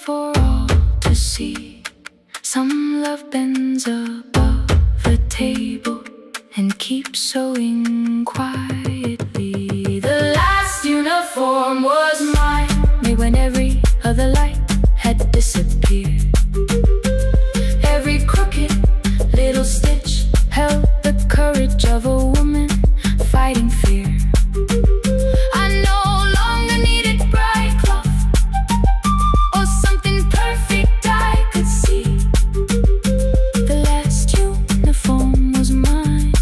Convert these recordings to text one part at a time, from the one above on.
for all to see. Some love bends above the table and keeps sewing quietly. The last uniform was mine, made when every other light had disappeared. Every crooked little stitch held the courage of a woman fighting fear. I no longer needed bright cloth or something perfect I could see. The last uniform was mine,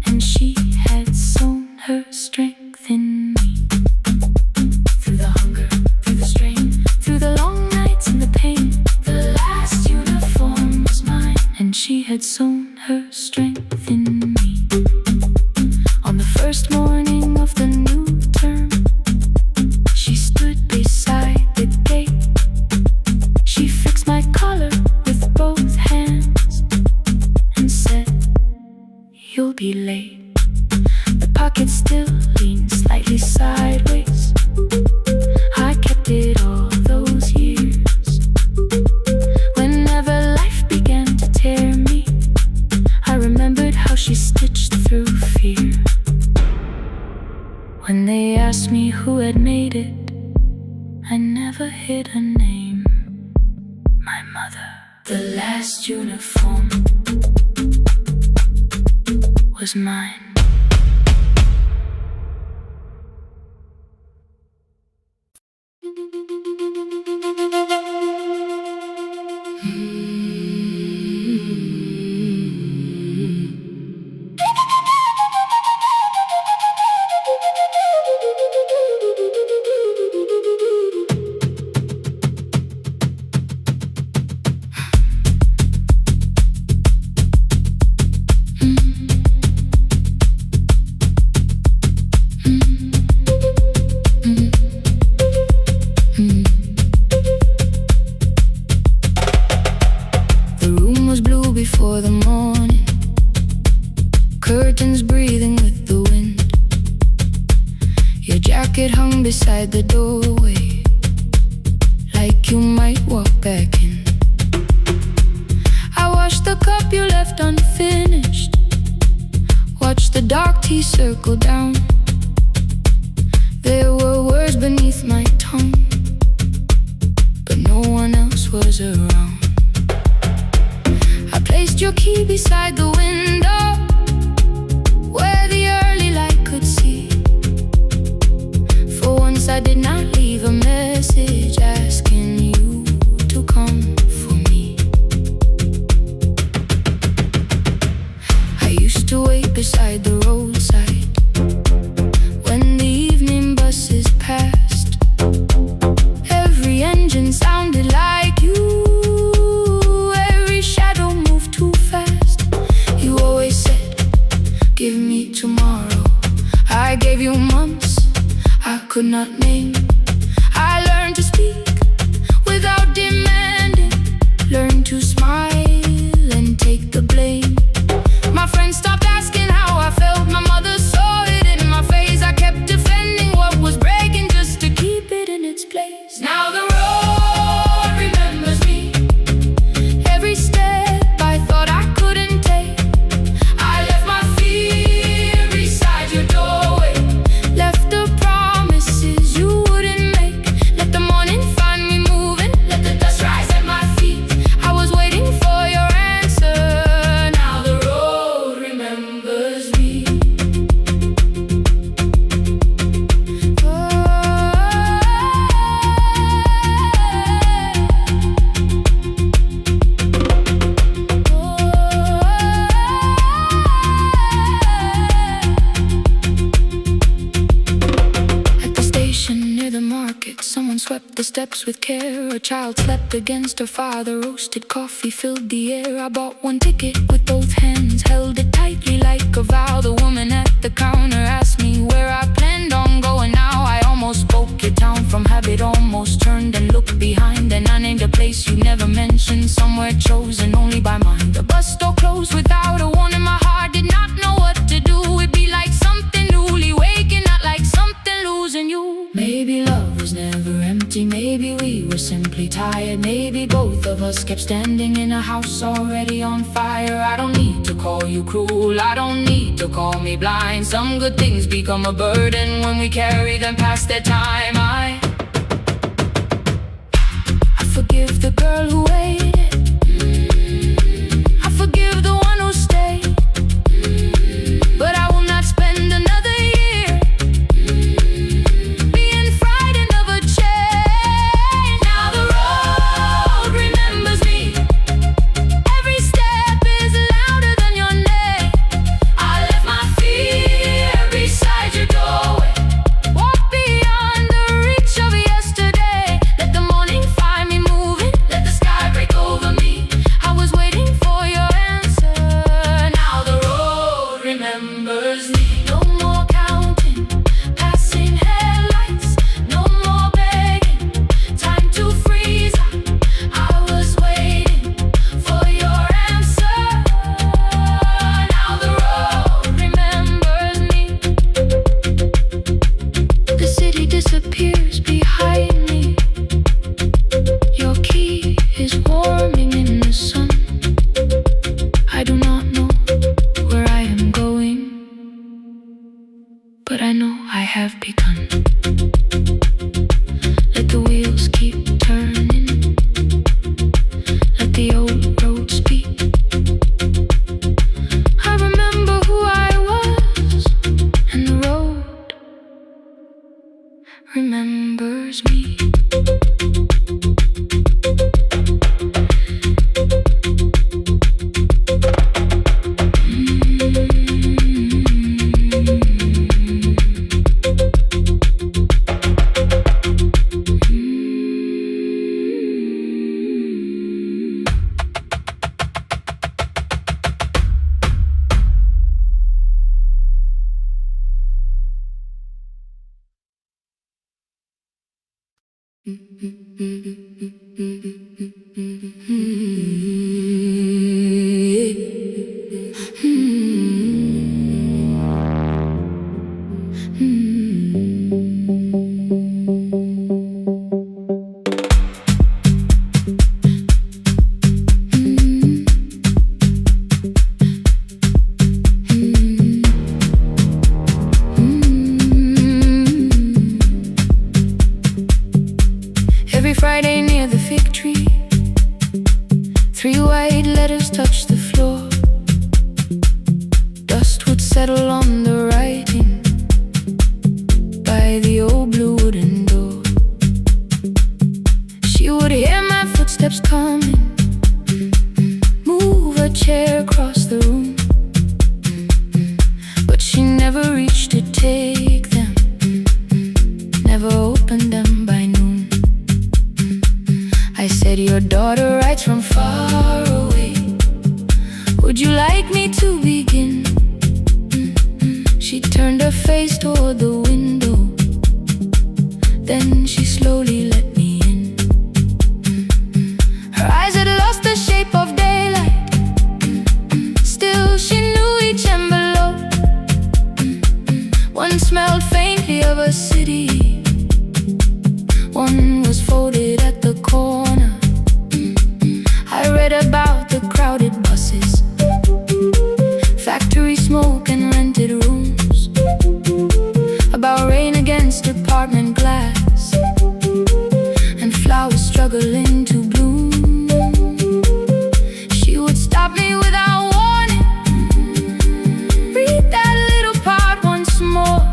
and she had sewn her strength in me. Through the hunger, through the strain, through the long nights and the pain, the last uniform was mine, and she had sewn her strength in me. On the first morning of the new term, she stood beside the gate. She fixed my collar with both hands and said, "You'll be late." The pocket still leaned slightly sideways. I kept it all those years. Whenever life began to tear me, I remembered how she stitched through fear. When they asked me who had made it, I never hid her name. My mother. The last uniform was mine. Before the morning, curtains breathing with the wind. Your jacket hung beside the doorway, like you might walk back in. I washed the cup you left unfinished, watched the dark tea circle down. There were words beneath my tongue, but no one else was around. I placed your key beside the window, where the early light could see. For once I did not leave a message asking you to come for me. I used to wait beside the roadside when the evening buses passed. Every engine sounded like you. Give me tomorrow. I gave you months I could not name. I learned to speak without demanding, learned to smile and take the blame. My friends stopped asking how I felt. My mother saw it in my face. I kept defending what was breaking just to keep it in its place. Now the road remembers me. Every step I thought I couldn't take, the steps with care. A child slept against her father. Roasted coffee filled the air. I bought one ticket with both hands, held it tightly like a vow. The woman at the counter asked me where I planned on going now. I almost spoke it down from habit, almost turned and looked behind. And I named a place you never mentioned, somewhere chosen only by mine. The bus store closed without a warning. My heart did not know what to do. It'd be like something newly waking, not like something losing you. Maybe love was never empty. Maybe we were simply tired. kept standing in a house already on fire. I don't need to call you cruel, I don't need to call me blind. Some good things become a burden when we carry them past their time. I forgive the girl who waited, I forgive the one who stayed, but I will not spend another year being frightened of a change. Now the road remembers me, every step is louder than your name. I left my fear beside your doorway, walk beyond the reach of yesterday. Let the morning find me moving, let the sky break over me. I was waiting for your answer. Now the road remembers me. No more counting passing headlights, no more begging, time to freeze. I was waiting for your answer. Now the road remembers me. The city disappears behind me, your key is warming in the sun. I do not know where I am going, but I know I have begun. Let the wheels keep turning, let the old road speak. I remember who I was, and the road remembers me. Every Friday near the fig tree, 3 white letters touched the floor. Dust would settle on the writing by the old blue wooden door. She would hear my footsteps coming, move a chair across the room, but she never reached to take them, never opened them by noon. I said, your daughter writes from far away, would you like me to begin? She turned her face toward the window, then she slowly let me in. Her eyes had lost the shape of daylight, still she knew each envelope. One smelled faintly of a city, one was folded at the corner. I read about the crowded buses, factory smoke and rented rooms, about rain against apartment glass, and flowers struggling to bloom. She would stop me without warning, read that little part once more.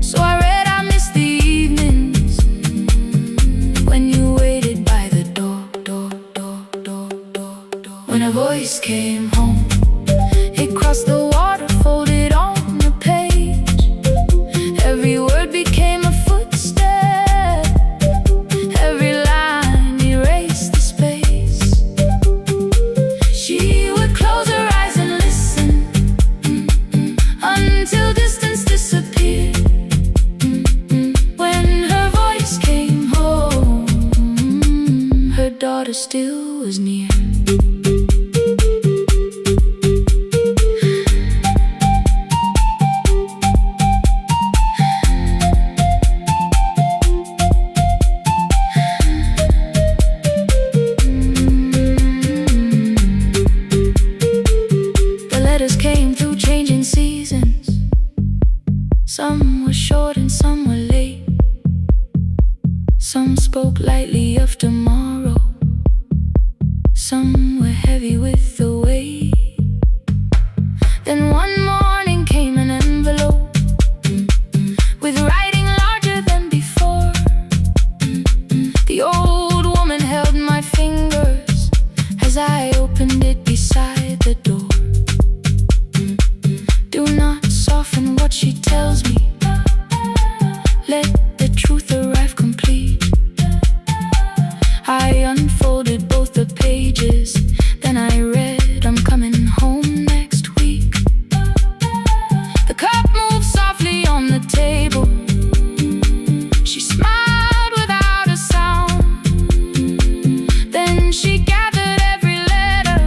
So I read, I missed the evenings when you waited by the door. When a voice came home, it crossed the water, folded on the page. Every word became a footstep, every line erased the space. She would close her eyes and listen, until distance disappeared. When her voice came home, her daughter still was near. spoke lightly of tomorrow. Some were heavy with the weight. Then one morning came an envelope with writing larger than before. The old woman held my fingers as I opened it beside the door. Do not soften what she tells me. Let the truth arrive complete. I unfolded both the pages, then I read, I'm coming home next week. The cup moved softly on the table. She smiled without a sound. Then she gathered every letter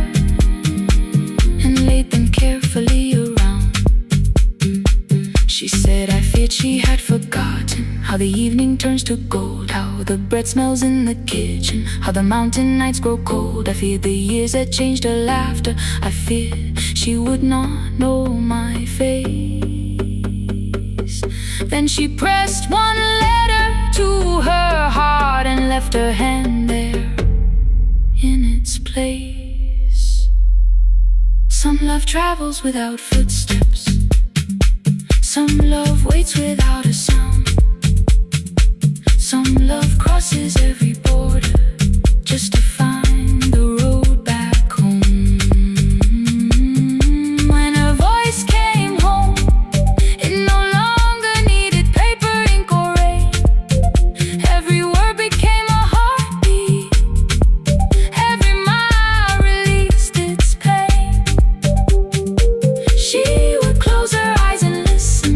and laid them carefully around. She said I feared she had forgotten how the evening turns to gold, how the bread smells in the kitchen, how the mountain nights grow cold. I feared the years had changed her laughter. I feared she would not know my face. Then she pressed one letter to her heart and left her hand there in its place. Some love travels without footsteps. Some love waits without a sound. Some love crosses every border just to find the road back home. When her voice came home, it no longer needed paper, ink, or rain. Every word became a heartbeat. Every mile released its pain. She would close her eyes and listen.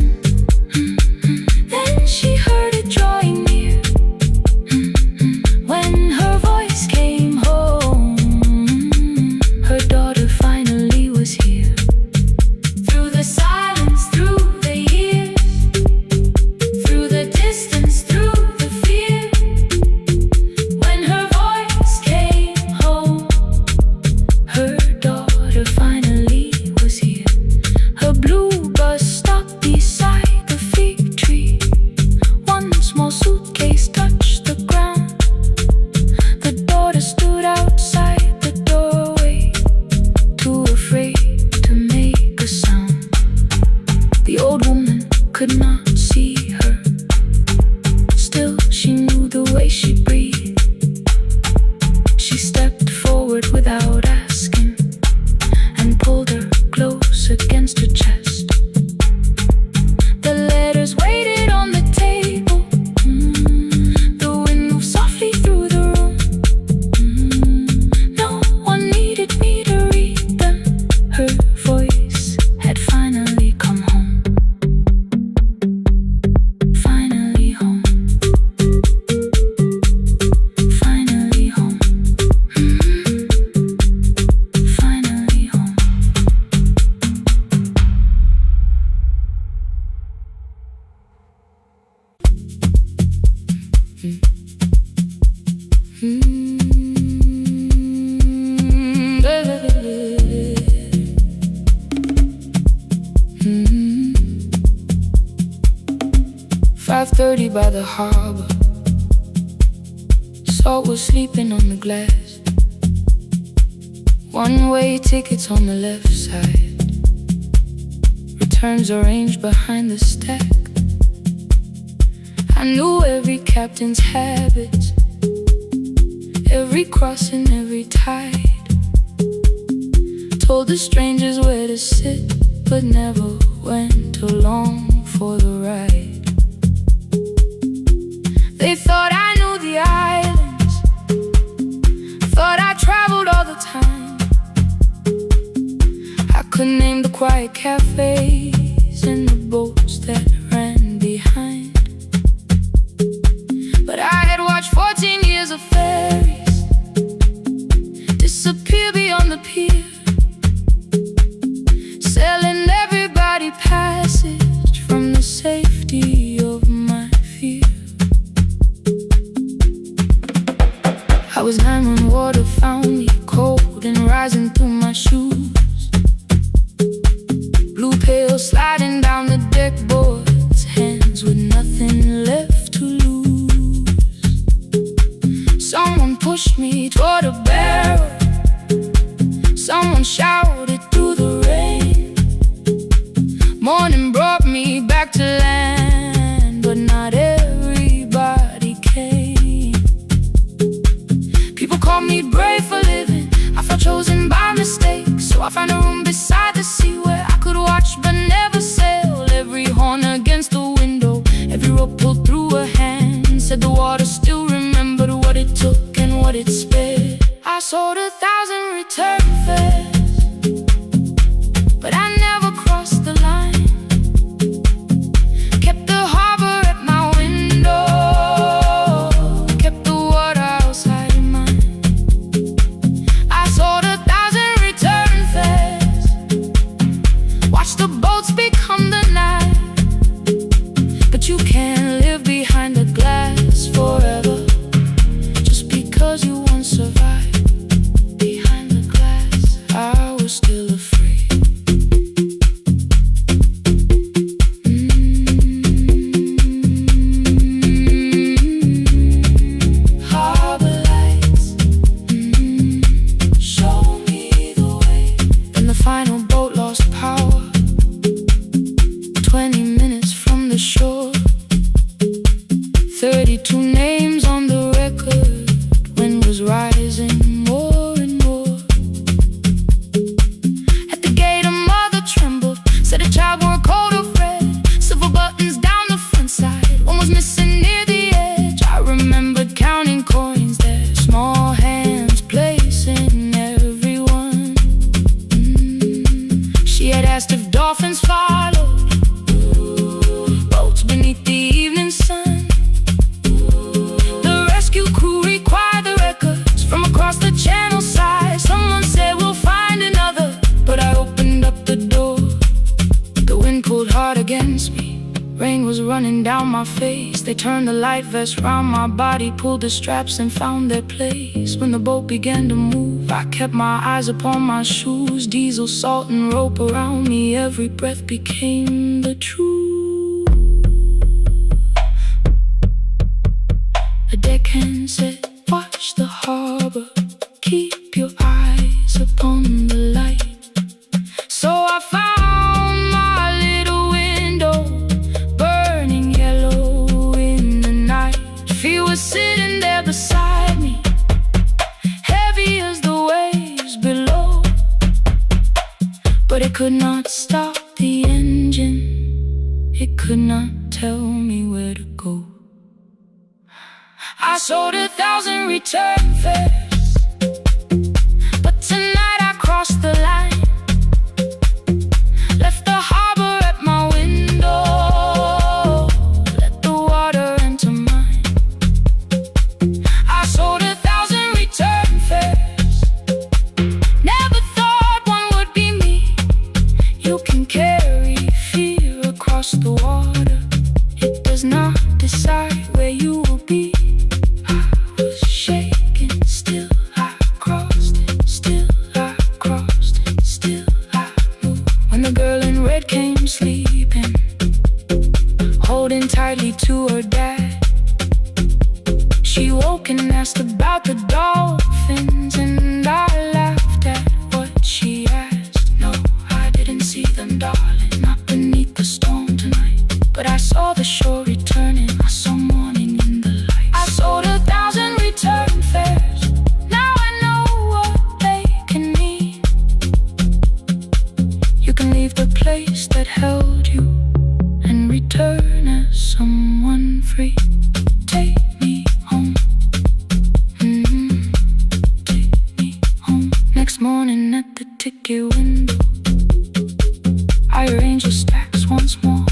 Then she heard it drawing near. When her voice came home, her daughter finally was here. Through the silence, through the years, through the distance, through the fear. When her voice came home, her daughter finally was here. Her blue bus stopped beside the fig tree. One small suitcase touched the ground. The daughter stood outside the doorway, too afraid to make a sound. The old woman could not see her. Still, she knew the way she breathed. She stepped forward without asking and pulled her close against her chest. The letters waited on the table. The wind moved softly through the room. No one needed me to read them. Her voice had finally come home. Finally home. Finally home. Finally home. Mm. 5:30 by the harbor. Salt was sleeping on the glass. One-way tickets on the left side. Returns arranged behind the stack. I knew every captain's habits, every crossing, every tide. Told the strangers where to sit, but never went along for the ride. They thought I knew the islands, thought I traveled all the time. I could name the quiet cafes and the boats that ran behind. But I had watched 14 years of ferries disappear beyond the pier, selling everybody passage from the safety of my fear. I was 9 when water found me, cold and rising through my shoes. Blue pail sliding down the deck boards, hands with nothing left to lose. pushed me toward a barrel. Someone shouted through the rain. Morning brought me back to land, but not everybody came. People called me brave for living. I felt chosen by mistake, so I found a room beside the sea where I could watch but never sail. Every horn against the window, every rope pulled through a hand, said the water still remembered what it took and what it spared. I sold 1,000 return fares, but I never crossed the line. Kept the harbor at my window, kept the water outside of mine. I sold 1,000 return fares, watched the boats become the night. But you can't live behind the glass forever, just because you once survived. Behind the glass, I was still afraid. Harbor lights, show me the way. Then the final boat lost power, 20 minutes from the shore. 32 names on the record, wind was rising more and more. At the gate a mother trembled, said a child wore a coat of red, silver buttons down the front side, one was missing near the edge. I remembered counting coins there, small hands placing everyone. She had asked if dolphins followed, boats beneath the evening sun. The rescue crew required the records from across the channel side. Someone said we'll find another, but I opened up the door. The wind pulled hard against me, rain was running down my face. They turned the light vest round my body, pulled the straps and found their place. When the boat began to move, I kept my eyes upon my shoes. Diesel, salt and rope around me, every breath became the truth. A deckhand said, watch the harbor, keep your eyes upon the light. So I found my little window, burning yellow in the night. Fear was sitting there beside me, heavy as the waves below, but it could not stop the engine, it could not tell me where to go. I sold 1,000 return fares, but tonight I crossed the line. Left the harbor at my window, let the water enter mine. I sold 1,000 return fares, never thought one would be me. You can carry fear across the water, it does not decide where you will be. Came sleeping, holding tightly to her dad. She woke and asked about the dolphins, and I laughed at what she asked. No, I didn't see them, darling, not beneath the storm tonight, but I saw the shore returning, I saw morning in the light. I sold 1,000 return fares, now I know what they can mean. You can leave the place that held you and return as someone free. Take me home, take me home. Next morning at the ticket window, I arrange the stacks once more.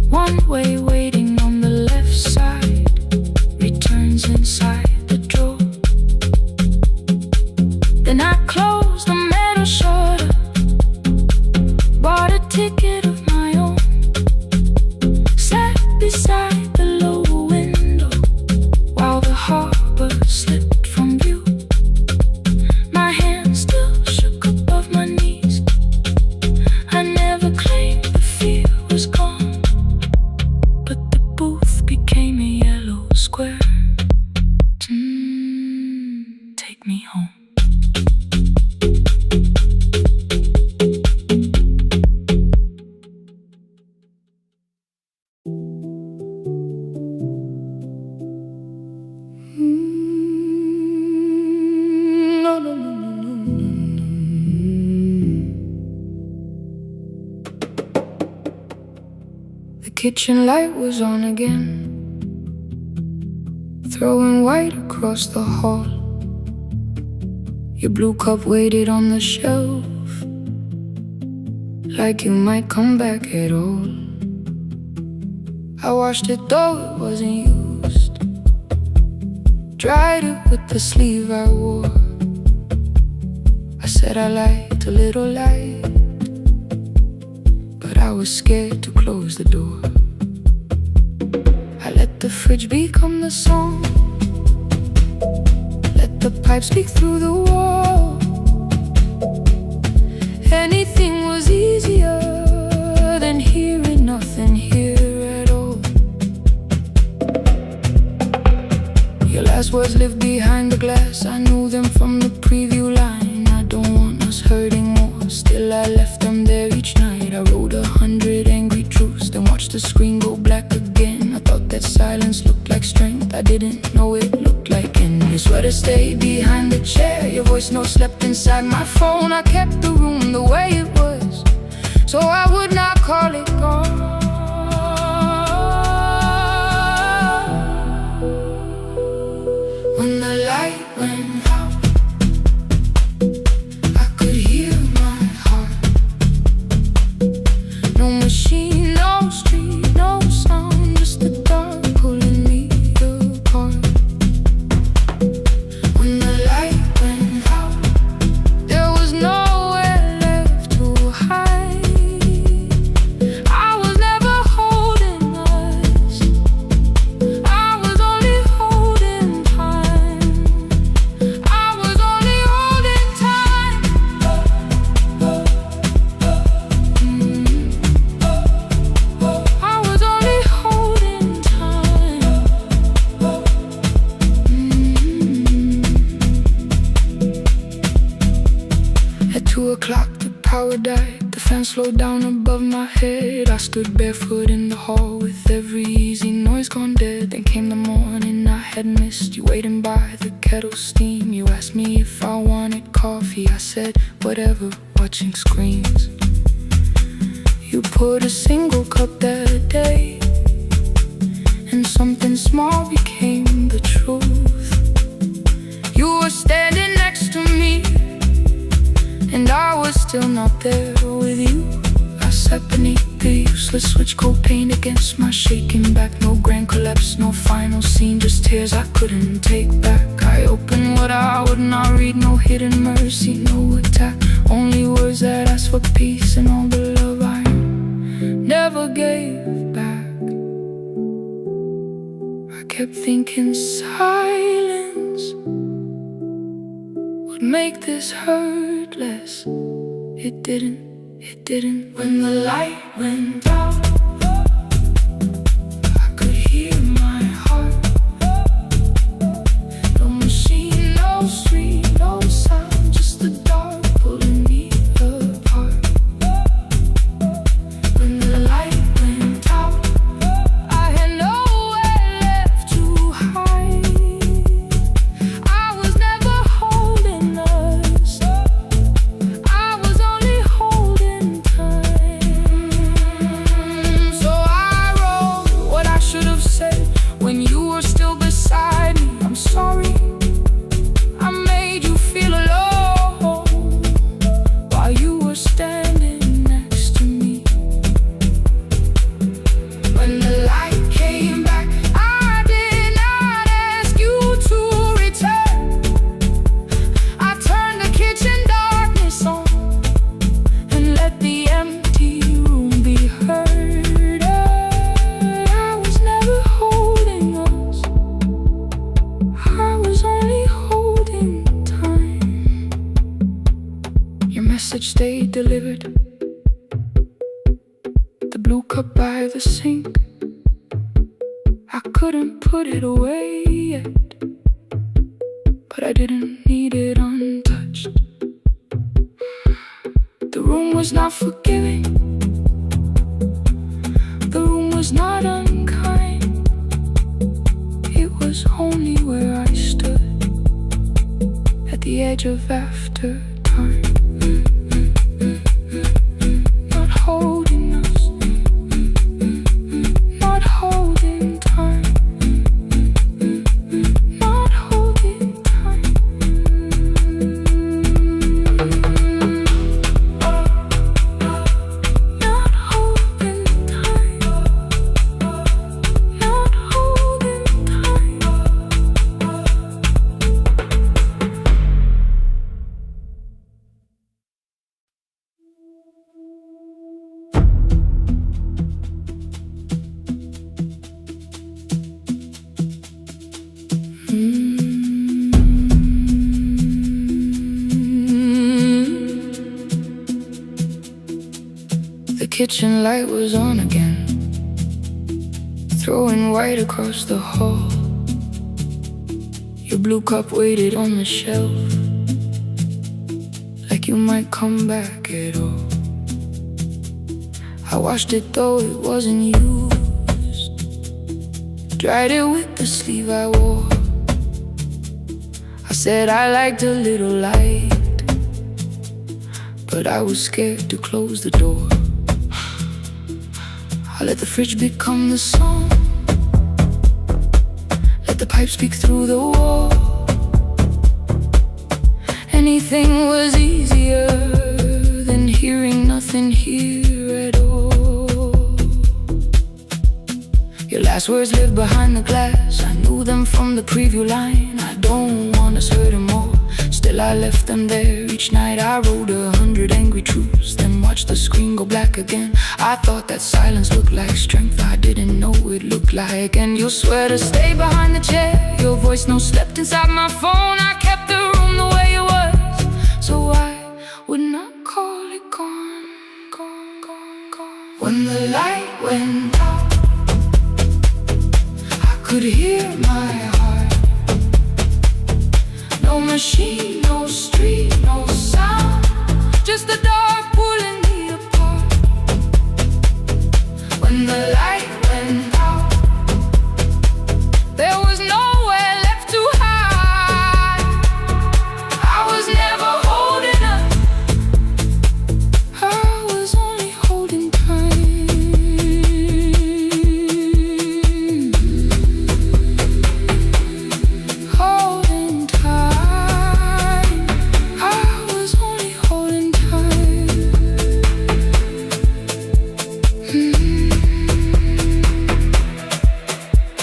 One way waiting on the left side, returns inside the drawer. Then I close the metal shutter, bought a ticket of my own, sat beside the low window while the harbor slipped from view. My hands still shook above my knees. I kitchen light was on again, throwing white across the hall. Your blue cup waited on the shelf, like you might come back at all. I washed it though it wasn't used, dried it with the sleeve I wore. I said I liked a little light, but I was scared to close the door. I let the fridge become the song, let the pipe speak through the wall. Anything was easier than hearing nothing here at all. Your last words lived behind the glass, I knew them from the preview line. I don't want us hurting more, still I left them there each night. I wrote 100 angry truths, then watched the screen go black again. I thought that silence looked like strength, I didn't know it looked like end. Your sweater stayed behind the chair, your voice note slept inside my phone. I kept the room the way it was, so I would not call it gone. When the light went out, I could hear my heart. No machine, no street, no sound, just the dark pulling me apart. When the light went out, there was nowhere left to hide. I was never holding us, I was only holding time. I was only holding time. I was only holding time. At 2 o'clock the power died, the fan slowed down above my head. I stood barefoot in the hall with every easy noise gone dead. Then came the morning I had missed, you waiting by the kettle steam. You asked me if I wanted coffee, I said whatever, watching screens. You poured a single cup that day, and something small became the truth. You were standing next to me, and I was still not there with you. I sat beneath the useless switch, cold paint against my shaking back. No grand collapse, no final scene, just tears I couldn't take back. I opened what I would not read, no hidden mercy, no attack, only words that asked for peace and all the love I never gave back. I kept thinking silence would make this hurt less. It didn't. When the light went out, I could hear my heart. No machine, no street, no sound, just the dark pulling me apart. When the light went out, I had nowhere left to hide. I was never holding us, I was only holding time. So I wrote what I should have said when you were still beside me. I'm sorry, I made you feel alone while you were standing next to me. When the light came back, I did not ask you to return. I turned the kitchen darkness on and let the empty room be heard. I was never holding us, I was only holding time. Your message stayed delivered, the blue cup by the sink. I couldn't put it away yet, but I didn't need it untouched. The room was not forgiving, the room was not unkind. It was only where I stood at the edge of after time. Not holding us, kitchen light was on again, throwing white across the hall. Your blue cup waited on the shelf, like you might come back at all. I washed it though it wasn't used, dried it with the sleeve I wore. I said I liked a little light, but I was scared to close the door. I let the fridge become the song, let the pipe speak through the wall. Anything was easier than hearing nothing here at all. Your last words lived behind the glass, I knew them from the preview line. I don't want us hurting more, still I left them there. Each night I wrote 100 angry truths, then watched the screen go black again. I thought that silence looked like strength, I didn't know it looked like. And you swear to stay behind the chair, your voice no slept inside my phone. I kept the room the way it was, so I would not call it gone, gone, gone, gone. When the light went out, I could hear my heart. No machine, no street, no sound, just the dark pulling me apart. When the light went out, there was nowhere left to hide. I was never holding up, I was only holding time. Holding time, I was only holding time.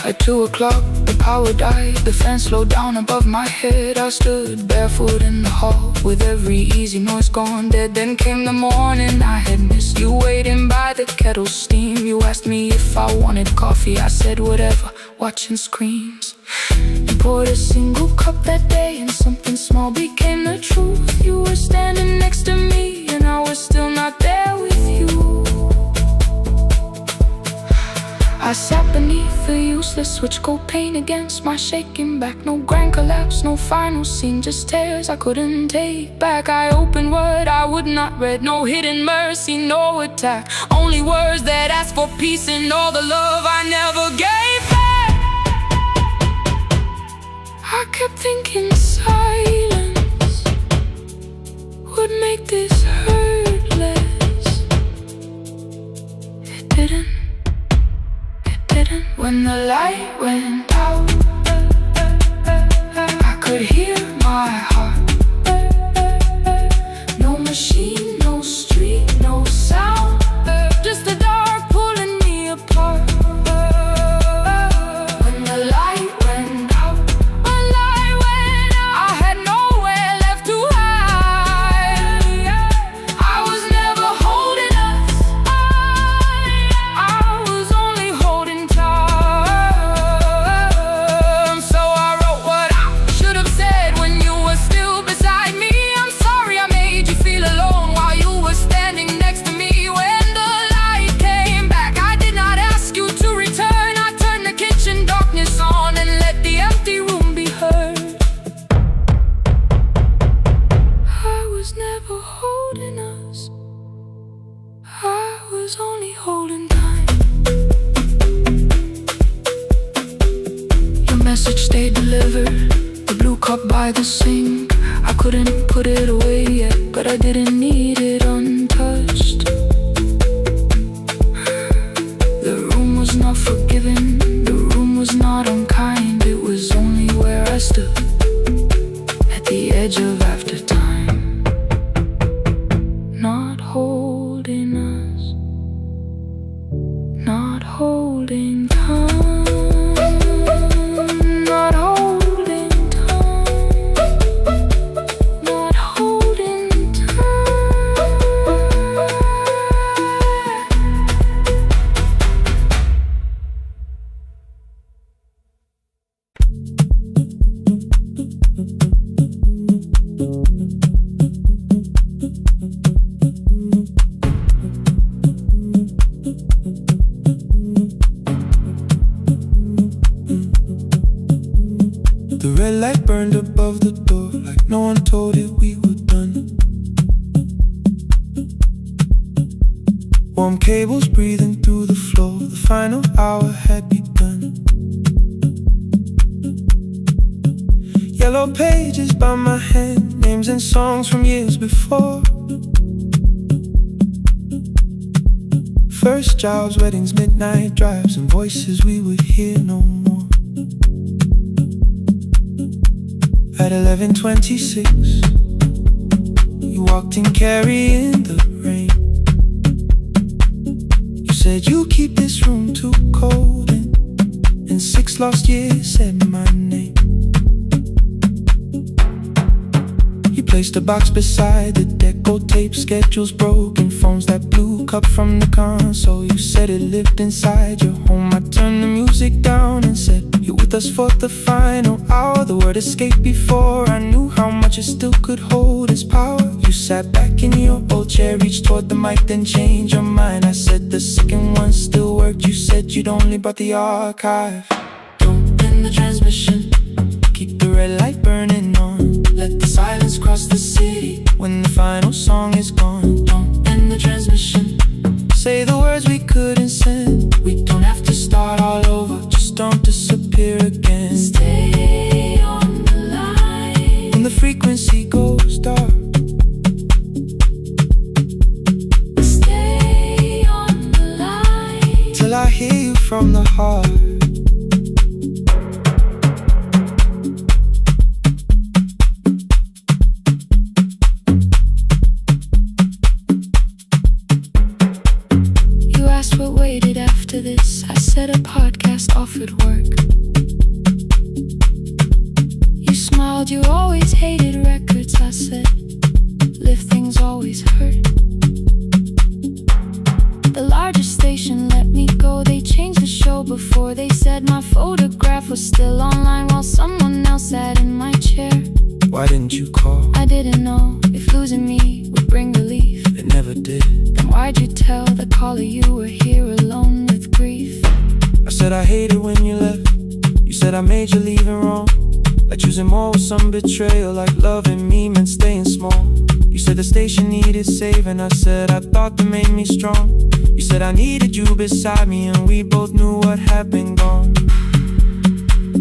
At 2 o'clock, the power died, the fan slowed down above my head. I stood barefoot in the hall, with every easy noise gone dead. Then came the morning I had missed, you waiting by the kettle's steam. You asked me if I wanted coffee, I said whatever, watching screens. You poured a single cup that day, and something small became the truth. You were standing next to me, and I was still not there with you. I sat beneath the useless switch, cold pain against my shaking back. No grand collapse, no final scene, just tears I couldn't take back. I opened what I would not read, no hidden mercy, no attack, only words that asked for peace and all the love I never gave back. I kept thinking silence would make this hurt less. It didn't. When the light went out, I could hear my heart. No machine, no street, no sound, just the dark pulling me apart. When the light went out, I had nowhere left to hide. I was never holding us, I was only holding time. Only holding time. Your message stayed delivered, the blue cup by the sink. I couldn't put it away yet, but I didn't need it untouched. The room was not forgiving, the room was not unkind. It was only where I stood, at the edge of after time, not holding us, not holding time, not holding time, not holding time. burned above the door, like no one told it we were done. Warm cables breathing through the floor, the final hour had begun. Yellow pages by my hand, names and songs from years before. First jobs, weddings, midnight drives, and voices we would hear no more. At 11:26, you walked in carrying the rain. You said you keep this room too cold, and in 6 lost years said my name. You placed a box beside the deco tape, schedules broken, phones that blew, cup from the console. You said it lived inside your home. I turned the music down and said, you're with us for the final hour. The word escaped before I knew how much it still could hold its power. You sat back in your old chair, reached toward the mic, then changed your mind. I said the second one still worked. You said you'd only brought the archive. Don't end the transmission, keep the red light burning on. Let the silence cross the city when the final song is gone. Don't end the transmission, say the words we couldn't send. We don't have to start all over, just don't disappear again. Stay on the line when the frequency goes dark. Stay on the line till I hear you from the heart. What waited after this? I said a podcast offered work. You smiled, you always hated records. I said, lifting's always hurt. The largest station let me go. They changed the show before they said my photograph was still online while someone else sat in my chair. Why didn't you call? I didn't know if losing me would bring relief. It never did. Then why'd you tell the caller you were here alone with grief? I said I hated when you left. You said I made you leaving wrong, like choosing more with some betrayal, like loving me meant staying small. You said the station needed saving. I said I thought that made me strong. You said I needed you beside me, and we both knew what had been gone.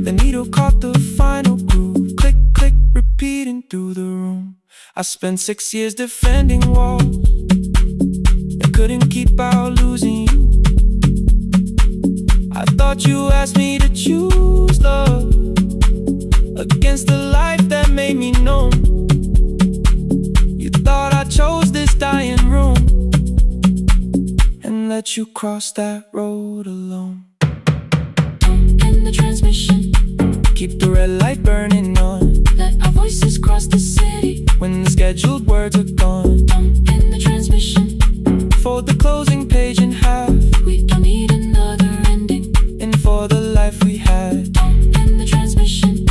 The needle caught the final groove, click, click, repeating through the room. I spent 6 years defending walls that couldn't keep out losing you. I thought you asked me to choose love against the life that made me numb. You thought I chose this dying room and let you cross that road alone. Don't end the transmission, keep the red light burning on. Let our voices cross the city when the scheduled words are gone. Don't end the transmission, fold the closing page in half. We don't need another ending, and for the life we had. Don't end the transmission,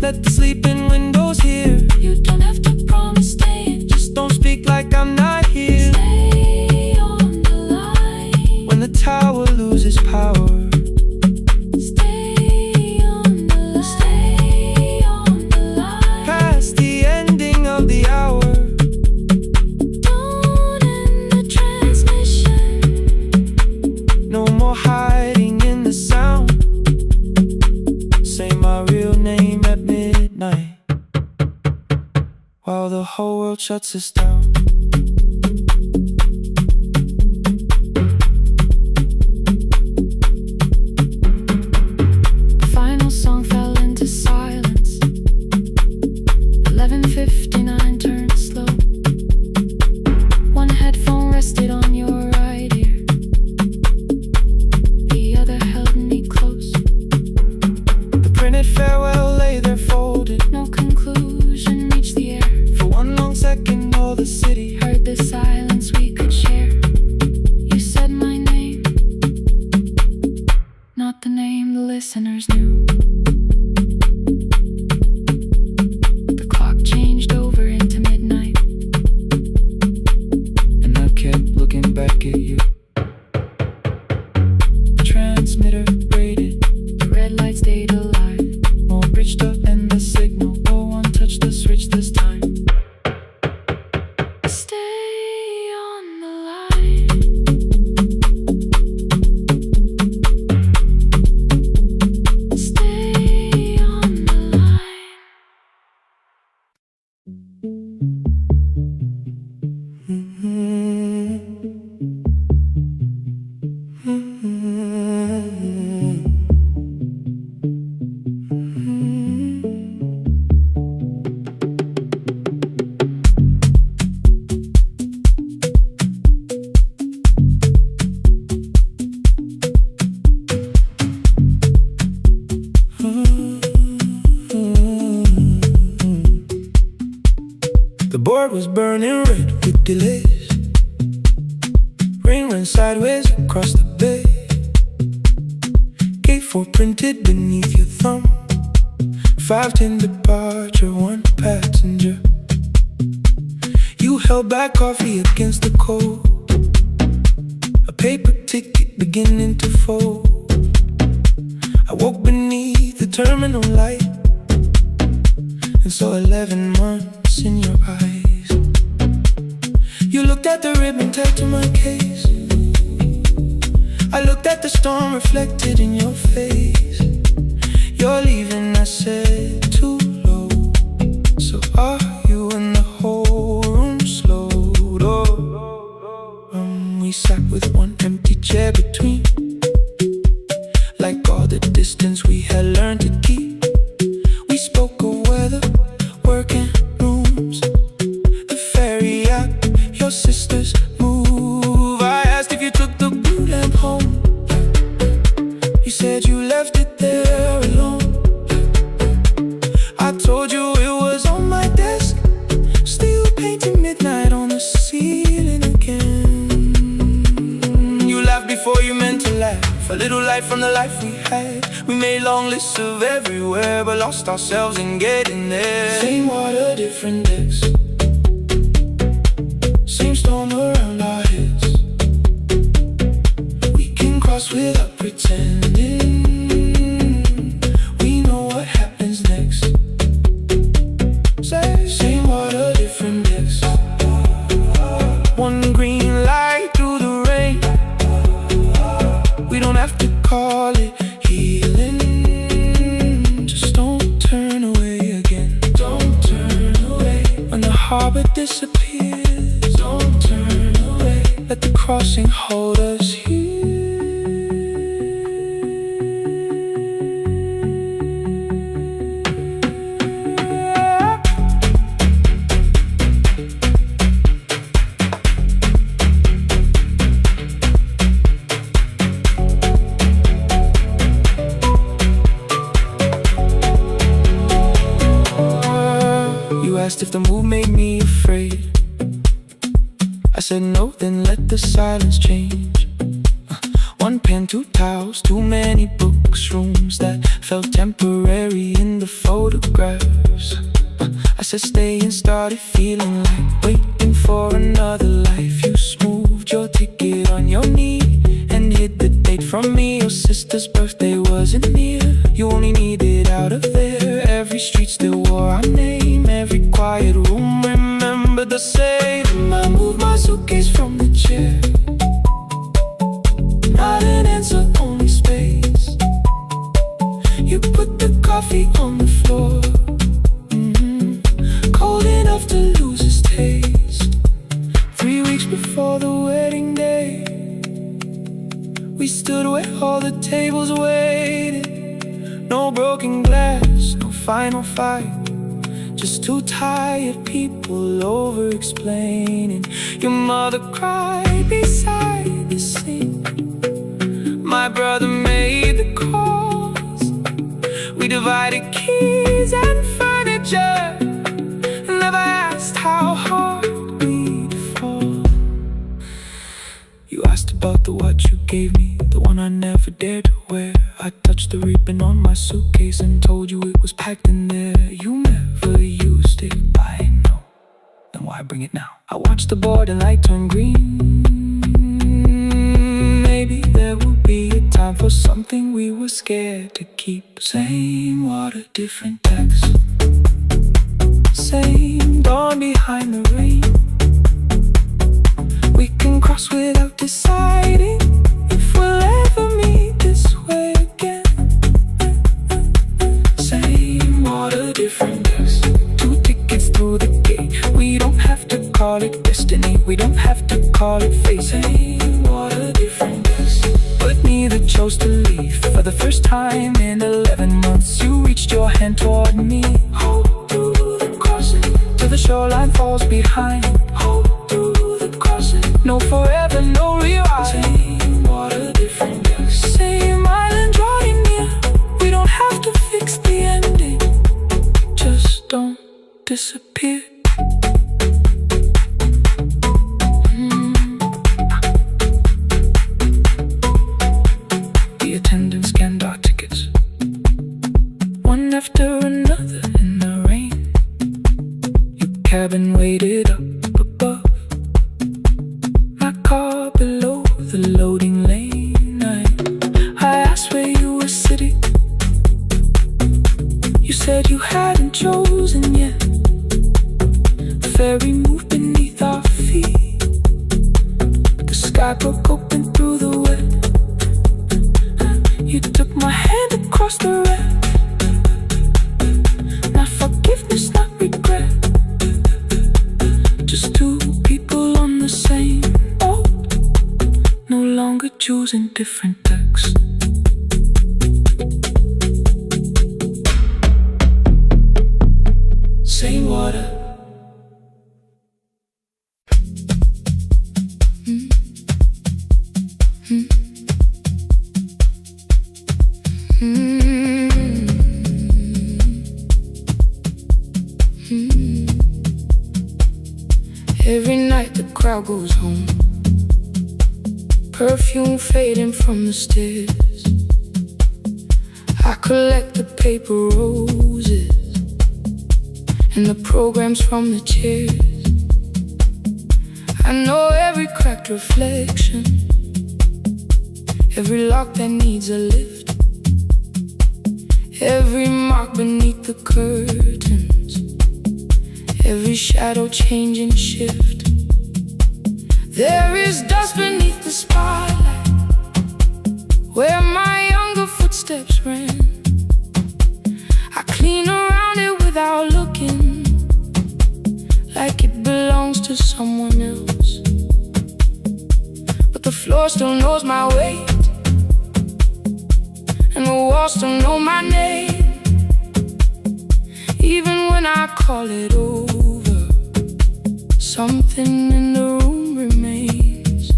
let the sleeping windows hear. You don't have to promise staying, just don't speak like I'm not here. Stay on the line when the tower loses power. While the whole world shuts us down. The final song fell into silence. 11:59 turned slow. One headphone rested on your right ear, the other held me close. The printed farewell lay there folded, no conclusion reached the air. For one long second all the city Stay on the line. Stay on the line. The board was burning red with delays. Rain ran sideways across the bay. Gate 4 printed beneath your thumb. 5:10 departure, 1 passenger. You held back coffee against the cold. A paper ticket beginning to fold. I woke beneath the terminal light and saw 11 months in your eyes. You looked at the ribbon tied to my case. I looked at the storm reflected in your face. You're leaving, I said, too low. So are you? And the whole room slowed. We sat with one empty chair between, like all the distance we had learned to keep. We spoke of weather, work and rooms, the ferry app, your sister's move. I asked if you took the blue lamp home. You said you left it there alone. I told you it was on my desk, still painting midnight on the ceiling again. You laughed before you meant to laugh, a little light from the life we had. We made long lists of everywhere, but lost ourselves in getting there. Same water, different decks, same storm around our heads. We can cross without pretending. We know what happens next. Same water, different decks. One green light through the rain. We don't have to call it healing. Just don't turn away again. Don't turn away. When the harbor disappears, don't turn away. Let the crossing hold us here. You asked if the move made me afraid. I said no, then let the silence change. One pen, 2 towels, too many books, rooms that felt temporary in the photographs. I said stay and started feeling like waiting for another life. You smoothed your ticket on your knee and hid the date from me. Your sister's birthday wasn't near. You only needed out of there. Every street still wore our name. Every quiet room remembered the same. I moved my suitcase from the chair. Not an answer, only space. You put the coffee on the floor, cold enough to lose its taste. 3 weeks before the wedding day, we stood where all the tables waited. No broken glass, no final fight, just 2 tired people over-explaining. Your mother cried beside the sink. My brother made the calls. We divided keys and furniture. Never asked how hard we'd fall. You asked about the watch you gave me, the one I never dared to wear. I touched the ribbon on my suitcase and told you it was packed in there. You never used it, I know. Then why bring it now? I watched the board and light turn green. Maybe there will be a time for something we were scared to keep. Same water, different decks. Same dawn behind the rain. me. We don't have to call it fate. Same water, different dust. But neither chose to leave. For the first time in 11 months, you reached your hand toward me. Hold through the crossing till the shoreline falls behind. Hold through the crossing. No forever, no rewrite. Same water, different dust. Same island drawing near. We don't have to fix the ending. Just don't disappear. The attendants scanned our tickets, one after another in the rain. Your cabin waited up above, my car below the loading lane. I asked where you were sitting. You said you hadn't chosen yet. The ferry moved beneath our feet. The sky broke open through the wet. You took my hand across the red. Not forgiveness, not regret. Just two people on the same boat, no longer choosing different decks. Same water. Every night the crowd goes home, perfume fading from the stairs. I collect the paper roses and the programs from the chairs. I know every cracked reflection, every lock that needs a lift, every mark beneath the curtains, every shadow change and shift. There is dust beneath the spotlight where my younger footsteps ran. I clean around it without looking, like it belongs to someone else. But the floor still knows my weight, and the walls still know my name. Even when I call it over, something in the room remains.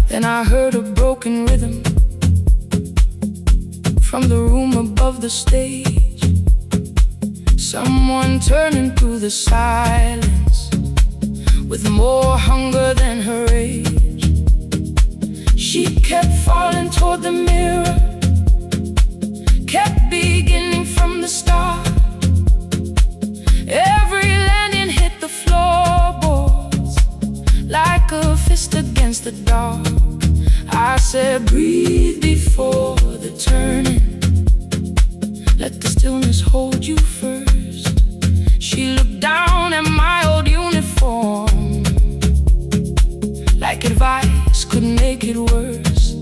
Then I heard a broken rhythm from the room above the stage. Someone turning through the silence with more hunger than her age. She kept falling toward the mirror, kept beginning from the start. Every landing hit the floorboards like a fist against the dark. I said, breathe before the turning, let the stillness hold you first. She looked down at my old uniform, like advice could make it worse.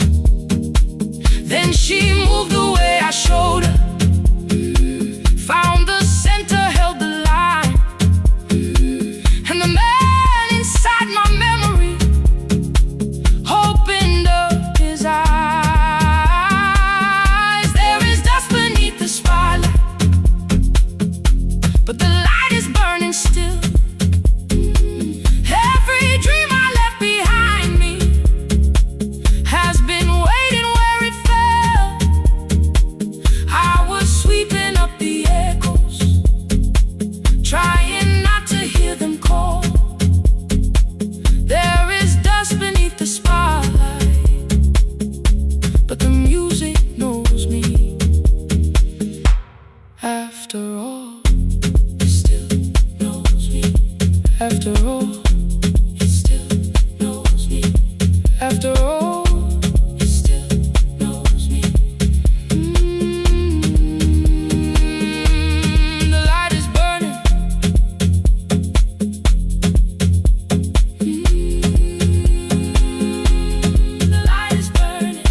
Then she moved away, I showed her, found the center, held the line, and the man inside my memory opened up his eyes. There is dust beneath the spotlight, but the light is burning still. Every dream I left behind me has been waiting where it fell. I was sweeping up the echoes, trying not to hear them call. There is dust beneath the spotlight, but the music knows me. After all, it still knows me. After all, it still knows me. After all, it still knows me. The light is burning. The light is burning.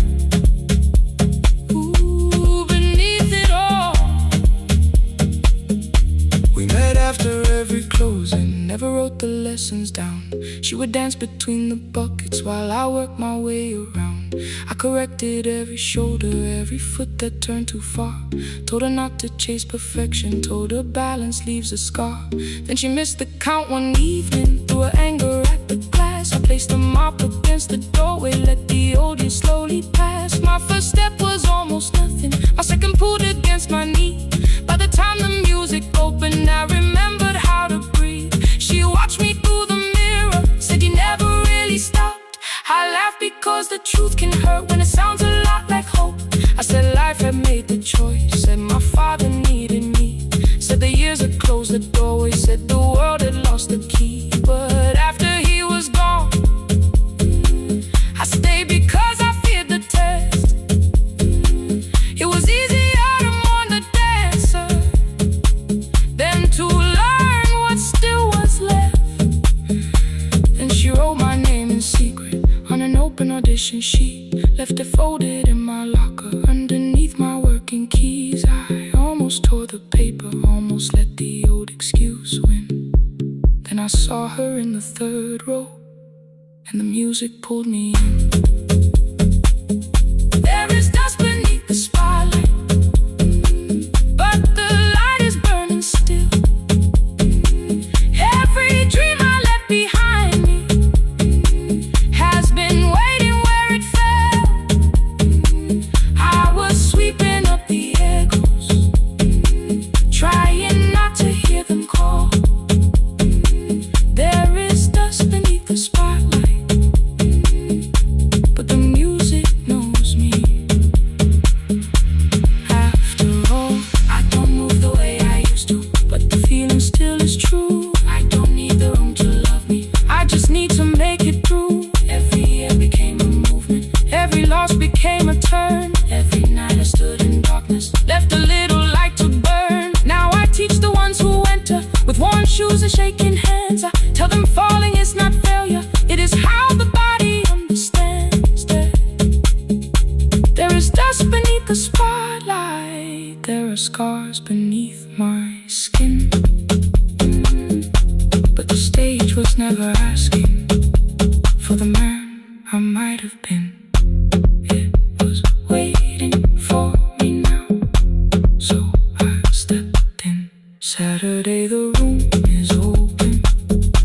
Ooh, beneath it all. We met after every closing, never wrote the lessons down. She would dance between the buckets while I worked my way around. I corrected every shoulder, every foot that turned too far. Told her not to chase perfection, told her balance leaves a scar. Then she missed the count one evening, threw her anger at the glass. I placed the mop against the doorway, let the old year slowly pass. My first step was almost nothing, my second pulled against my knee. By the time the music opened, I remembered how to breathe. She watched me through the mirror, said you never really stopped. I laughed because the truth can hurt when it sounds a lot like hope. I said life had made the choice, said my father needed me. Said the years had closed the doorway, said the world had lost the key. But after he was gone, I stayed because I feared the test. It was easier to mourn the dancer than to learn what still was left. Then she wrote my name in secret on an open audition sheet, left it folded in my locker underneath my working keys. I almost tore the paper, almost let the old excuse win. Then I saw her in the third row, and the music pulled me in. There is dust beneath the spotlight, but the light is burning still. Every dream I left behind me has been waiting where it fell. I was sweeping up the echoes, trying not to hear them call. There is dust beneath the spotlight, but the music knows me. After all, I don't move the way I used to, but the feeling still is true. I don't need the room to love me, I just need to make it through. Every year became a movement, every loss became a turn. Every night I stood in darkness, left a little light to burn. Now I teach the ones who enter with worn shoes and shaking hands. I tell them falling is not failure, it is how the body understands. There is dust beneath the spotlight, there are scars beneath my skin. But the stage was never asking for the man I might have been. It was waiting for me now, so I stepped in. Saturday the room is open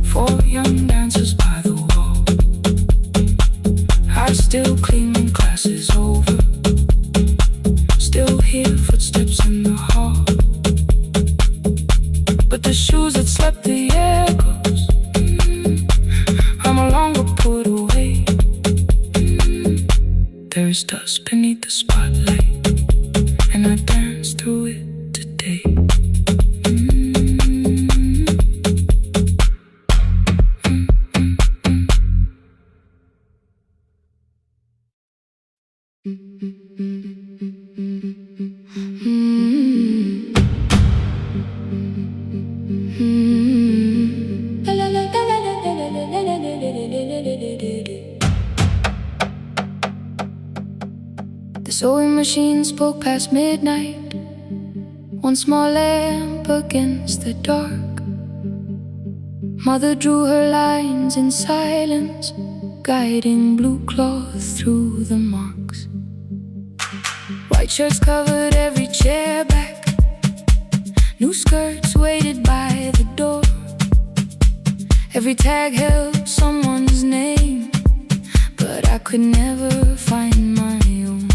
for young dancers by the wall. I still clean when class is over, still hear footsteps in the hall. But the shoes that slept the echoes, are no longer put away. There is dust beneath the spotlight, and I dance through it today. The sewing machine spoke past midnight, one small lamp against the dark. Mother drew her lines in silence, guiding blue cloth through the marks. White shirts covered every chair back, new skirts waited by the door. Every tag held someone's name, but I could never find my own.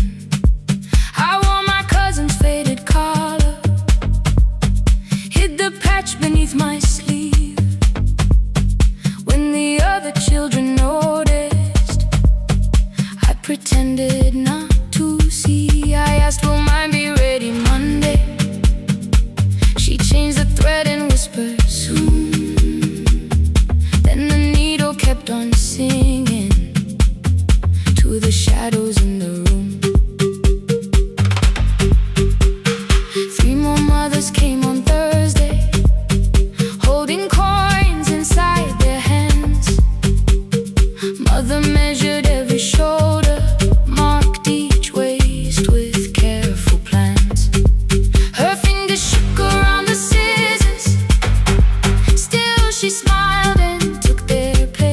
I wore my cousin's faded collar, hid the patch beneath my sleeve. When the other children noticed, I pretended not to see. I asked, will mine be ready Monday? She changed the thread and whispered, soon. Then the needle kept on singing to the shadows in the room. 3 more mothers came on Thursday, holding coins inside their hands. Mother measured every shoulder, marked each waist with careful plans. Her fingers shook around the scissors, still she smiled and took their place.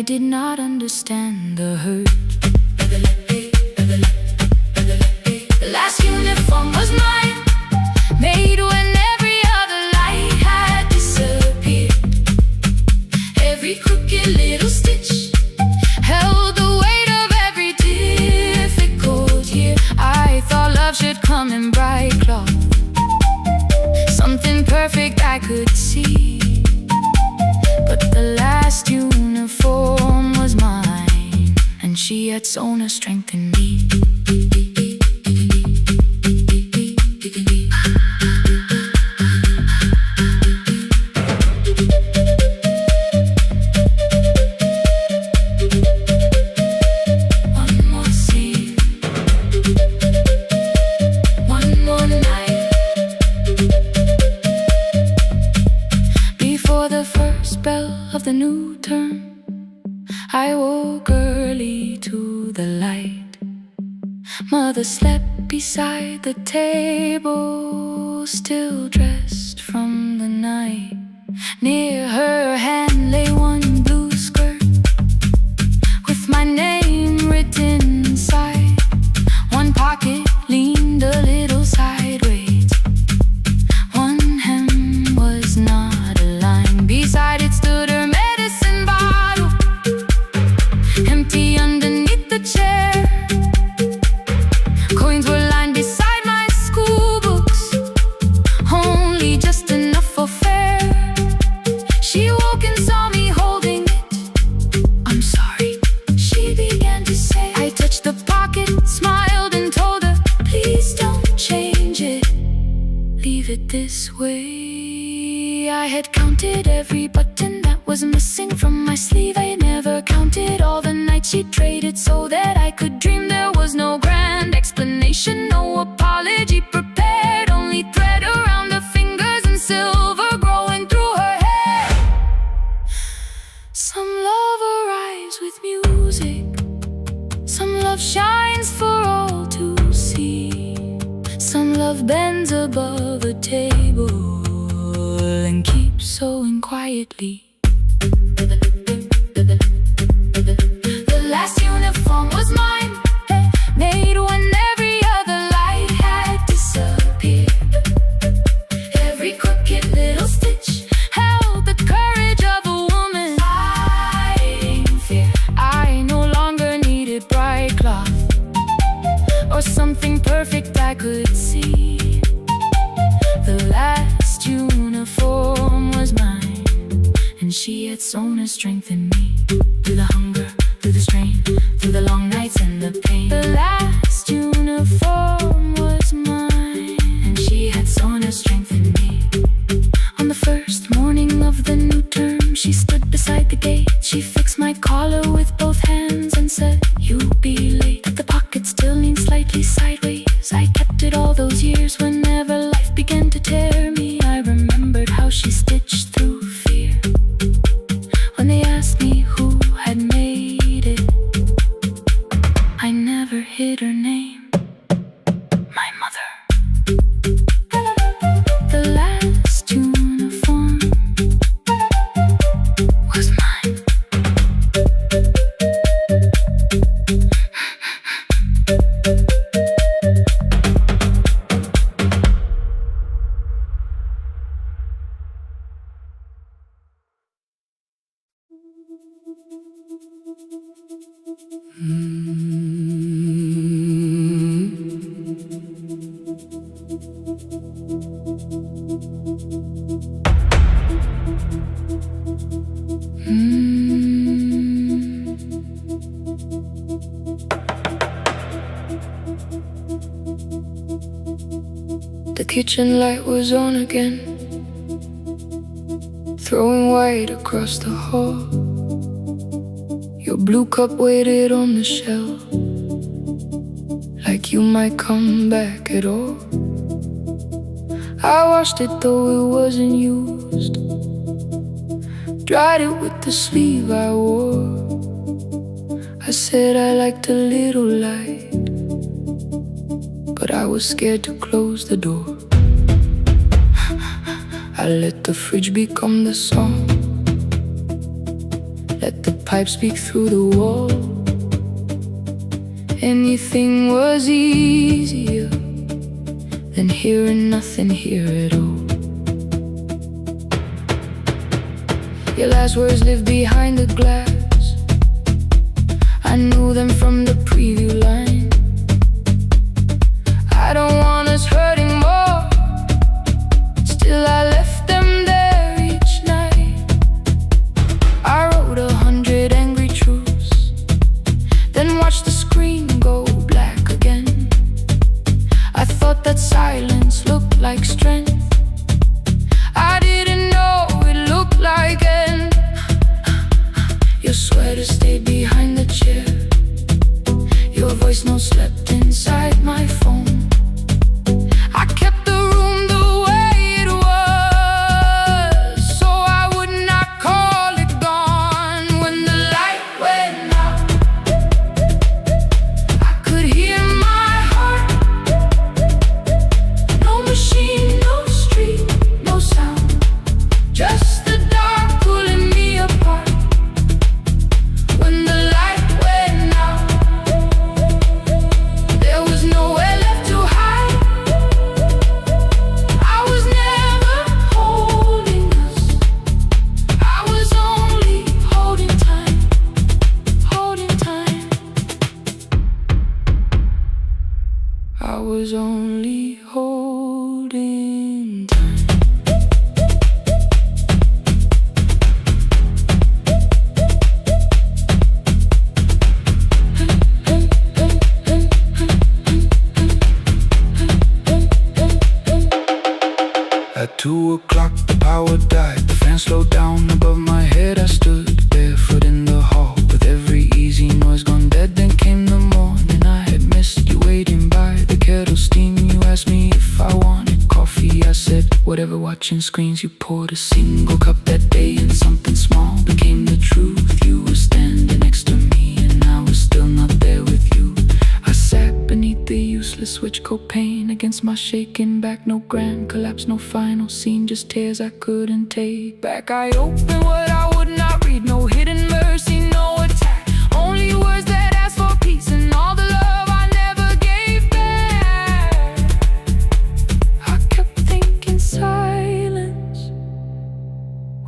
did not understand the hurt. The last uniform was mine, made when every other light had disappeared. Every crooked little stitch held the weight of every difficult year. I thought love should come in bright cloth, something perfect I could see. But the last uniform was mine, and she had sewn her strength in me. The new term, I woke early to the light. Mother slept beside the table, still dressed from the night. Near her hand lay one blue skirt with my name written inside. One pocket leaned a little sideways, one hem was not aligned. Beside it stood her chair. Coins were lined beside my school books, only just enough for fare. She woke and saw me holding it. I'm sorry, she began to say. I touched the pocket, smiled and told her, please don't change it, leave it this way. I had counted every button that was missing from my sleeve. I had never counted all the nights she traded so that I could dream. There was no grand explanation, no apology prepared, only thread around her fingers and silver growing through her hair. Some love arrives with music, some love shines for all to see. Some love bends above a table and keeps sewing quietly. The last uniform was mine, made when every other light had disappeared. Every crooked little stitch held the courage of a woman fighting fear. I no longer needed bright cloth or something perfect I could see. The last uniform was mine, and she had sewn her strength in me. Through the hunger, through the strain, through the long nights and the pain. The last uniform was mine, and she had sewn her strength in me. On the first morning of the new term, she stood beside the gate. She fixed my collar with both hands and said, you'll be late. The pocket still leaned slightly sideways. I kept it all those years. Whenever life began to tear me, I remembered how she stitched through fear. When they asked me who had made it, I never hid her name, my mother. The last uniform was mine. The kitchen light was on again, throwing white across the hall. Your blue cup waited on the shelf, like you might come back at all. I washed it though it wasn't used, dried it with the sleeve I wore. I said I liked a little light, but I was scared to close the door. I let the fridge become the song, let the pipe speak through the wall. Anything was easier than hearing nothing here at all. Your last words live behind the glass. I knew them from the preview line. I don't want us hurting more. Still I left them there each night. I wrote 100 angry truths, then watched the screen go black again. I thought that silence looked like strength. I didn't know it looked like end. Your sweater stayed behind the chair. Your voice no slept inside my phone. I kept the room the way it was, so I would not call it gone. When the light went out, I could hear my heart. No machine, no street, no sound, just the dark pulling me apart. When the light went out, there was nowhere left to hide. I was never holding us, I was only holding time, holding time. I was only holding time. At 2 o'clock the power died, the fan slowed down above my head. I stood barefoot in the hall with every easy noise gone dead. Then came the morning, I had missed you waiting by the kettle steam. You asked me if I wanted coffee, I said whatever. Watching screens, you poured a single cup that day, and something small became the truth. You were standing next to me and I was still not there with you. I sat beneath the useless switch, copain against my shaking back. No grand collapse, no final scene, just tears I couldn't take back. I opened what I would not read, no hidden mercy, no attack, only words that ask for peace and all the love I never gave back. I kept thinking silence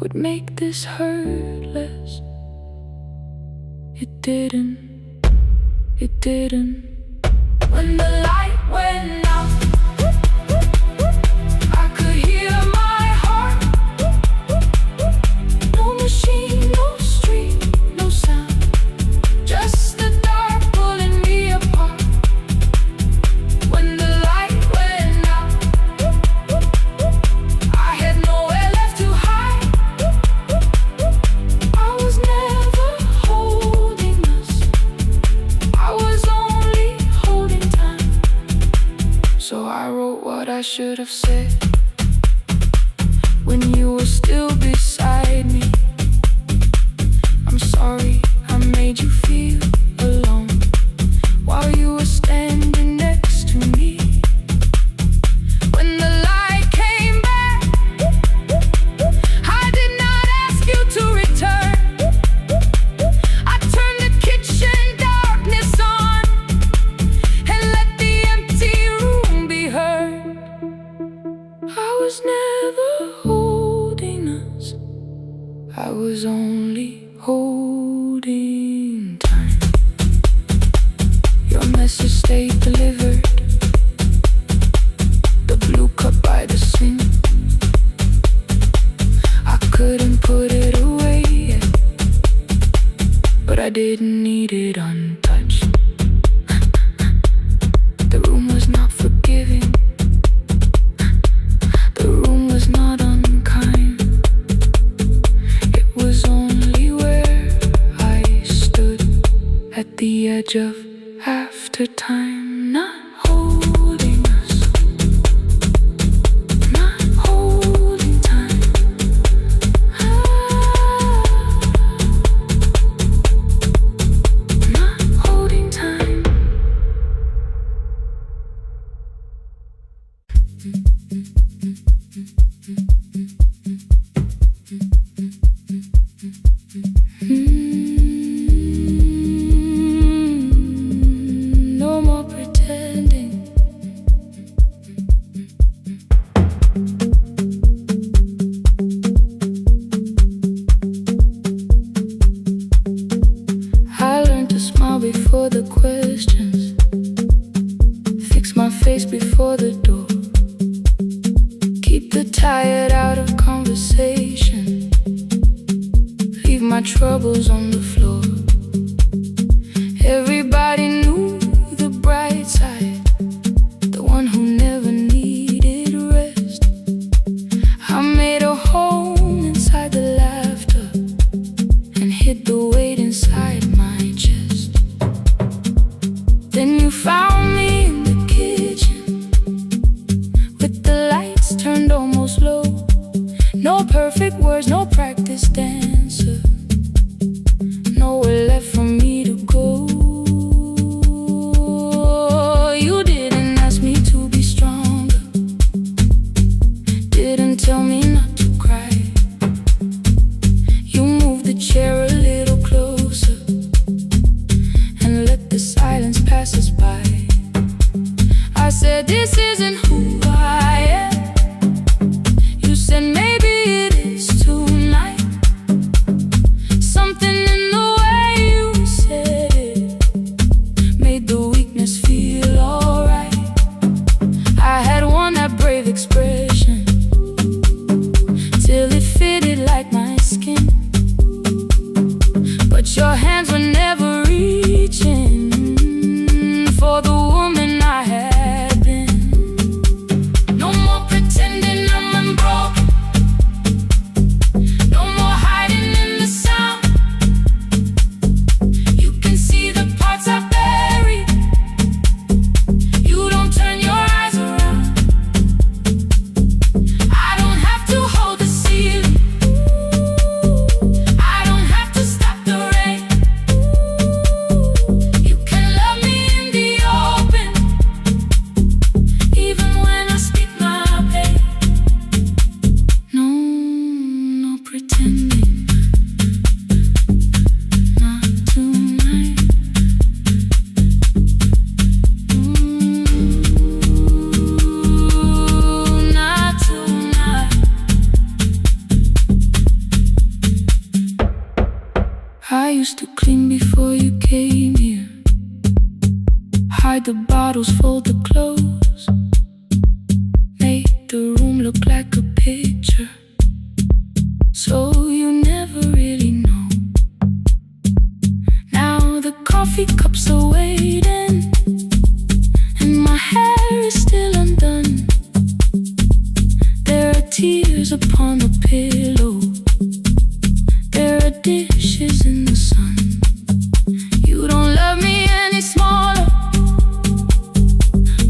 would make this hurt less. It didn't, it didn't. When the light went out, I could hear my heart. No machine, no street, no sound, just the dark pulling me apart. When the light went out, I had nowhere left to hide. I was never holding us, I was only holding time. So I wrote what I should have said when you were still beside me. I'm sorry I made you feel alone while you were standing next to me. When the light came back, I did not ask you to return. I turned the kitchen darkness on and let the empty room be heard. I was never holding us, I was only holding time. Your message stayed delivered, the blue cup by the sink. I couldn't put it away yet, but I didn't need it untouched. The room was not forgiving, the room was not unkind. It was only where I stood at the edge of after time, not holding us, not holding time. Not holding time. Mm-hmm. my troubles on the floor. Everybody knew the bright side, the one who never needed rest. I made a home inside the laughter and hid the weight inside my chest. Then you found me in the kitchen with the lights turned almost low. No perfect words, no practice dancer, nowhere left for me to go. You didn't ask me to be stronger, didn't tell me not to cry. You moved the chair a little closer and let the silence pass us by. I said, this isn't who I am. You said, maybe it is tonight. Something in the way you said it made the weakness feel alright. I had worn that brave expression till it fitted like my skin, but your hands were never reaching for the woman I had been. No more pretending I'm unbroken, no more hiding in the sound. You can see the parts I buried, you don't turn your eyes around. I don't have to hold the ceiling, I don't have to stop the rain. You can love me in the open, even when I speak my pain. No pretending, not tonight. Not tonight. I used to clean before you came here, hide the bottles, fold the clothes, make the room look like a picture, so you never really know. Now the coffee cups are waiting and my hair is still undone. There are tears upon the pillow, there are dishes in the sun. You don't love me any smaller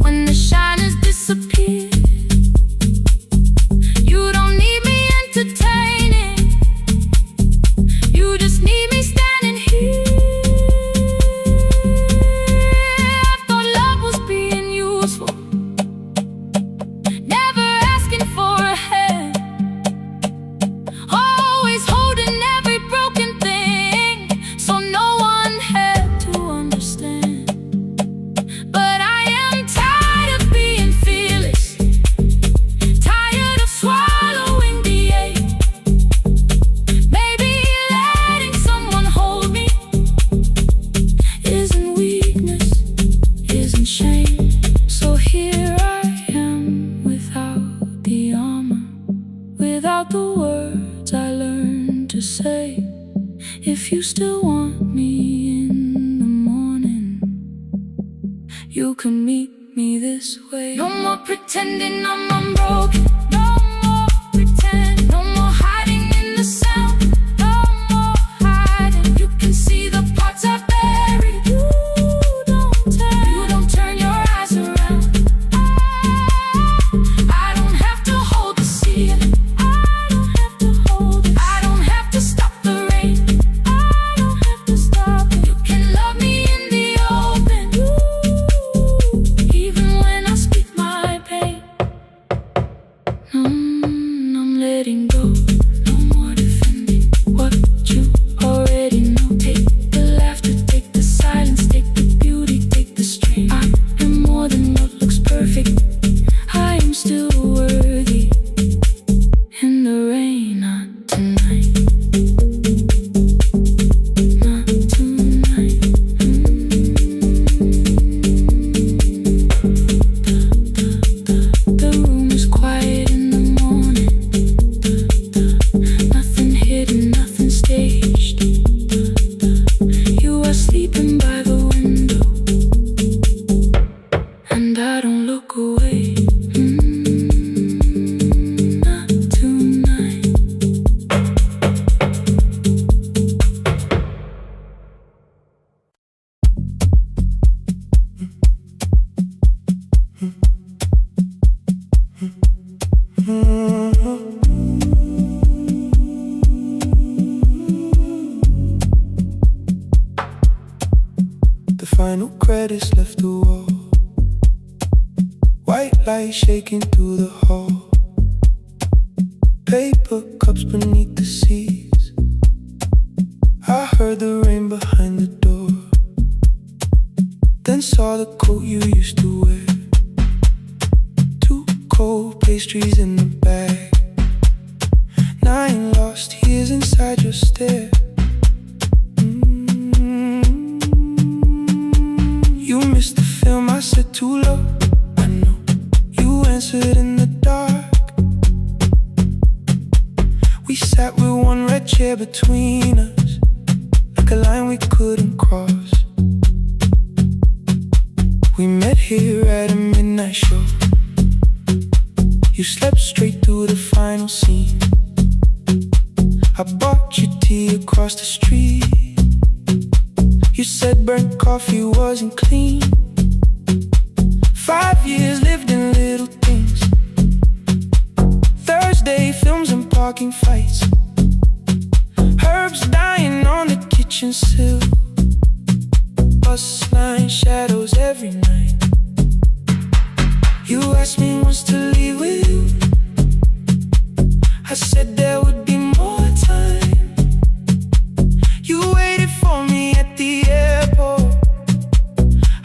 when the shine has disappeared. You don't need me entertaining, you just need me standing here. I thought love was being useful, never asking for a hand, always holding every broken thing, so no one had to understand. But I am tired of being fearless, tired of swallowing the ache. Maybe letting someone hold me isn't weakness, isn't shame. So here I am without the armor, without the words I learned to say. If you still want me in the morning, you can meet me this way. No more pretending I'm unbroken, no more pretend, no more hiding in the sound, no more hiding. You can see the parts I buried, you don't turn your eyes around. I don't have to hold the ceiling, I don't have to hold it, I don't have to stop the rain, I don't have to stop it. You can love me in the open, even when I speak my pain. I'm letting go, no more defending what you already know. Take the laughter, take the silence, take the beauty, take the strain. I am more than what looks perfect, I am still worthy. In the rain, not tonight, not tonight. The room is quiet in the morning, final credits left the wall. White light shaking through the hall. Paper cups beneath the seats. I heard the rain behind the door. Then saw the coat you used to wear. Two cold pastries in the bag. 9 lost years inside your stare. You missed the film, I said too low. I know you answered in the dark. We sat with one red chair between us, like a line we couldn't cross. We met here at a midnight show. You slept straight through the final scene. I bought you tea across the street. You said burnt coffee wasn't clean. 5 years lived in little things. Thursday films and parking fights. Herbs dying on the kitchen sill. Bus line shadows every night. You asked me once to leave with you. I said there would be more time. You waited for me at the airport.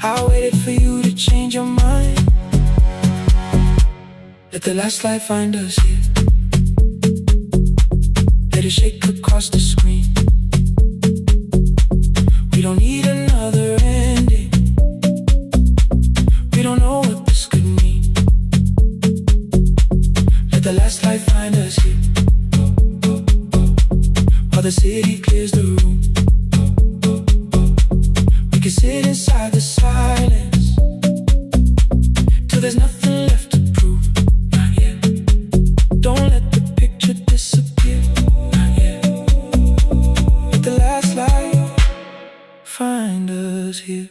I waited for you to change your mind. Let the last light find us here. Let it shake across the screen. We don't need another ending. We don't know what this could mean. Let the last light find us here. While the city clears the room, we can sit inside the silence till there's nothing left to prove. Not yet. Don't let the picture disappear. Not yet. Let the last light find us here.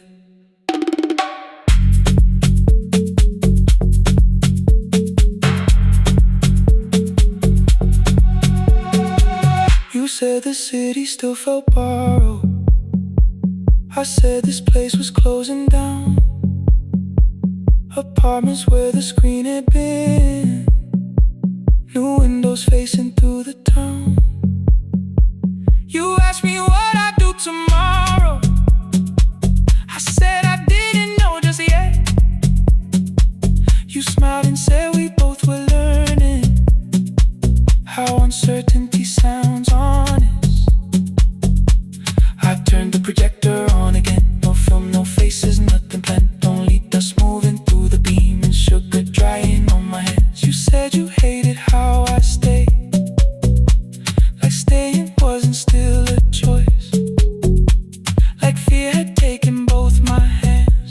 You said the city still felt borrowed. I said this place was closing down. Apartments where the screen had been. New windows facing through the town. You asked me what I'd do tomorrow. I said I didn't know just yet. You smiled and said we both were learning how uncertainty sounds honest. I turned the projector on again. No film, no faces, nothing planned. Only dust moving through the beam and sugar drying on my hands. You said you hated how I stayed, like staying wasn't still a choice. Like fear had taken both my hands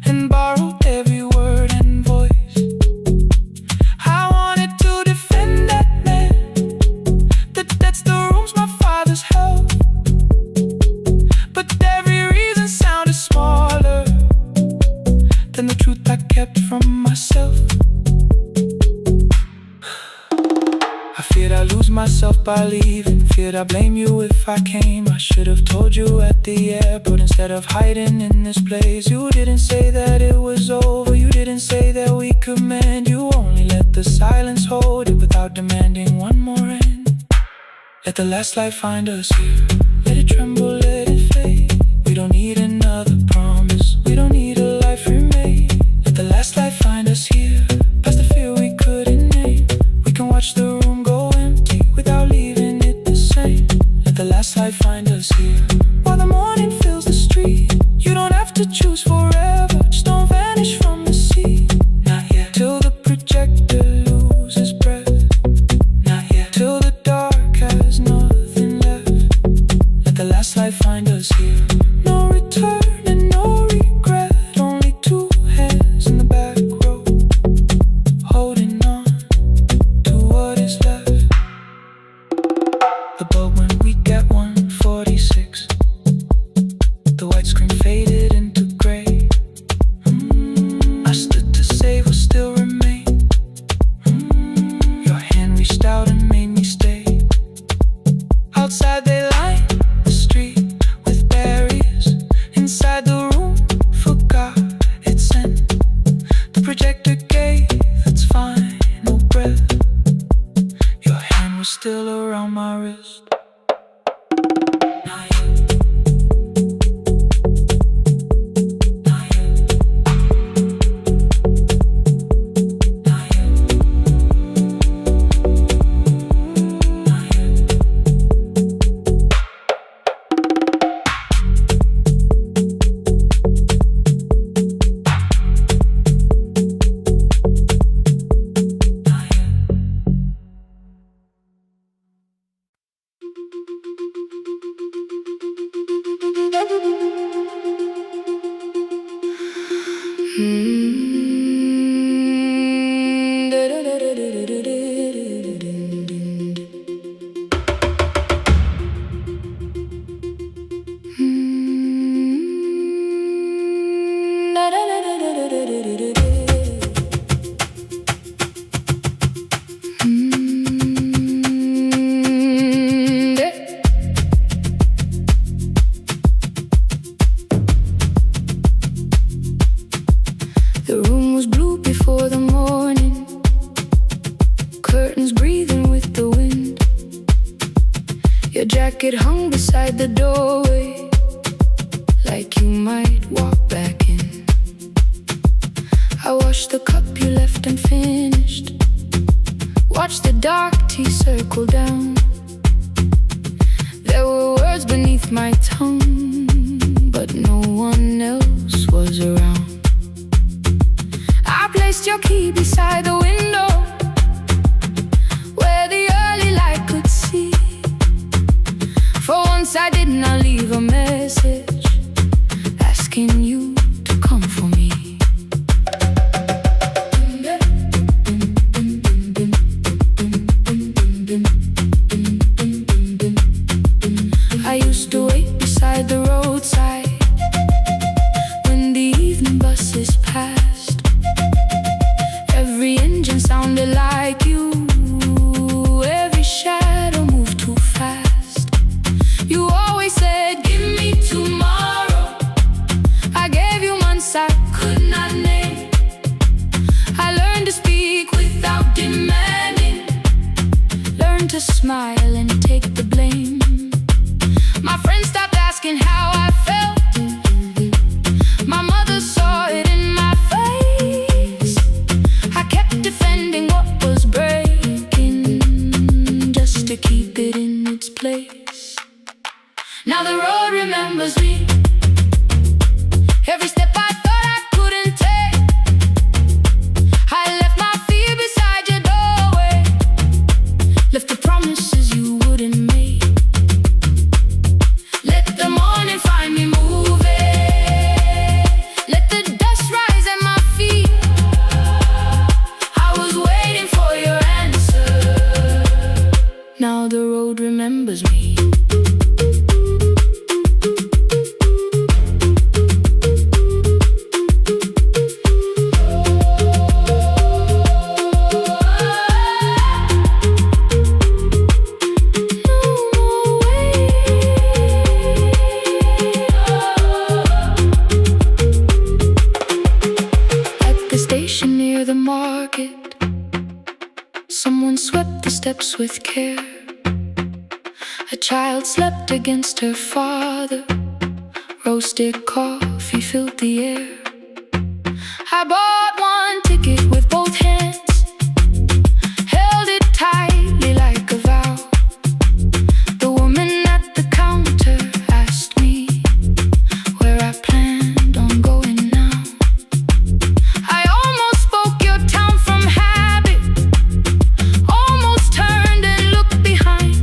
and borrowed every word and voice. I wanted to defend that man that's the rooms my father's held. But every reason sounded smaller than the truth I kept from myself. I feared I'd lose myself by leaving. Feared I'd blame you if I came. I should have told you at the airport instead of hiding in this place. You didn't say that it was over. You didn't say that we could mend. You only let the silence hold it without demanding one more end. Let the last light find us here. Let it tremble, let it fade. We don't need another promise. We don't need a life remade. Let the last light find us here. Past the fear we couldn't name. We can watch the room go empty without leaving it the same. Let the last light find us here. While the morning fills the street, you don't have to choose forever. Just don't vanish from the sea. Not yet. Till the projector loses breath. Not yet. Till the dark has nothing left. Let the last light find us here. No return and no regret. Only two hands in the back row, holding on to what is left. The bulb when we get 146. The white screen faded into gray. was still around my wrist. The room was blue before the morning, curtains breathing with the wind. Your jacket hung beside the doorway, like you might walk back in. I washed the cup you left unfinished, watched the dark tea circle down. There were words beneath my tongue, but no one else was around. I placed your key beside the window, where the early light could see. For once I did not leave a message asking you to come for me. I used to wait beside the roadside when the evening buses passed. Every engine sounded like you, every shadow moved too fast. You always said, give me tomorrow. I gave you months I could not name. I learned to speak without demanding, learned to smile and take the blame. My friends stopped asking how I felt. My mother saw it in my face. I kept defending what was breaking, just to keep it in its place. Now the road remembers me. Every step I thought I couldn't take, I left my fear beside your doorway, left the promises you wouldn't make. Let the morning find me moving, let the dust rise at my feet. I was waiting for your answer. Now the road remembers me. Near the market, someone swept the steps with care. A child slept against her father, roasted coffee filled the air. I bought one ticket with both hands, held it tightly like a vow. The woman at the counter asked me where I planned on going now. I almost spoke your town from habit, almost turned and looked behind.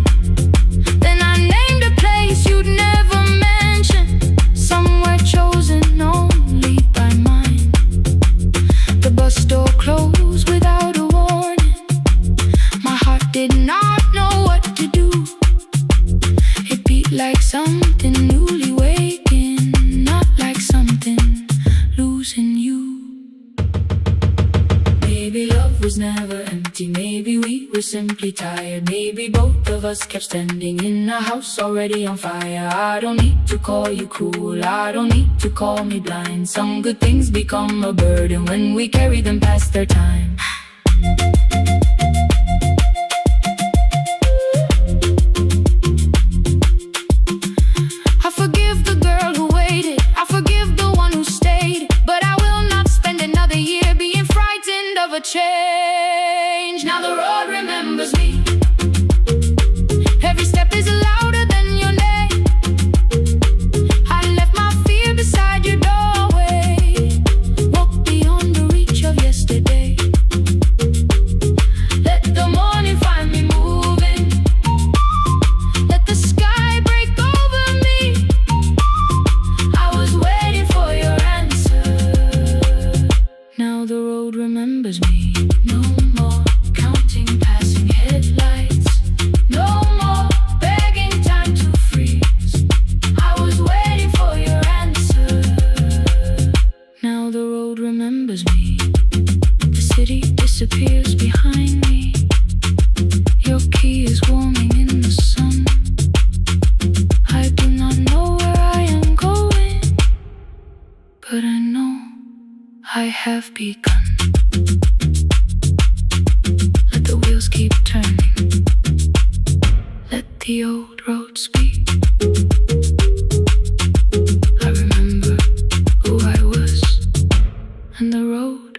Then I named a place you'd never mention, somewhere chosen only by mine. The bus door closed without a warning. My heart did not know what to do. It beat like something newly waking, not like something losing you. Maybe love was never empty, maybe we were simply tired. Maybe both of us kept standing in a house already on fire. I don't need to call you cruel, I don't need to call me blind. Some good things become a burden when we carry them past their time. key is warming in the sun. I do not know where I am going, but I know I have begun. Let the wheels keep turning. Let the old road speak. I remember who I was, and the road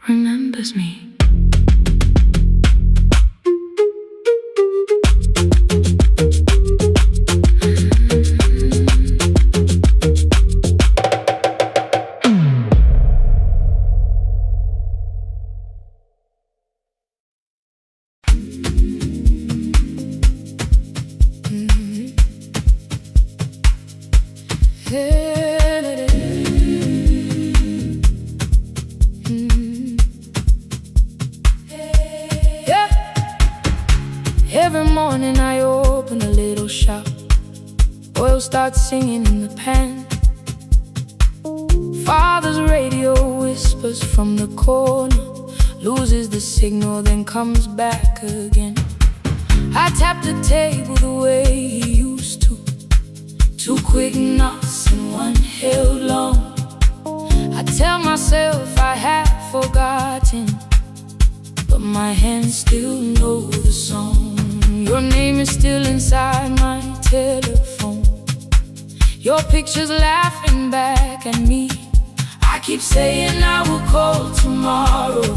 remembers me. Every morning I open a little shop. Oil starts singing in the pan. Father's radio whispers from the corner, loses the signal, then comes back again. I tap the table the way he used to. Two quick knocks and one held long. I tell myself I have forgotten, but my hands still know the song. Your name is still inside my telephone. Your picture's laughing back at me. I keep saying I will call tomorrow,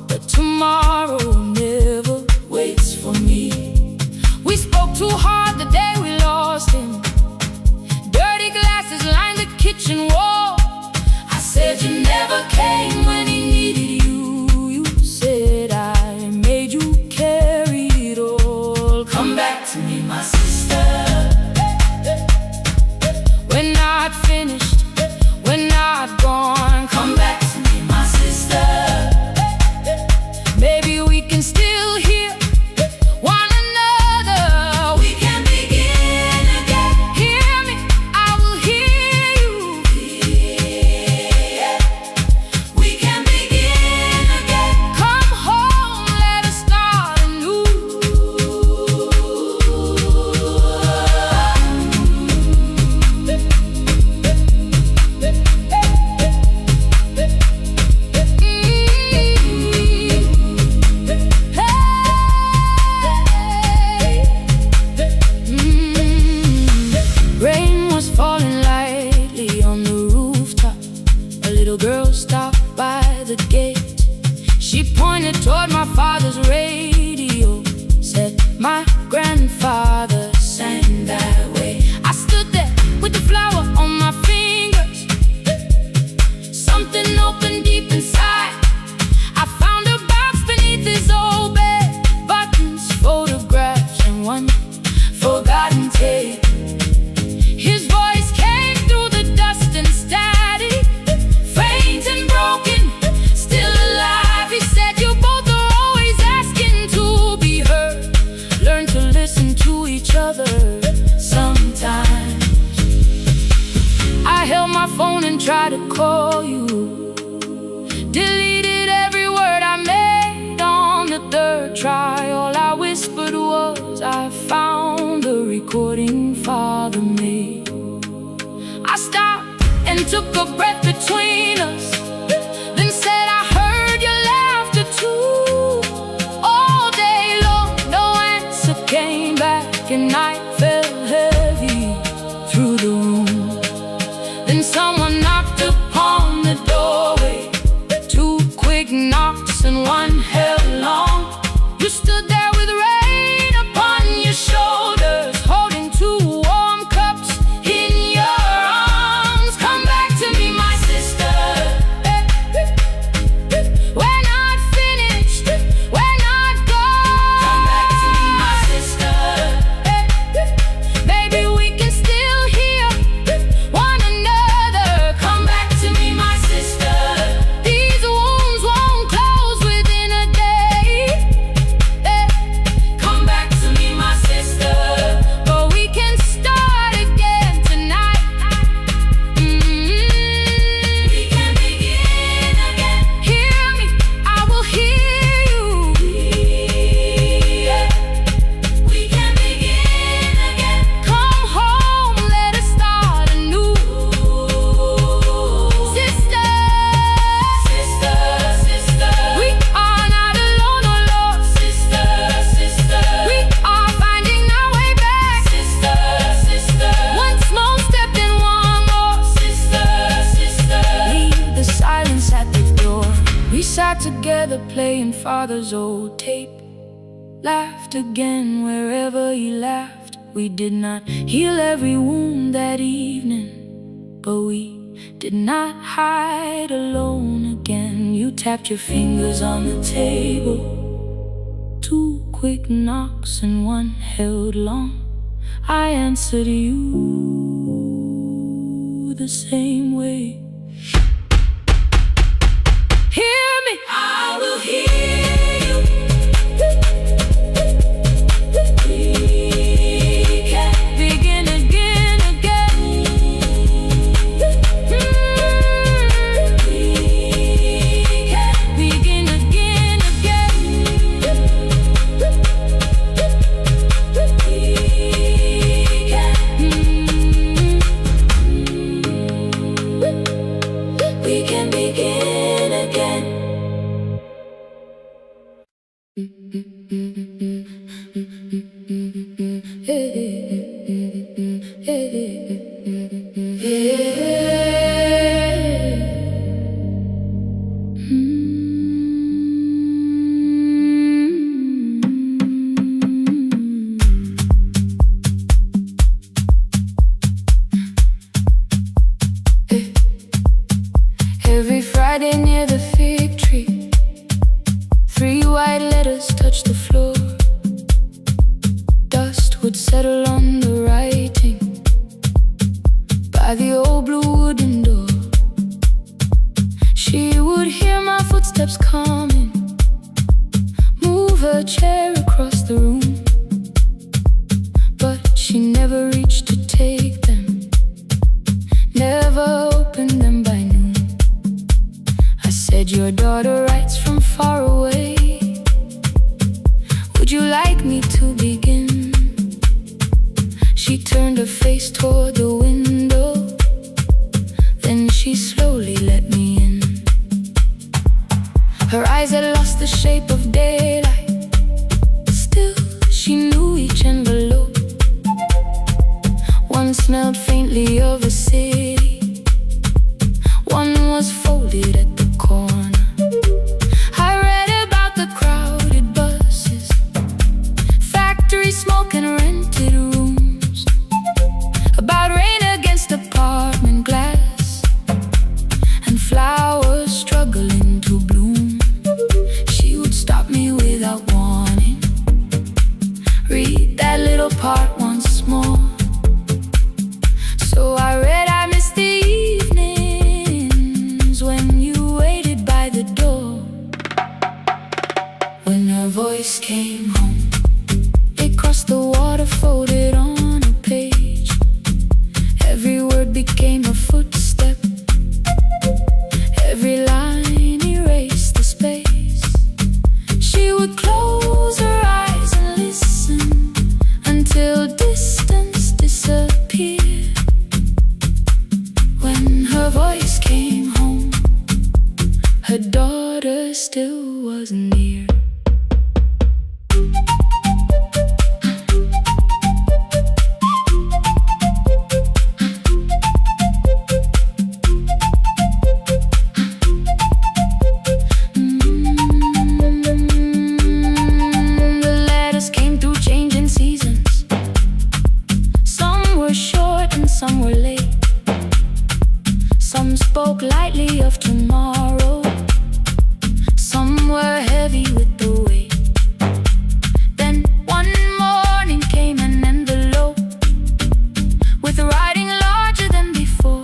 but tomorrow never waits for me. We spoke too hard the day we lost him. Dirty glasses line the kitchen wall. I said you never came when he needed you. You said I made you carry it all. Come back to me, my sister. We're not finished, we're not gone. Come back to me, my sister. Maybe we can still hear one another. We can begin again. Hear me, I will hear you. Yeah. We can begin again. Come home, let us start anew. Rain was falling lightly on the rooftop. A little girl stopped by the gate. She pointed toward my father's radio, said my grandfather sang that way. I stood there with the flower on my fingers. Something opened deep inside. I found a box beneath his old bed, buttons, photographs, and one forgotten tape. His voice came through the dust and static, faint and broken, still alive. He said, you both are always asking to be heard. Learn to listen to each playing father's old tape. Laughed again wherever he laughed. We did not heal every wound that evening, but we did not hide alone again. You tapped your fingers on the table, 2 quick knocks and 1 held long. I answered you the same way. Hear me, I will hear you. We can begin again, again. We can begin again, again. We can begin again. Every Friday near the fig tree, 3 white letters touched the floor. Dust would settle on the writing by the old blue wooden door. She would hear my footsteps coming, move her chair across the room, but she never reached to take them, never opened them by noon. I said, your daughter writes from far away. Would you like me to begin? She turned her face toward the window, then she slowly let me in. Her eyes had lost the shape of daylight, still she knew each envelope. One smelled faintly of a city, one was folded at the corner. I read about the crowded buses, factory smoke and rented rooms, about rain against apartment glass and flowers struggling to bloom. She would stop me without warning, read that little part once more. So I read, I missed the evenings when you waited by the door. When her voice came home, it crossed the water, folded on a page. Every word became a footstep, every line erased the space. She would close her eyes and listen until distance disappeared. When her voice came home, her daughter still wasn't near. The letters came through changing seasons. Some were short and some were late. Some spoke lightly of tomorrow, some were heavy with the weight. Then one morning came an envelope with writing larger than before.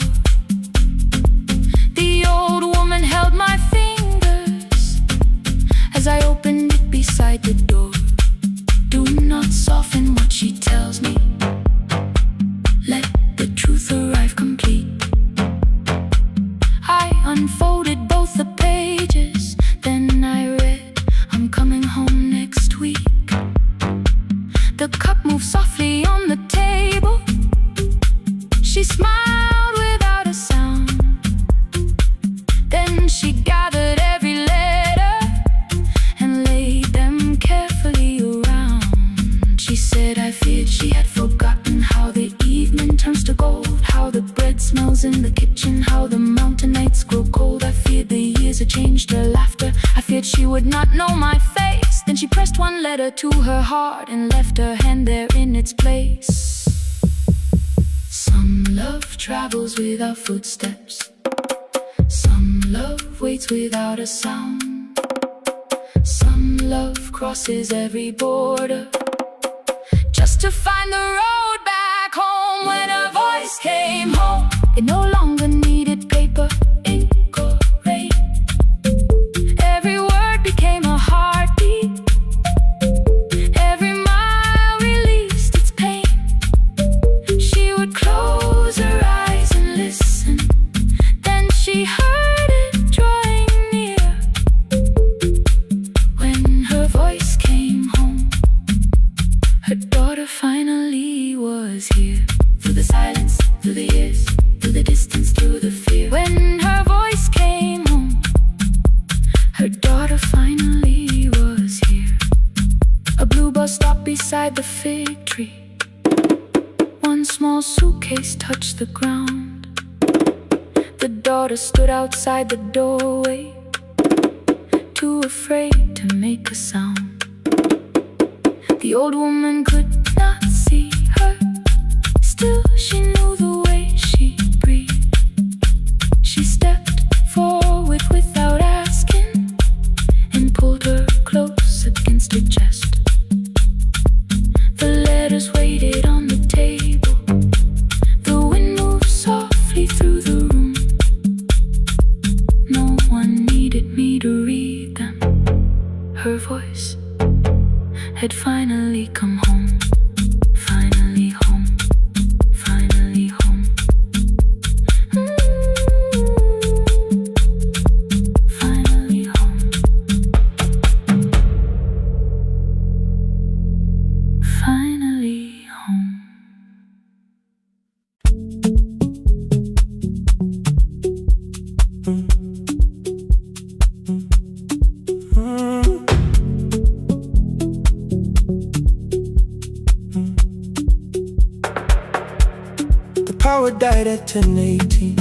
The old woman held my fingers as I opened it beside the door. Do not soften what she tells me, let the truth arrive complete. I unfolded both the pages, then I read, I'm coming home next week. The cup moved softly on the table. She smiled without a sound. Then she gathered every letter and laid them carefully would not know my face. Then she pressed one letter to her heart and left her hand there in its place. Some love travels without footsteps. Some love waits without a sound. Some love crosses every border just to find the road back home. When her voice came home, it no longer needed paper, ink or rain. Every word became a heartbeat. Every mile released its pain. She would close her eyes and listen. Then she heard it drawing near. When her voice came home, her daughter finally was here. Through the silence, through the years, through the distance, through the fear. When her voice came home, her daughter finally was here. A blue bus stopped beside the fig tree. One small suitcase touched the ground. The daughter stood outside the doorway, too afraid to make a sound. The old woman could not see her. Still she knew the way she breathed. She stepped forward without asking and pulled her close against her chest. The letters waited on the table. The wind moved softly through the room. No one needed me to read them. Her voice had finally come home. Finally home. Finally home. Finally home. Finally home. Power died at 10:18.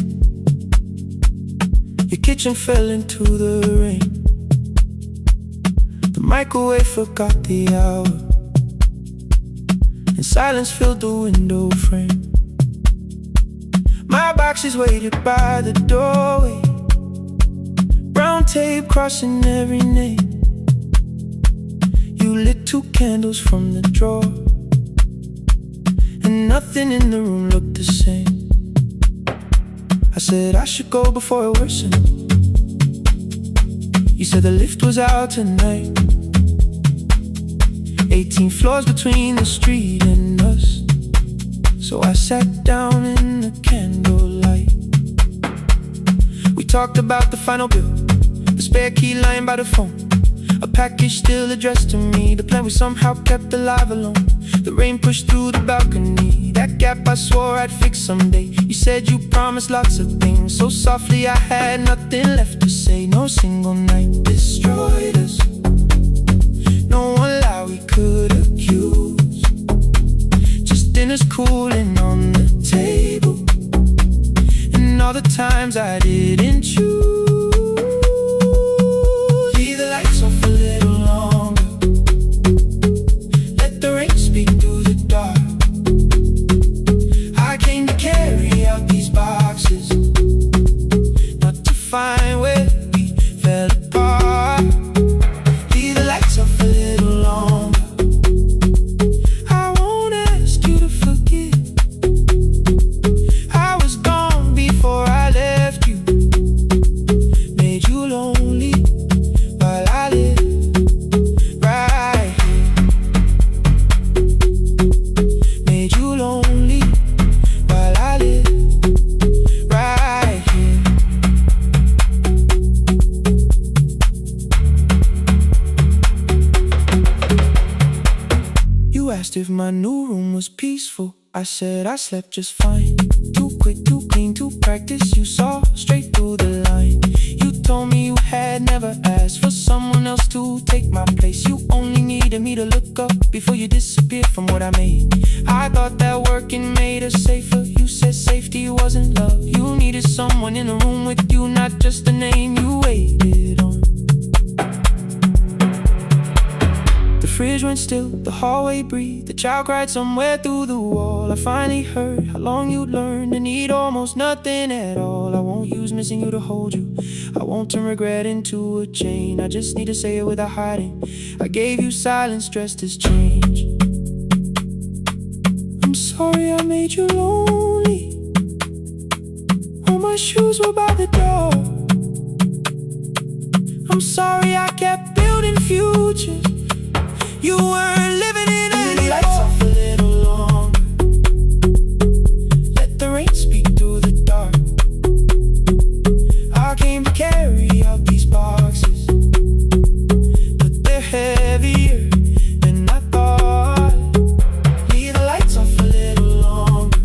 Your kitchen fell into the rain. The microwave forgot the hour, and silence filled the window frame. My boxes waited by the doorway, brown tape crossing every name. You lit 2 candles from the drawer, and nothing in the room looked the same. I said I should go before it worsened. You said the lift was out tonight. 18 floors between the street and us. So I sat down in the candlelight. We talked about the final bill, the spare key lying by the phone, a package still addressed to me, the plan we somehow kept alive alone. The rain pushed through the balcony, that gap I swore I'd fix someday. You said you promised lots of things, so softly I had nothing left to say. No single night destroyed us, no one lie we could accuse. Just dinners cooling on the table, and all the times I didn't choose. Leave the lights off a little longer, let the rain speak through the dark. I came to carry out these boxes, not to find where we fell apart. Leave the lights off a little longer. I won't ask you to forget. I was gone before I left you, made you lonely while I live right here. Made you lonely while I live right here. You asked if my new room was peaceful. I said I slept just fine. Too quick, too clean, too practiced. You saw straight through the line. You told me you had never asked for someone else to take my place. You only needed me to look up before you disappeared from what I made. I thought that working made us safer. You said safety wasn't love. You needed someone in the room with you, not just the name you waited on. fridge went still, the hallway breathed. The child cried somewhere through the wall. I finally heard how long you'd learn to need almost nothing at all. I won't use missing you to hold you. I won't turn regret into a chain. I just need to say it without hiding. I gave you silence dressed as change. I'm sorry I made you lonely. All my shoes were by the door. I'm sorry I kept building futures. You weren't living in any lights off a little longer. Let the rain speak through the dark. I came to carry out these boxes, but they're heavier than I thought. Leave the lights off a little longer.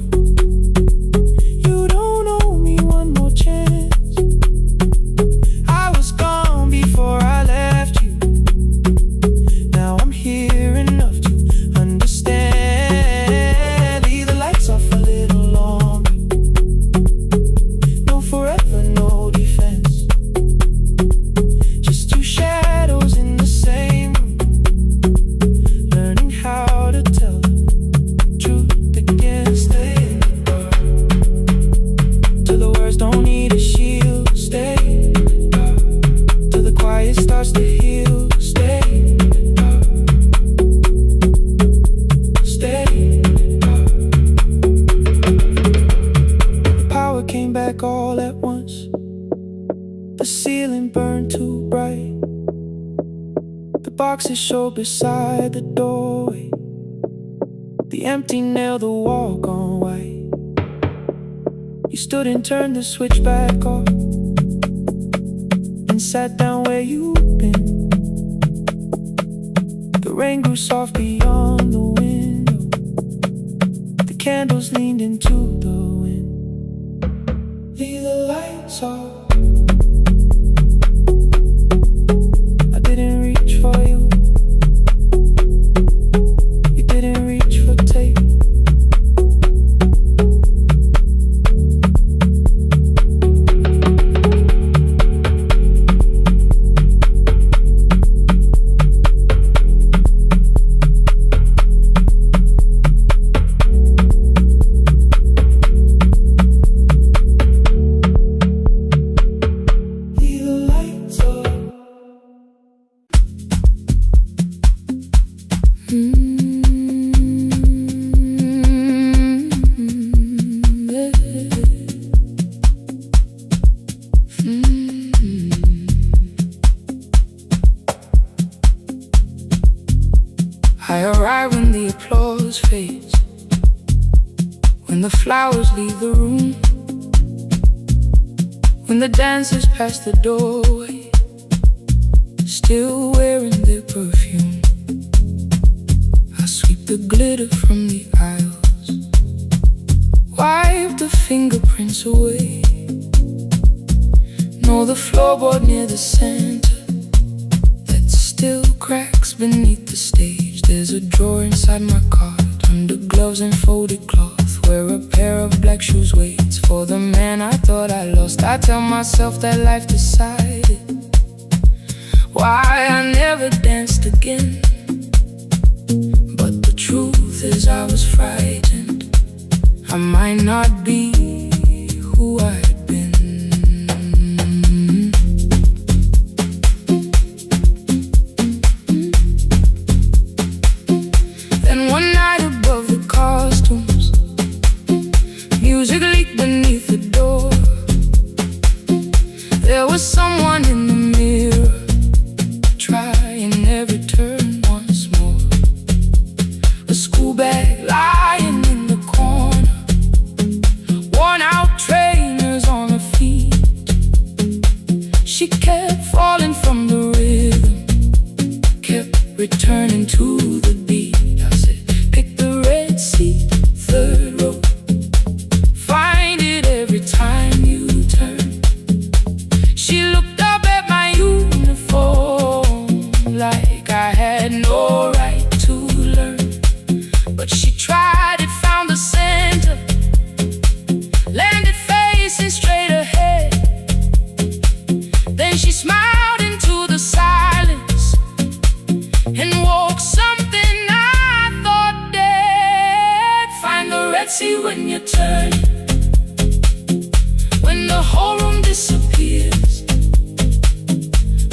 You don't owe me one more chance. I was gone before I left you. Now I'm here enough to understand. Leave the lights off a little longer. No forever, no defense. Just two shadows in the same room, learning how to tell the truth again. Stay in the dark till the words don't need a shield. Stay in the dark till the quiet starts to heal. Stay in the dark. Stay in the dark. The power came back all at once. The ceiling burned too bright. The boxes showed beside the doorway. The empty nail, the wall gone white. You stood and turned the switch back off and sat down where you'd been. The rain grew soft beyond the window. The candles leaned into the wind. Leave the lights off. I didn't reach for you. You didn't reach for tape. Leave the lights off. I arrive when the applause fades, when the flowers leave the room, when the dancers pass the doorway, still wearing their perfume. I sweep the glitter from the aisles, wipe the fingerprints away. Know the floorboard near the center that still cracks beneath the stage. There's a drawer inside my cart, under gloves and folded cloth, where a pair of black shoes waits for the man I thought I lost. I tell myself that life decided why I never danced again. But the truth is I was frightened. I might not be who I had been. Then one night above the costumes, music leaked beneath the door. There was someone in the mirror, trying every turn once more. A school bag lying in the corner, worn out trainers on her feet. She kept falling from the rhythm, kept returning to the beat. I said, pick the red seat, third row. Find it every time you turn. She looked up at my uniform like I had no right to learn. But she tried it, found the center, landed facing straight ahead. Then she smiled into the silence and walked turning, when the whole room disappears.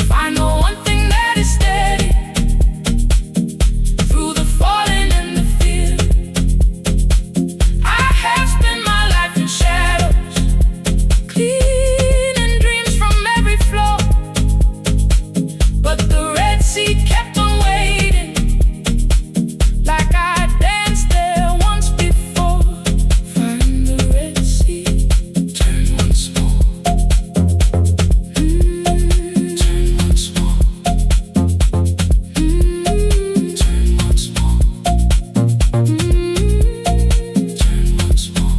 Find the one thing that is steady through the falling and the fear. I have spent my life in shadows, cleaning dreams from every flaw, but the Red Sea kept on waiting, like I danced there once before. Find the Red Sea, turn once more. Turn once more. Turn once more. Turn once more.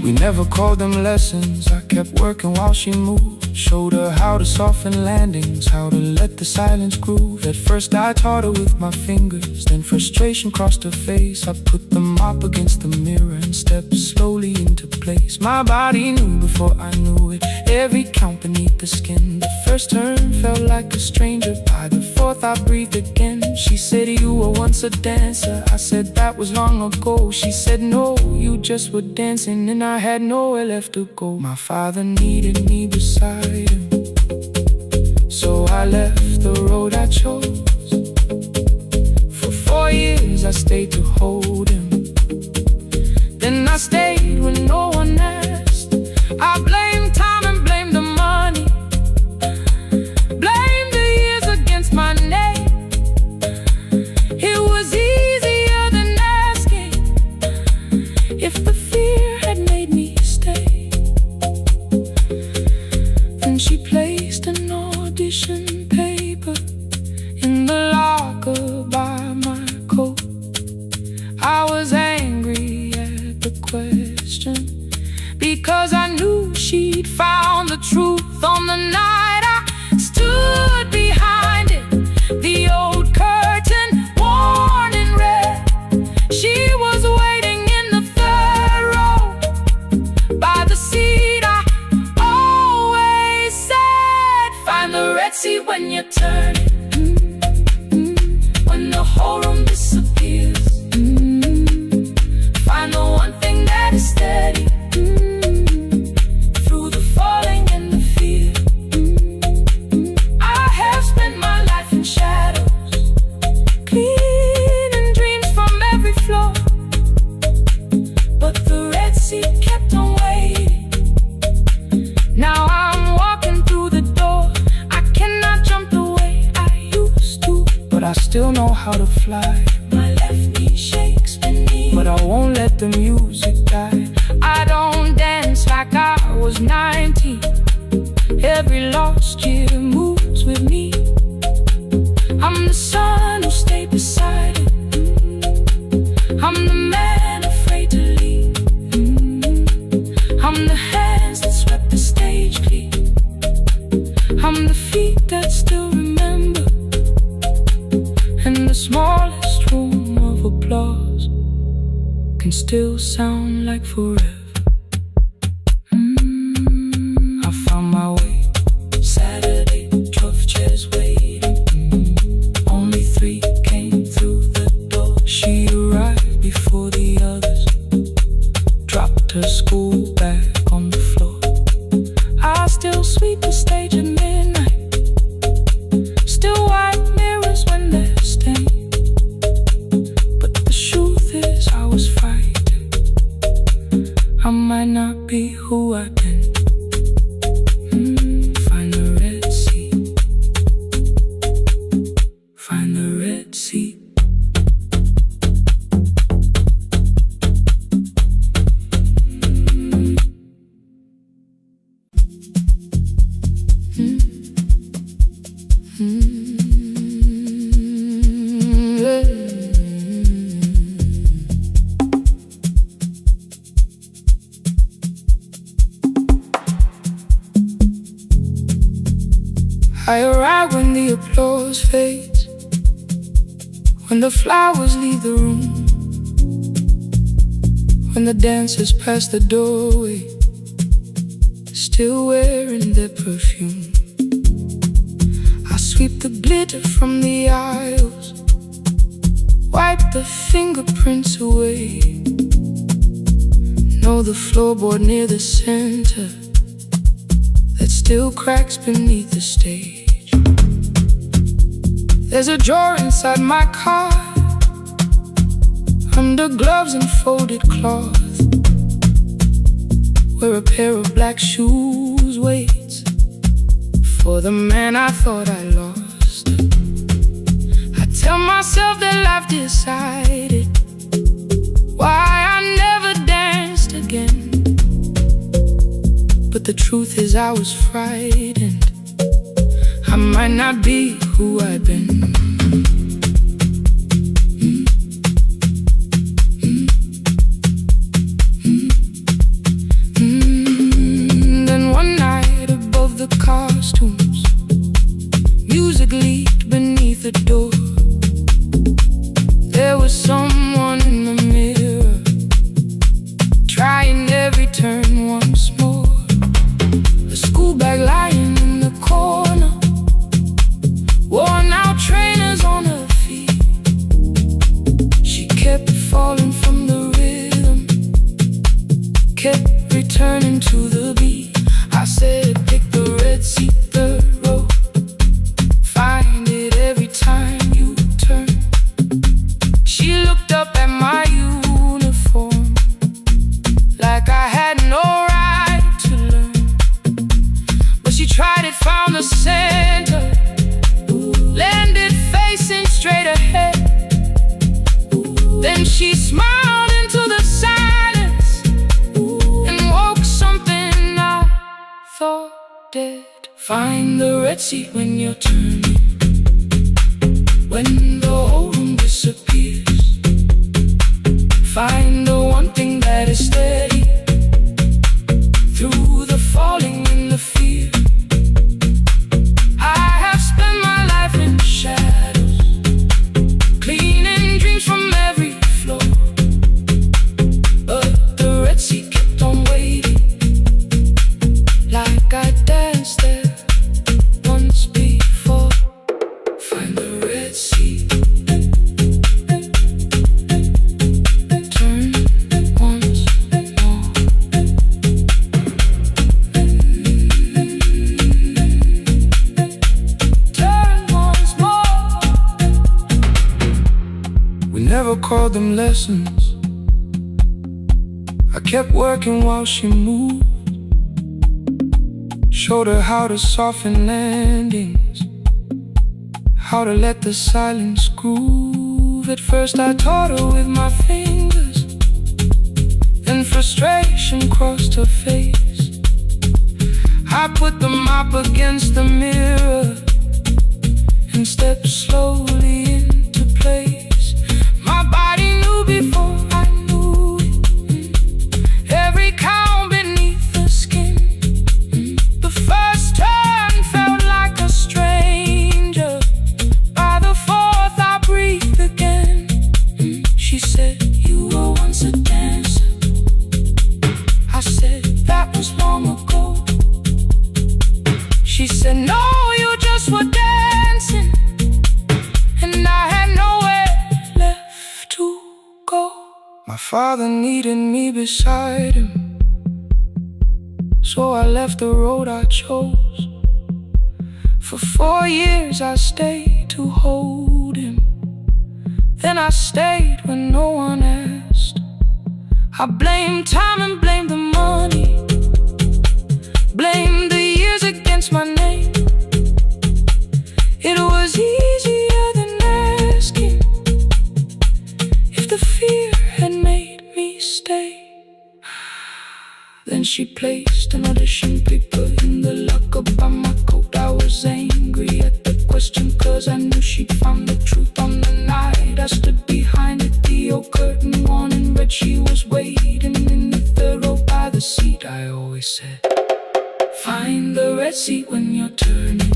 We never called them lessons. I kept working while she moved. Showed her how to soften landings, how to let the silence groove. At first I taught her with my fingers, then frustration crossed her face. I put the mop against the mirror and stepped slowly into place. My body knew before I knew it, every count beneath the skin. The first turn felt like a stranger, by the fourth I breathed again. She said, you were once a dancer. I said, that was long ago. She said, no, you just were dancing, and I had nowhere left to go. My father needed me beside him, so I left the road I chose. For 4 years I stayed to hold him, then I stayed when no one asked. I blamed time and blamed the money, blamed the years against my name. It was easier than asking if the fear had made me stay. Then she placed an audition paper in the locker by my coat. I was angry at the question, because I knew she'd found the truth on the night I stood behind it. The old curtain, worn in red. She was waiting in the third row by the seat I always said. Find the Red Sea when you're turning, when the whole room disappears. Find the one thing that is steady through the falling and the fear. I have spent my life in shadows, cleaning dreams from every flaw, but the Red Sea kept on waiting. Now I'm walking through the door. I cannot jump the way I used to, but I still know how to fly. My left knee shakes beneath, but I won't let the music die. I don't dance like I was 19. Every lost year moves with me. I'm the son who stayed beside it. I'm the man afraid to leave. I'm the hands that swept the stage clean. I'm the feet that still remember, and the smallest room of applause can still sound like forever. I found my way. Saturday, 12 chairs waiting. Only 3 came through the door. She arrived before the others, dropped her school bag on the floor. I still sweep the stage at midnight, still wipe mirrors when they're stained. But the truth is I was frightened. I might not be who I've been. Find the Red Sea. Find the Red Sea. I arrive when the applause fades, when the flowers leave the room, when the dancers pass the doorway, still wearing their perfume. I sweep the glitter from the aisles, wipe the fingerprints away. Know the floorboard near the center that still cracks beneath the stage. There's a drawer inside my car, under gloves and folded cloth, where a pair of black shoes waits for the man I thought I lost. I tell myself that life decided why I never danced again, but the truth is I was frightened. I might not be who I've been. Then one night above the costumes, music leaked beneath the door. There was someone in the mirror, trying every turn once more. A school bag lying in the corner, worn out trainers on her feet. She kept falling from the rhythm, kept returning to the beat. I said, pick the red seat, third row, find it every time you turn. She looked up at my uniform like I had no right to learn, but she tried it, found the center, landed facing straight ahead. Then she smiled into the silence and woke something I thought dead. Find the red seat when you're turning, when the whole room disappears. Find the one thing that is steady through the falling and the fear. I have spent my life in shadows, cleaning dreams from every floor, but the red seat kept on waiting, like I danced there once before. Find the red seat, turn once more. Turn once more. We never called them lessons. I kept working while she moved, showed her how to soften landings, how to let the silence groove. At first I taught her with my fingers, then frustration crossed her face. I put the mop against the mirror and stepped slowly into place. My body knew before I knew it, every count beneath the skin. The first turn felt like a stranger, by the fourth I breathed again. She said, you were once a dancer. I said, that was long ago. She said, no, you just were dancing, and I had nowhere left to go. My father needed me beside him, so I left the road I chose. For 4 years I stayed to hold him, then I stayed when no one asked. I blamed time and blamed the money, blamed the years against my name. It was easier than asking if the fear had made me stay. Then she placed an audition paper in the locker by my coat. I was angry at the question, cause I knew she'd found the truth on the night I stood behind it. The old curtain worn in red, she was waiting in the third row by the seat. I always said, find the red seat when you're turning,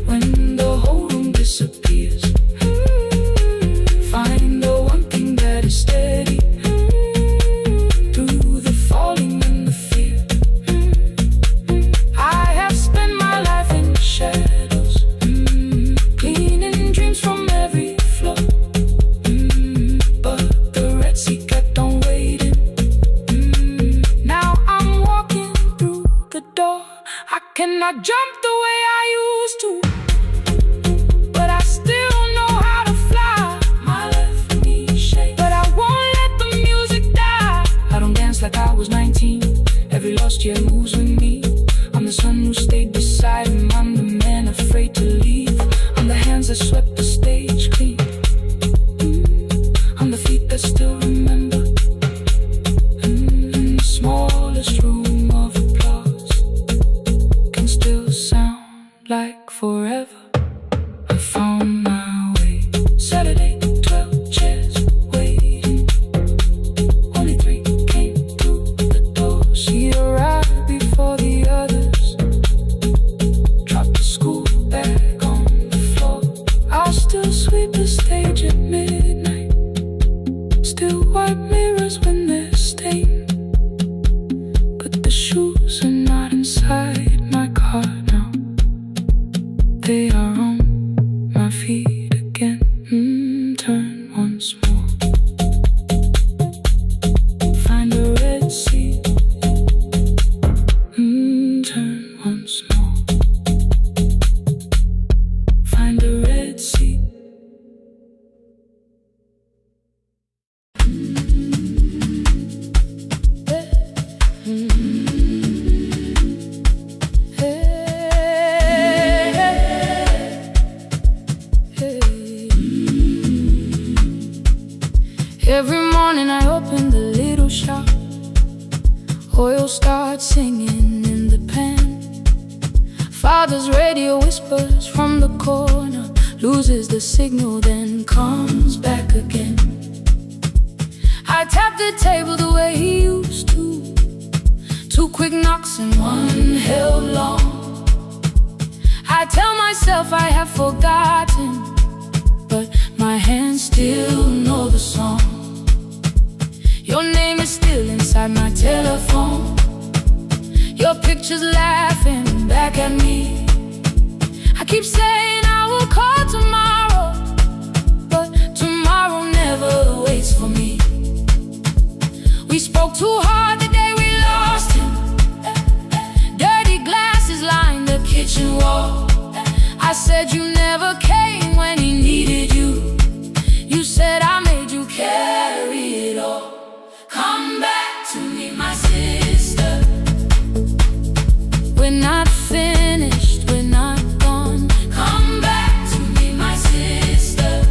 when the whole room disappears. Find the one thing that is steady through the falling and the fear. I have spent my life in shadows, cleaning dreams from every floor. hands that swept the stage clean. On the feet that still remember. In the smallest room of applause can still sound like forever. I found my way. Saturday, 12 chairs waiting. Only 3 came through the door. She arrived before the others. Dropped the school bag on the floor. I'll still sweep the stage at midnight. Still wipe mirrors when they're stained. But the shoes are not inside my car now. They are on my feet again. Turn once more. Find a red seat. Turn once more. Find a red seat. Every morning I open the little shop. Oil starts singing in the pan. Father's radio whispers from the corner, loses the signal, then comes back again. I tap the table the way he used to. 2 quick knocks and 1 held long. I tell myself I have forgotten, but my hands still know the song. Your name is still inside my telephone. Your picture's laughing back at me. I keep saying I will call tomorrow, but tomorrow never waits for me. We spoke too hard the day we lost him. Dirty glasses lined the kitchen wall. I said you never came when he needed you. You said I made you carry it all. Come back to me, my sister. We're not finished, we're not gone. Come back to me, my sister.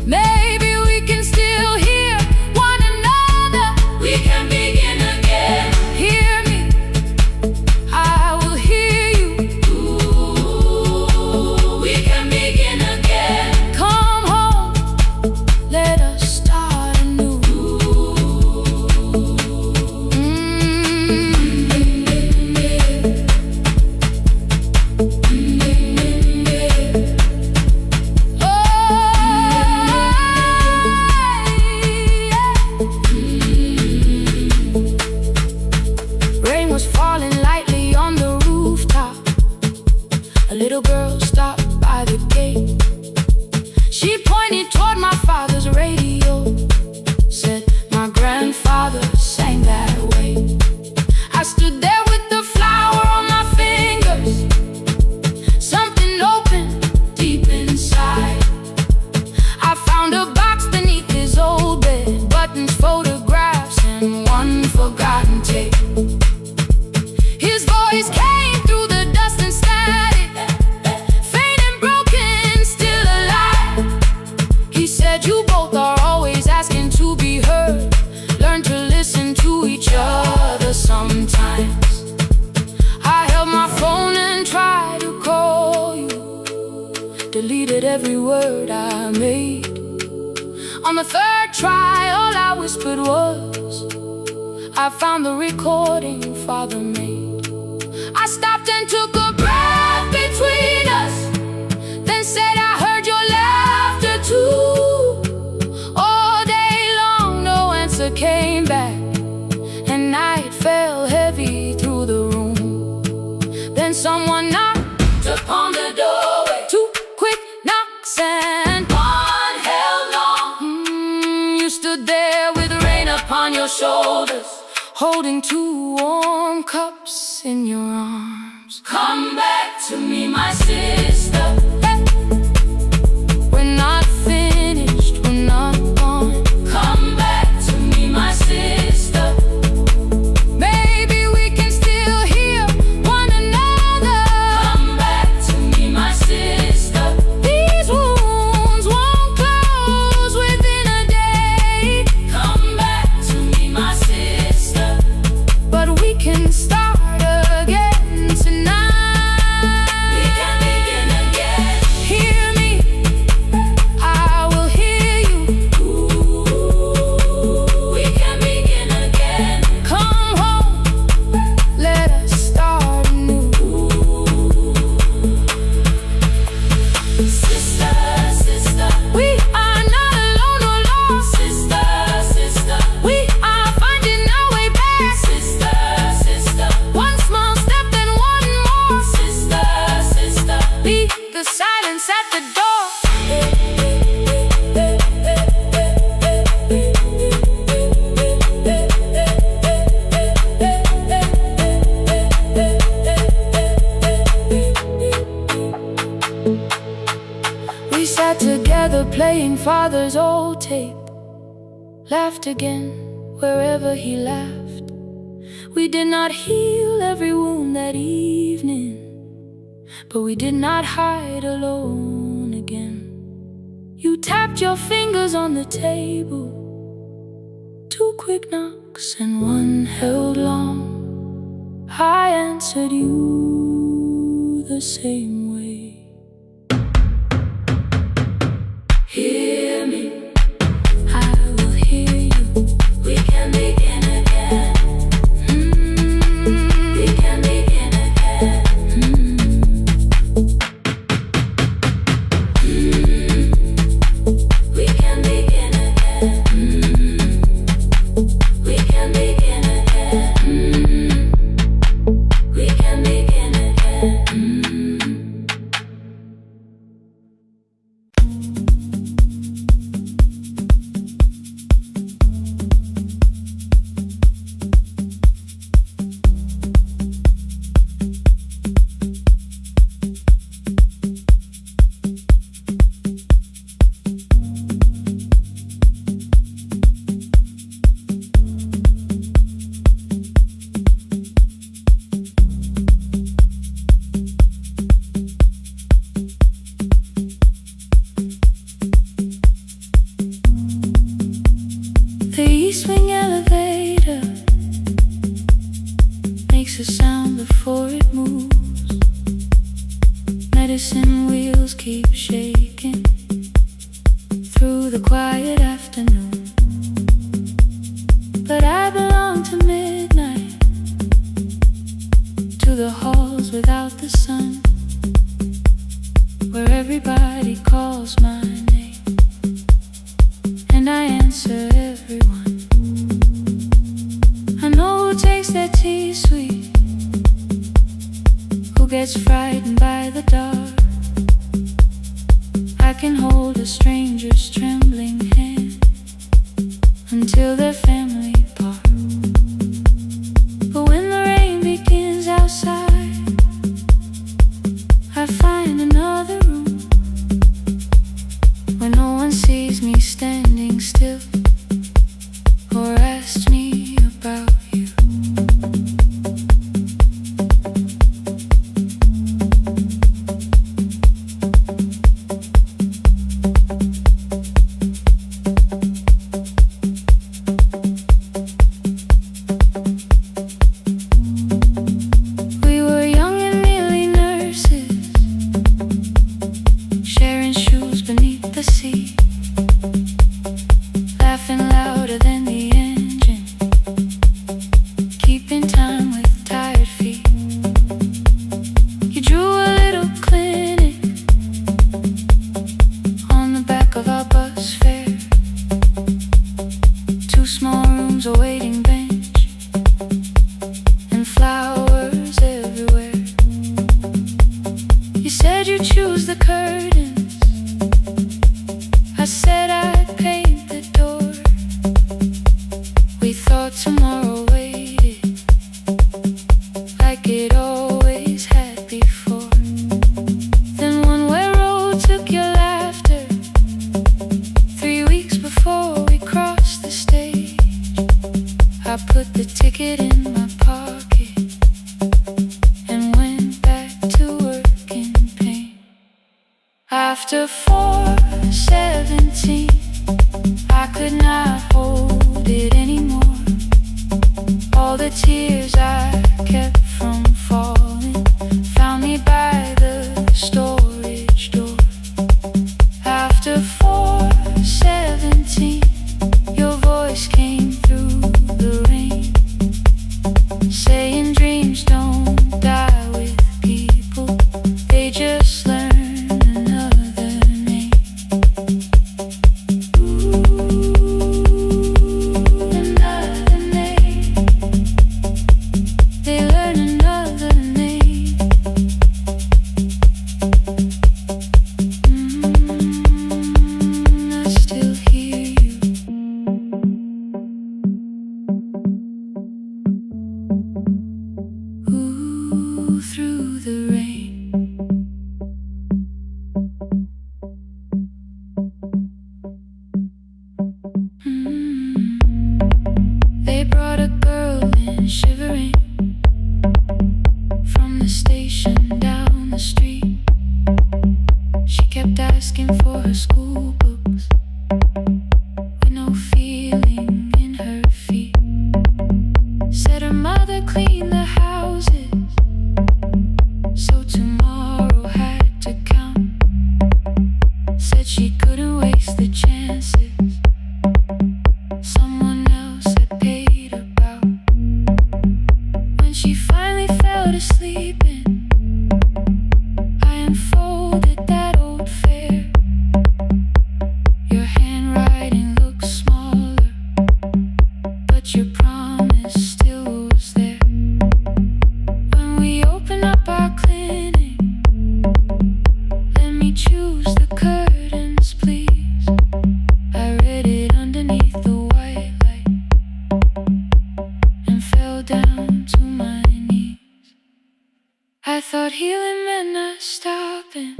Maybe we can still hear one another. We can begin again. Hear me, I will hear you. Ooh, we can begin again. Come home, let us start anew. Rain was falling lightly on the rooftop. A little girl stopped by the gate. She pointed toward my father's radio. Said my grandfather sang that way. I stood there with the flower on my fingers. Something opened deep inside. I found a box beneath his old bed. Buttons, photographs, and 1 forgotten tape. His voice came through the dust and static. Faint and broken, still alive. He said you both are always asking to be heard. Learn to listen to each other sometimes. I held my phone and tried to call you. Deleted every word I made. On the 3rd try, all I whispered was, I found the recording Father made. I stopped and took a breath between us, then said I heard your laughter too. All day long no answer came back, and night fell heavy through the room. Then someone knocked upon the doorway. 2 quick knocks and 1 held long. You stood there with rain upon your shoulders, holding 2 warm cups in your arms. Come back to me, my sister. Hey. We're not finished, we're not gone. Come back to me, my sister. Maybe we can still hear one another. Come back to me, my sister. silence at the door. We sat together playing father's old tape, laughed again wherever he laughed. We did not heal every wound that evening, but we did not hide alone again. You tapped your fingers on the table, 2 quick knocks and 1 held long. I answered you the same way. Hear me, I will hear you. We can begin again. We can begin again. We can begin again. We can begin again. We can begin again. The East Wing elevator makes a sound before it moves. Medicine wheels keep shaking through the quiet afternoon. But I belong to midnight, to the halls without the sun, where everybody calls my name and I answer everyone. I know who takes their tea sweet, who gets frightened by the dark. I can hold a stranger's trembling hand until their family part. But when the rain begins outside, I find another room where no one sees me standing still or asks me about you. We were young and nearly nurses, sharing shoes beneath the sea, laughing louder than the engine, keeping time with tired feet. You drew a little clinic on the back of our bus fare, 2 small rooms, a waiting bench, and flowers everywhere. You said you'd choose the curtains, I said I'd paint the door. We thought tomorrow waited like it always had before. Then one way road took your laughter, 3 weeks before we crossed the stage. I put the ticket in my pocket and went back to work in pain. After 4:17, I could not hold it anymore. All the tears I kept from falling found me by the storage door. After 4:17, your voice came through the rain, saying dreams don't die with people, they just learn another name. Ooh, another name. asking for her school books, with no feeling in her feet. Said her mother cleaned the houses, so tomorrow had to count. Said she couldn't waste the chances someone else had paid about. When she finally fell to sleeping, I unfolded that old fare. Your handwriting looks smaller, but your promise still was there. When we open up our clinic, let me choose the curtains, please. I read it underneath the white light and fell down to my knees. I thought healing meant not stopping,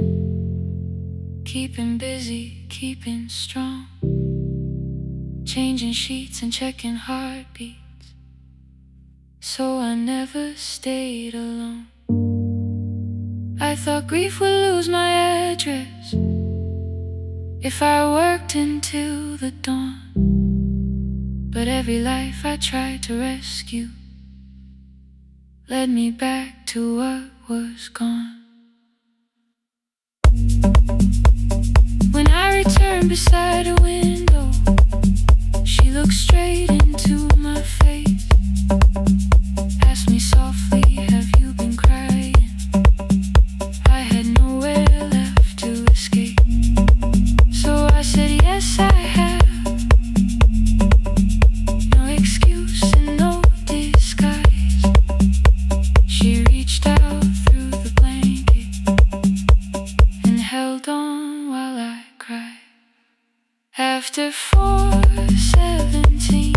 keeping busy, keeping strong, changing sheets and checking heartbeats, so I never stayed alone. I thought grief would lose my address if I worked until the dawn, but every life I tried to rescue led me back to what was gone. When I returned beside a window, she looked straight into my face, asked me softly, have you been crying? I had nowhere left to escape, so I said yes I have. No excuse and no disguise. She reached out through the blanket and held on while I cried. After 4:17,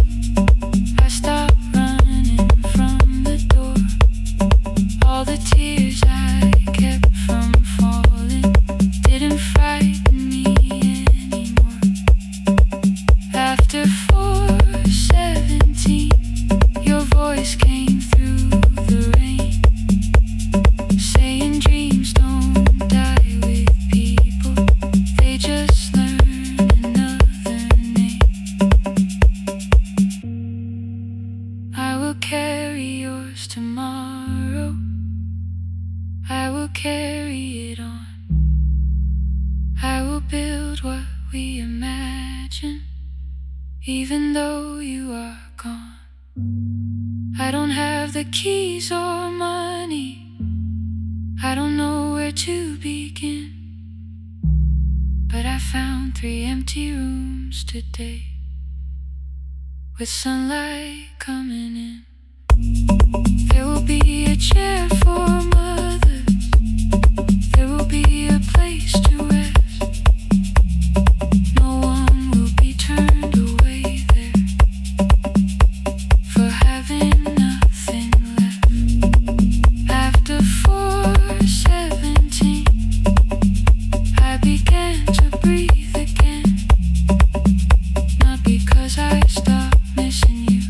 I stopped running from the door. All the tears I kept from falling didn't frighten me anymore. After 4:17, your voice came through the rain, saying dreams don't die with people, they just learn another name. I will carry yours tomorrow, I will carry it on. I will build what we imagine, even though you are gone. I don't have the keys or money, I don't know where to begin, but I found 3 empty rooms today, with sunlight coming in. There will be a chair for mothers, there will be a place to rest. No one will be turned away there for having nothing left. After 4:17, I began to breathe again, not because I stopped missing you,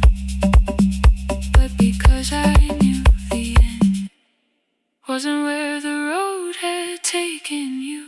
but because I knew the end wasn't where the road had taken you.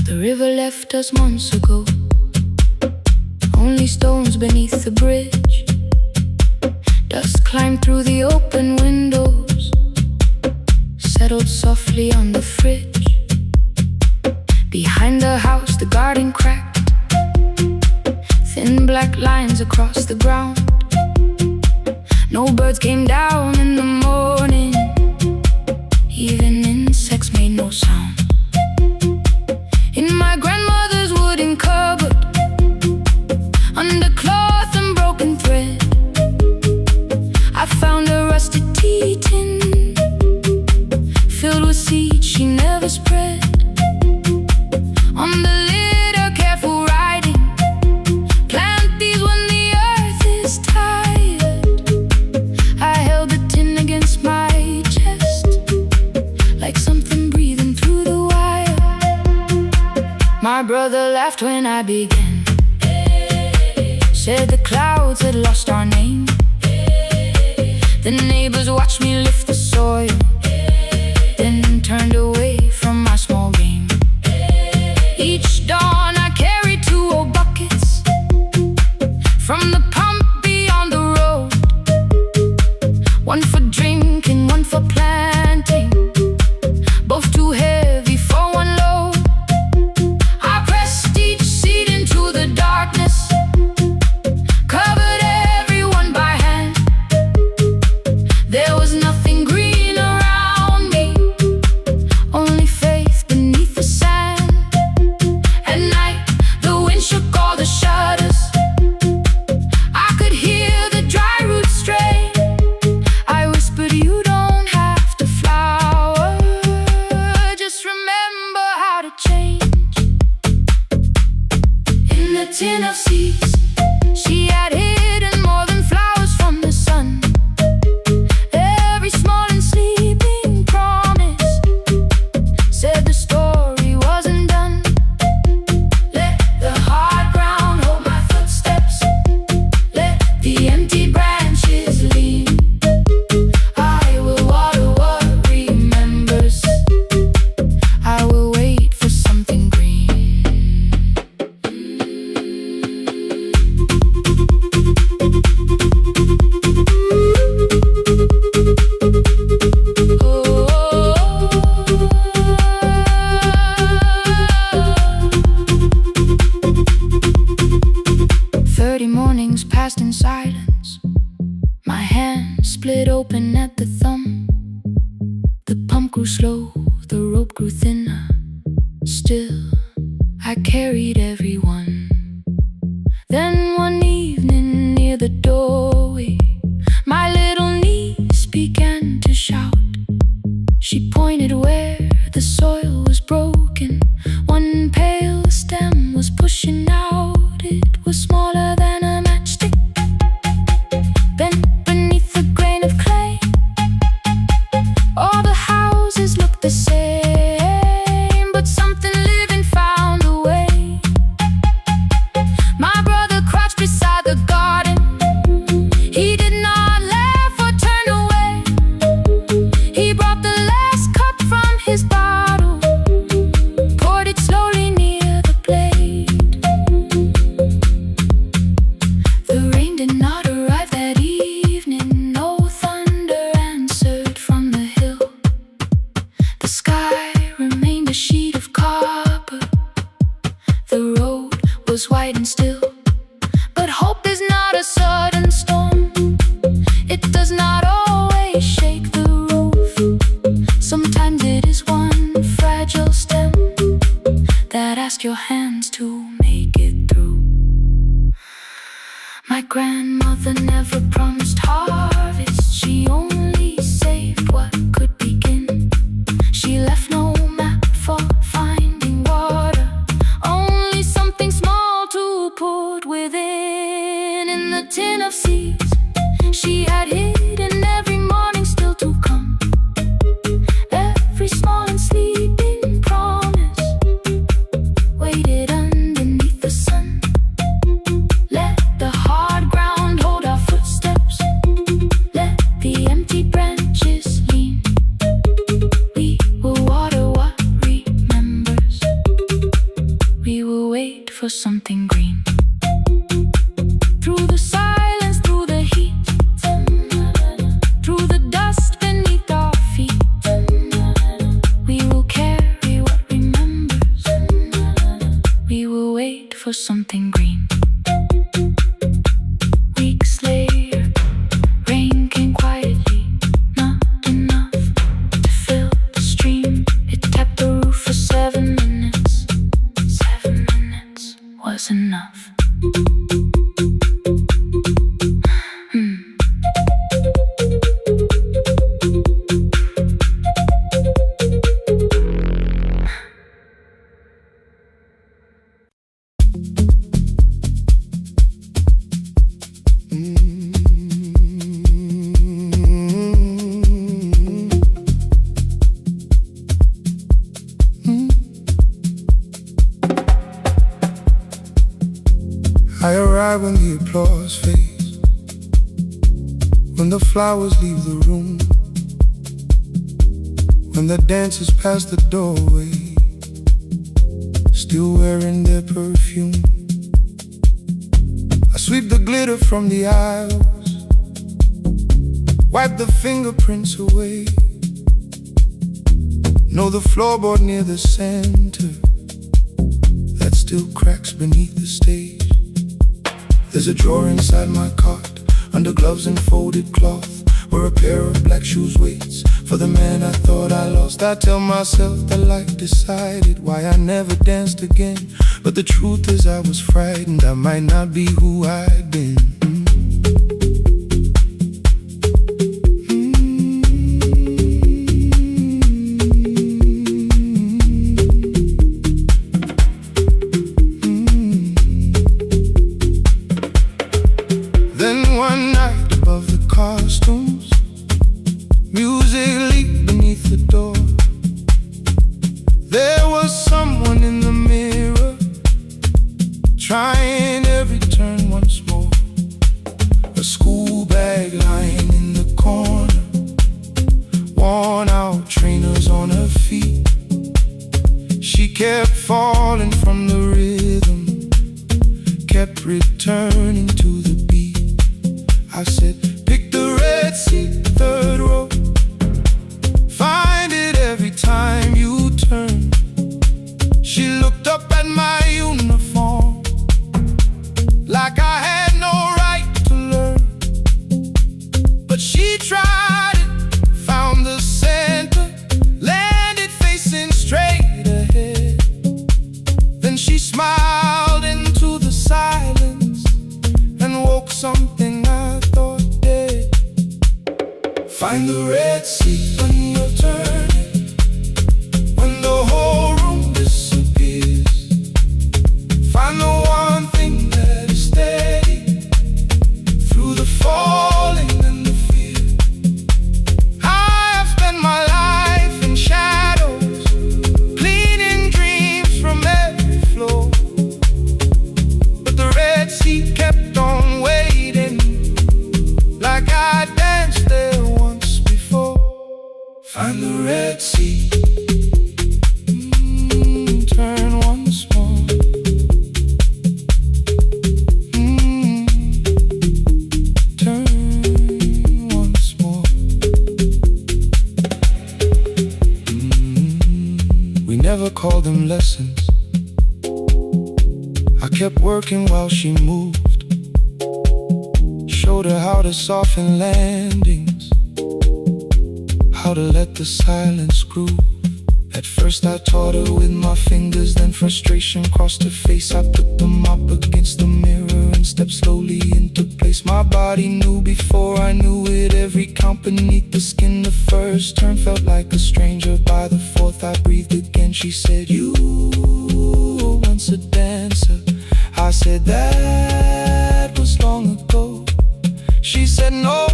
The river left us months ago, only stones beneath the bridge. Dust climbed through the open windows, settled softly on the fridge. Behind the house the garden cracked, thin black lines across the ground. No birds came down in the morning, even insects made no sound. In my grandmother's wooden cupboard, under cloth and broken thread, My brother laughed when I began, said the clouds had lost our name. The neighbors watched me lift the soil, then turned away from my small game. Each dawn I carried 2 old buckets from the pump beyond the road, one for drinking, one for planting, both too heavy for one load. I pressed each seed into the darkness, covered everyone by hand. There was nothing green around me, only faith beneath the sand. At night, the wind shook all the shutters. I could hear the dry roots stray. I whispered, you don't have to flower, just remember how to change. In the tin of seeds, she had hidden more than flowers from the sun. Every small and sleeping promise said the story wasn't done. Let the hard ground hold my footsteps, let the empty branches lean. I will water what remembers, I will wait for something green. Oh, 30 mornings passed in silence. My hand split open at the thumb. The pump grew slow, the rope grew thinner. Still, I carried everyone. Then one evening near the doorway, my little niece began to shout. She pointed where the soil was broken. One pale stem was pushing out. It was smaller than a matchstick, bent beneath a grain of clay. All the houses looked the same, but something living found a way. My brother crouched beside the garden. He night when the applause fades, when the flowers leave the room, when the dancers pass the doorway, still wearing their perfume. I sweep the glitter from the aisles, wipe the fingerprints away. Know the floorboard near the center that still cracks beneath the stage. There's a drawer inside my cart, under gloves and folded cloth, where a pair of black shoes waits for the man I thought I lost. I tell myself that life decided why I never danced again, but the truth is I was frightened I might not be who I'd been. Then one night above the costumes, music leaked beneath the door. There was someone in the mirror, trying every turn once more. A school bag lying in the corner, worn out trainers on her feet. She kept falling from the rhythm, kept returning to the beat. I said, pick the red seat, third row, find it every time you turn. She looked up at my uniform like I had no right to learn, but she tried it, found the center, landed facing straight ahead. Then she smiled into the silence and woke something I thought dead. Find the red seat when you're turning, when the whole room disappears. Find the one thing that is steady through the falling and the fear. I have spent my life in shadows, cleaning dreams from every floor, but the red seat kept on waiting, like I danced there once before. Find the red seat, turn once more. Turn once more. We never called them lessons. I kept working while she moved, showed her how to soften landings, how to let the silence groove. At first I taught her with my fingers, then frustration crossed her face. I put them up against the mirror and stepped slowly into place. My body knew before I knew it, every count beneath the skin. The first turn felt like a stranger, by the fourth I breathed again. She said, you were once a dancer. I said, that was long ago. She said, no,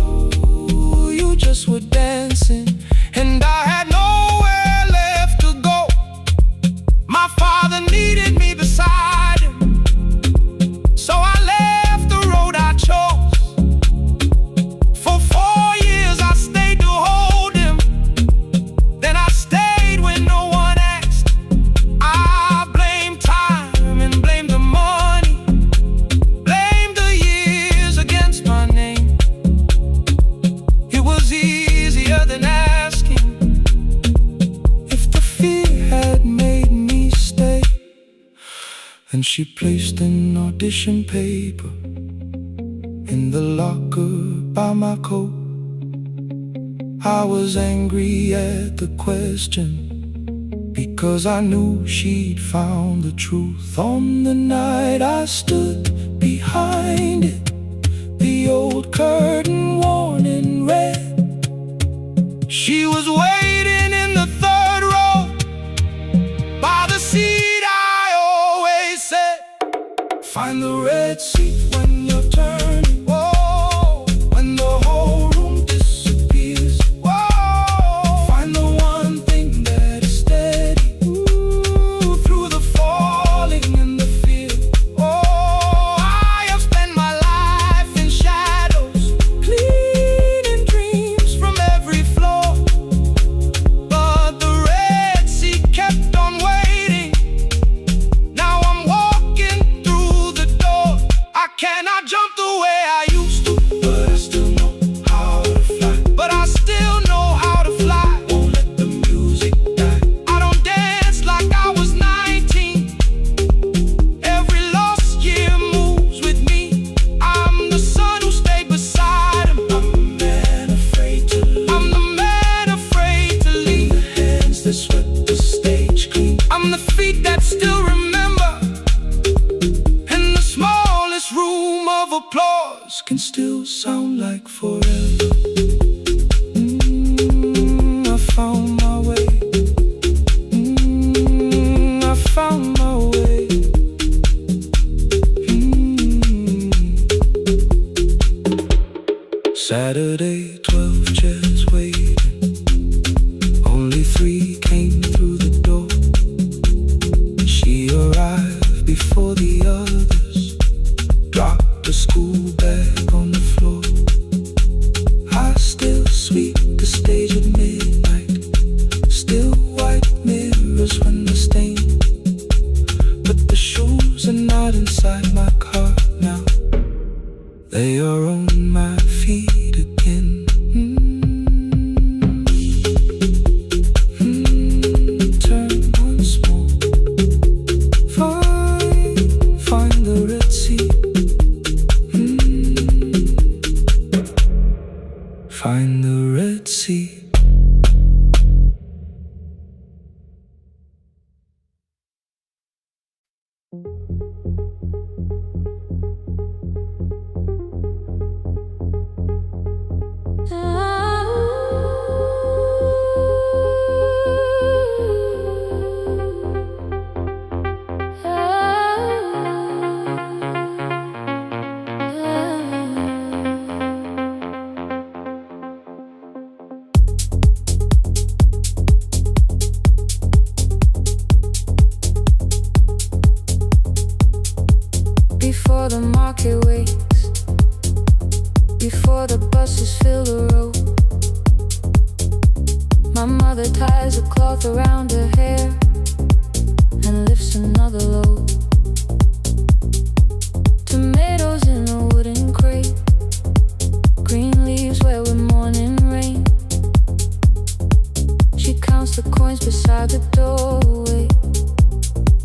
you just were dancing, and I had nowhere left to go. My father needed me beside him, so I left the road I chose. For 4 years I stayed to hold him, then I stayed when no one asked. I blamed time and blamed the money, blamed the years against my name. It was easier than asking if the fear had made me stay. And she placed an audition paper in the locker by my coat. I was angry at the question, because I knew she'd found the truth. On the night I stood behind it, the old curtain worn in red. She was waiting in the third row, by the seat I always said. Find the red seat when you're turning, whoa, when the whole room disappears. Whoa, find the one thing that is steady, through the falling and the fear. Oh, I have spent Saturday, 12 chairs waiting. Only 3 came through the door. She arrived before the others, dropped the school bag on the floor. I still sweep the stage at midnight, still white mirrors when the stain. But the shoes are not inside my car now, they are on my feet again. Turn once more. Find the Red Sea. Find the Red Sea. Before the market wakes, before the buses fill the road, my mother ties a cloth around her hair and lifts another load. Tomatoes in a wooden crate, green leaves where we're morning rain. She counts the coins beside the doorway,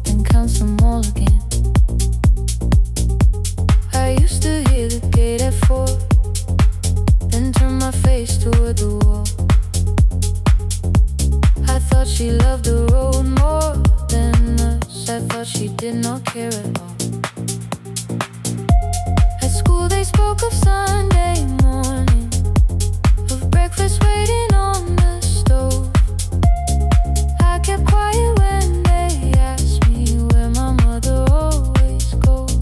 then counts them all again. I used to hear the gate at 4, then turn my face toward the wall. I thought she loved the road more than us. I thought she did not care at all. At school they spoke of Sunday morning, of breakfast waiting on the stove. I kept quiet when they asked me where my mother always goes.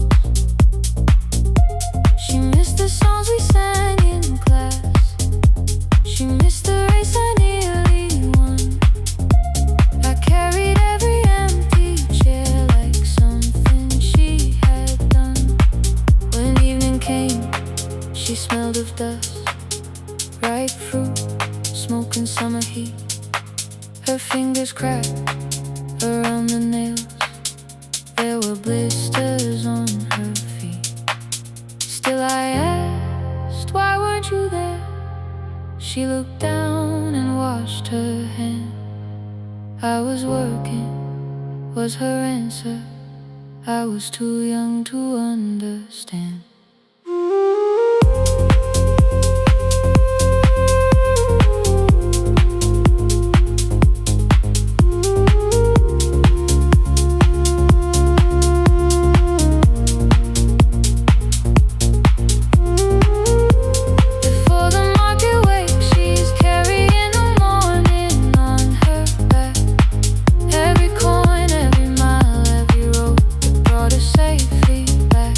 She missed the songs we sang in class, she missed the race I nearly won. I carried every empty chair like something she had done. When evening came, she smelled of dust, ripe fruit, smoke and summer heat. Her fingers cracked around the nails, there were blisters on her feet. Still I asked, why weren't you there? She looked down and washed her hand. I was working, was her answer. I was too young to understand. Before the market wakes, she's carrying the morning on her back. Every coin, every mile, every road that brought her safely back.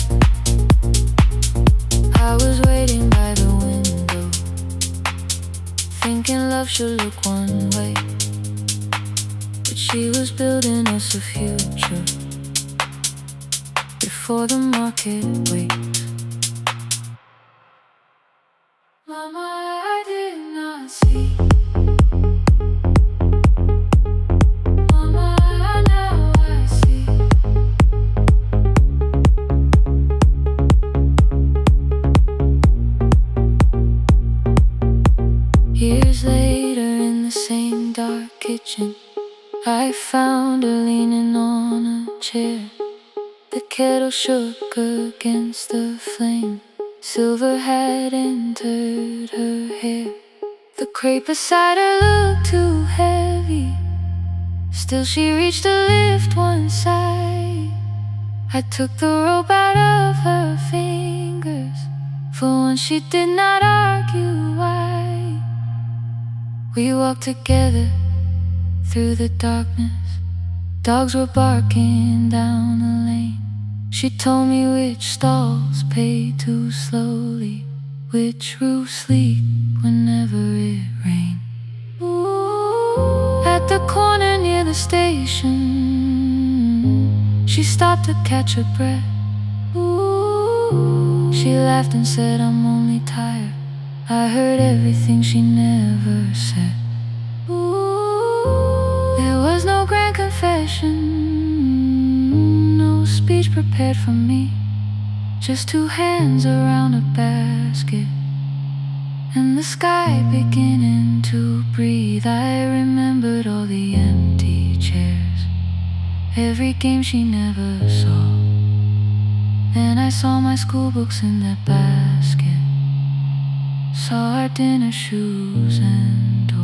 I was waiting by the window, thinking love should look one way, but she was building us a future before the market wakes. Mama, I did not see. Mama, now I see. Years later in the same dark kitchen, I found her leaning on a chair. The kettle shook against the flame, silver had entered her hair. The crepe beside her looked too heavy, still she reached to lift one side. I took the rope out of her fingers, for once she did not argue why. We walked together through the darkness, dogs were barking down the lane. She told me which stalls paid too slowly, which roofs leak whenever it rains. At the corner near the station, she stopped to catch her breath. She laughed and said, "I'm only tired." I heard everything she never said. There was no grand confession, no speech prepared for me, just two hands around a basket and the sky beginning to breathe. I remembered all the empty chairs, every game she never saw. Then I saw my school books in that basket, saw our dinner shoes and door.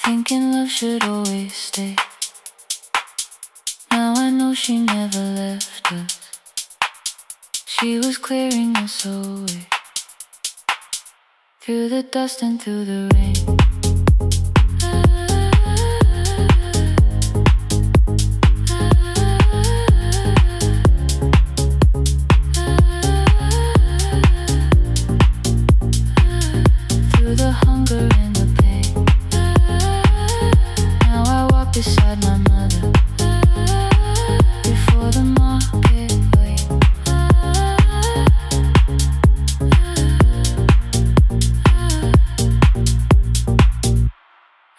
Thinking love should always stay. Now I know she never left us. She was clearing us away, through the dust and through the rain. Through the hunger and the pain. Now I walk beside my mother, before the market wait.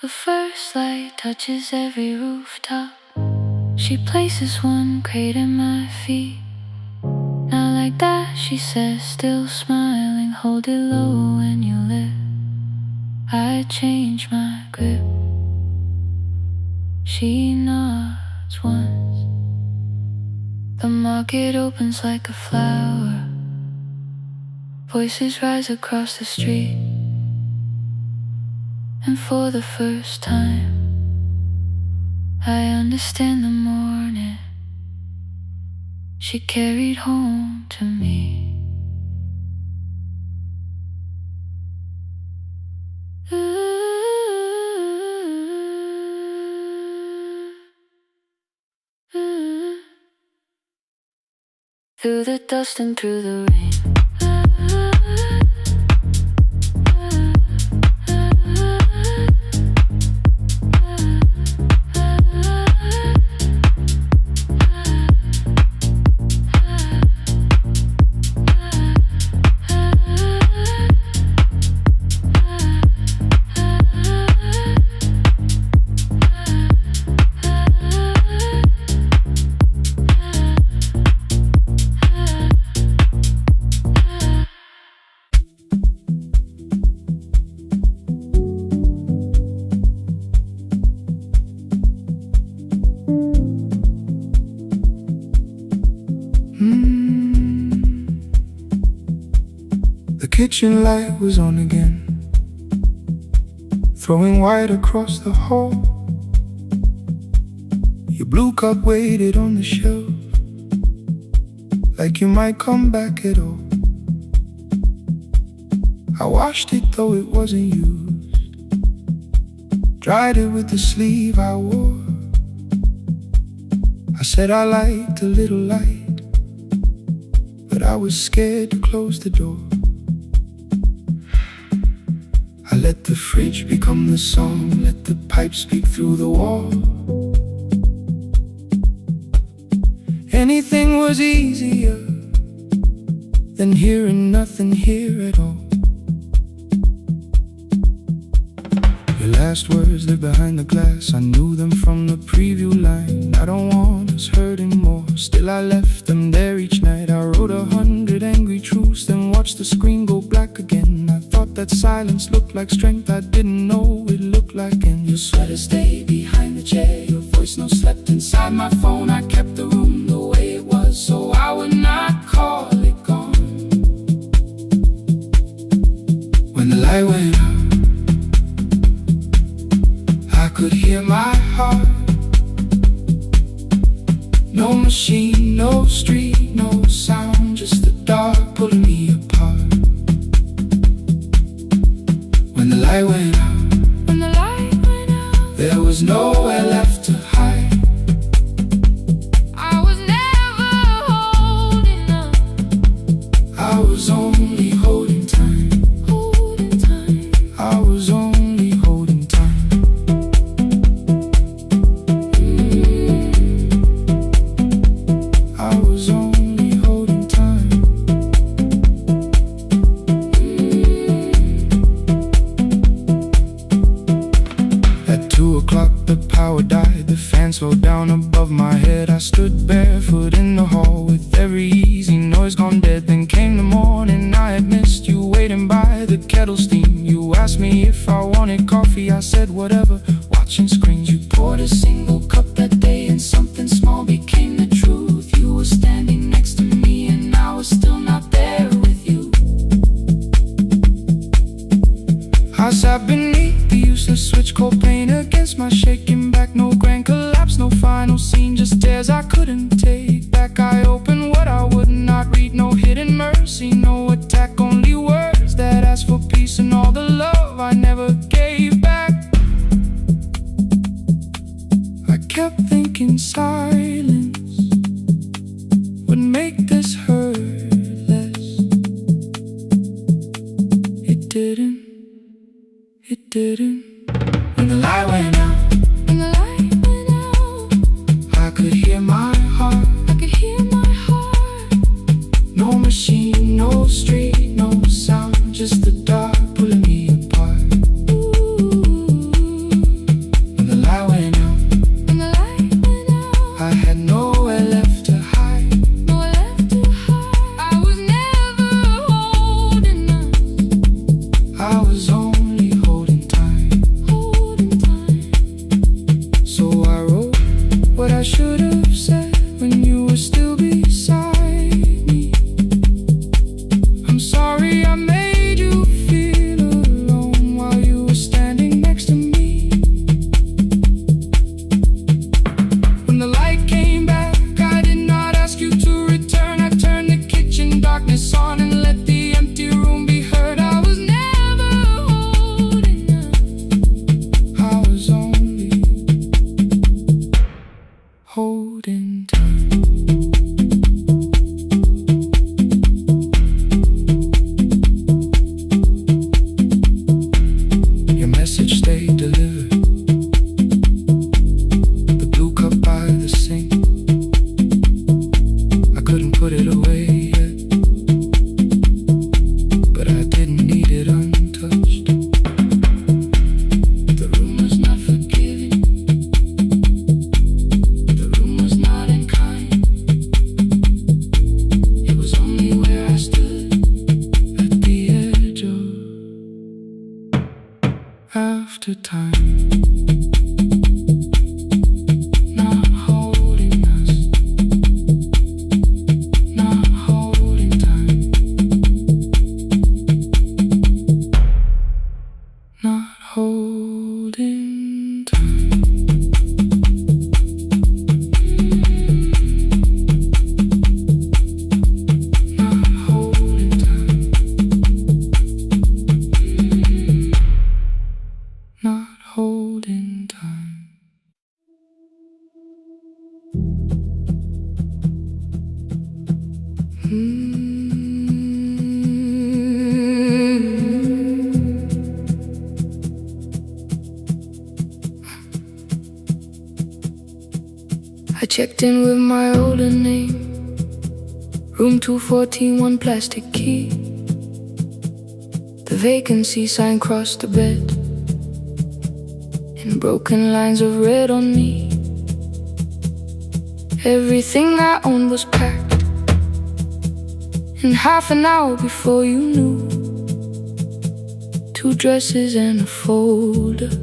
The first light touches every rooftop. She places one crate at my feet. Now like that, she says, still smiling, hold it low when you live. I change my grip. She nods once. The market opens like a flower. Voices rise across the street. And for the first time, I understand the morning she carried home to me. Through the dust and through the rain. The kitchen light was on again, throwing white across the hall. Your blue cup waited on the shelf, like you might come back at all. I washed it though it wasn't used, dried it with the sleeve I wore. I said I liked a little light, but I was scared to close the door. I let the fridge become the song, let the pipe speak through the wall. Anything was easier than hearing nothing here at all. Your last words live behind the glass. I knew them from the preview line. I don't want us hurting more. Still I left them there each night. I wrote 100 angry truths, then watched the screen go black again. I thought that silence looked like strength. I didn't know it looked like end. Your sweater stayed behind the chair. Your voice no slept inside my phone. I kept the room the way it was, so I would not call it gone. When the light went out, I could hear my heart. No machine, no street, no sound, just the dark pulling me apart. When the light went out, there was nowhere left to hide. I was never holding up. I was only holding time. I was only holding time. I was only holding time. At 2 o'clock the power died. The fan slowed down above my head. I stood barefoot in the hall with every easy noise gone dead. Then came the morning. I had missed you waiting by the kettle steam. You asked me if I wanted coffee. I said whatever, watching screens. You poured a single cup that day, and something small became the truth. You were standing next to me, and I was still not there with you. I sat beneath the useless switch, cold pain against my shaking back. No grand collapse, no final scene, just tears I couldn't take back. I opened what I would not read. No hidden mercy, no attack, only words that asked for peace and all the love I never gave back. I kept thinking silence would make this hurt less. It didn't. It didn't. When the light went out, I could hear my heart. No machine, no street, no sound, just the dark pulling me apart. When the light went out, I had nowhere left to hide. I was never holding up. I was only holding time. So I wrote what I should have said when you were still beside me. I'm sorry I made you feel alone while you were standing next to me. When the light came back, I did not ask you to return. I turned the kitchen darkness on and let the empty room be heard. I was never holding up. I was only holding time. Your message stayed delivered. The blue cup by the sink, I couldn't put it away yet, but I didn't need it untouched. The room was not forgiving. The room was not unkind. It was only where I stood at the edge of after time. Not holding us. Not holding time. Not holding time. Not holding time. Not holding time. I checked in with my older name, room 214, one plastic key. The vacancy sign crossed the bed. and broken lines of red on me. Everything I owned was packed in half an hour before you knew. 2 dresses and a folder,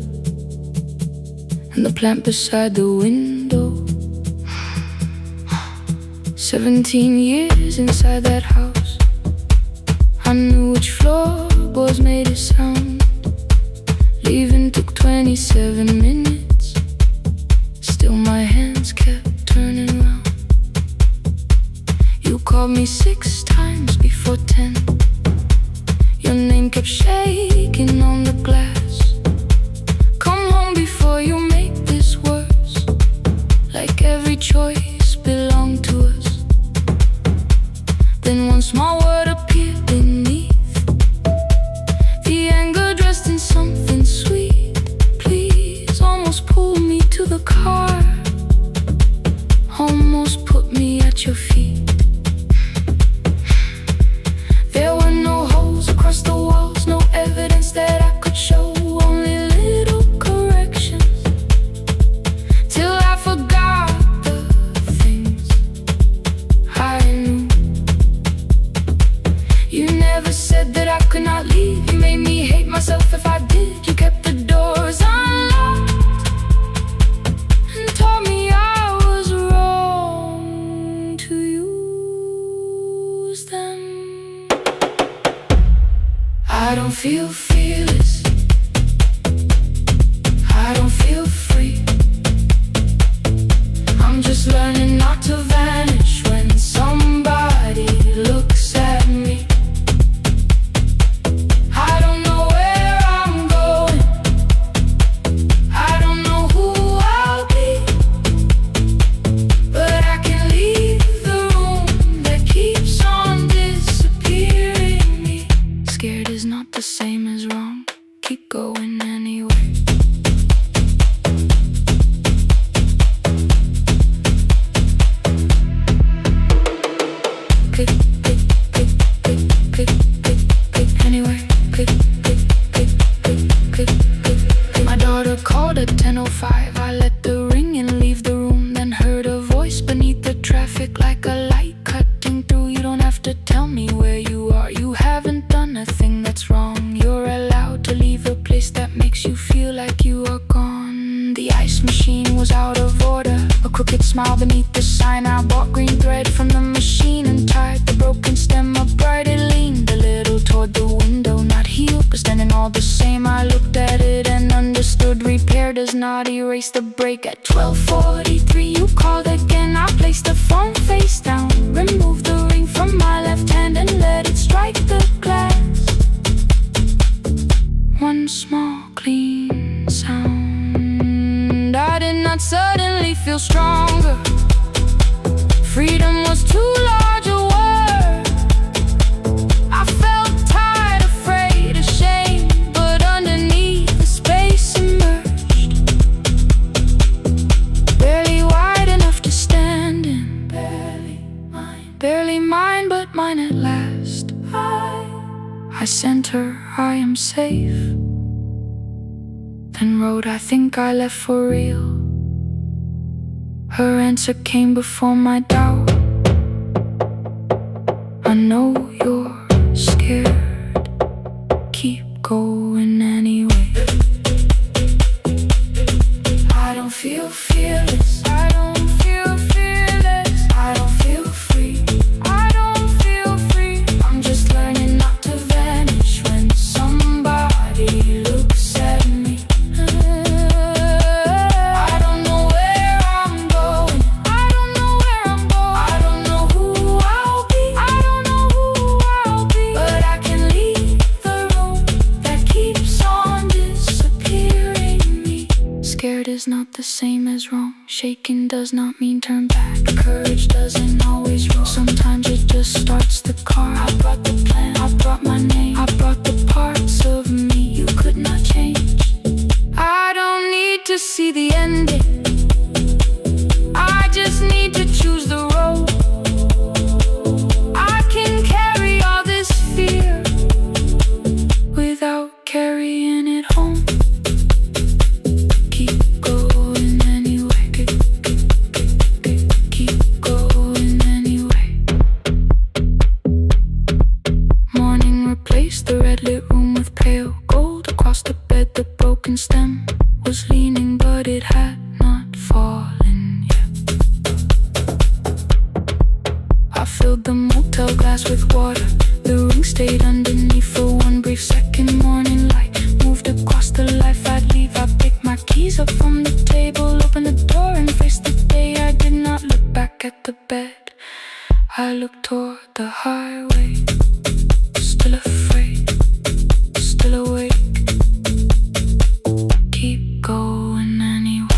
and the plant beside the window. 17 years inside that house, I knew which floorboards made it sound. Leaving took 27 minutes, still my hands kept turning round. You called me 6 times before 10. Your name kept shaking on the glass. Come home before you make this worse, like every choice belonged to us. Then one small word appeared beneath, the anger dressed in something sweet. Please, almost pulled me to the car, almost put me at your feet. There were no holes across the walls, no evidence that I could show, only little corrections, till I forgot the things I knew. You never said that I could not leave. You made me hate myself if I did. You kept the doors unlocked and told me I was wrong to use them. I don't feel fearless, I don't feel free. I'm just learning not to vanish when somebody looks at me. I don't know where I'm going, I don't know who I'll be, but I can leave the room that keeps on disappearing me. Scared is not the same as wrong, keep going anyway. Pick, pick, pick, pick, pick, pick, pick, anyway. Pick, pick, pick, pick, pick, pick, pick. My daughter called at 10:05. I let the ring and leave the room, then heard a voice beneath the traffic like a light cutting through. You don't have to tell me where you are, you haven't done a thing that's wrong. You're allowed to leave a place that makes you feel like you are gone. The ice machine was out of order, a crooked smile beneath the sign. I bought green thread from the machine and tied the broken stem upright. It leaned a little toward the window, not healed but standing all the same. I looked at it and understood repair does not erase the break. At 12:43 you called again. I placed the phone face down, removed the ring from my left hand and let it strike the glass. One small clean sound. I did not suddenly feel stronger. Freedom was too large a word. I felt tired, afraid, ashamed, but underneath the space emerged, barely wide enough to stand in. Barely mine, but mine at last. I sent her, I am safe, then wrote, I think I left for real. Her answer came before my doubt. I know you're scared, keep going anyway. I don't feel fearless, I don't feel fearless, I don't feel free, I don't feel free. I'm just learning not to vanish when somebody looks at me. I don't know where I'm going, I don't know where I'm going, I don't know who I'll be, I don't know who I'll be, but I can leave the room that keeps on disappearing me. Scared is not the same as wrong, shaking does not mean turn back. Courage doesn't always roll, sometimes it just starts the car. I brought the plan, I brought my name, I brought the parts of me you could not change. I don't need to see the ending, I just need to choose the road. I can carry all this fear without carrying it home. cocktail glass with water. The ring stayed underneath for one brief second. Morning light moved across the life I'd leave. I picked my keys up from the table, opened the door and faced the day. I did not look back at the bed. I looked toward the highway, still afraid, still awake. Keep going anyway.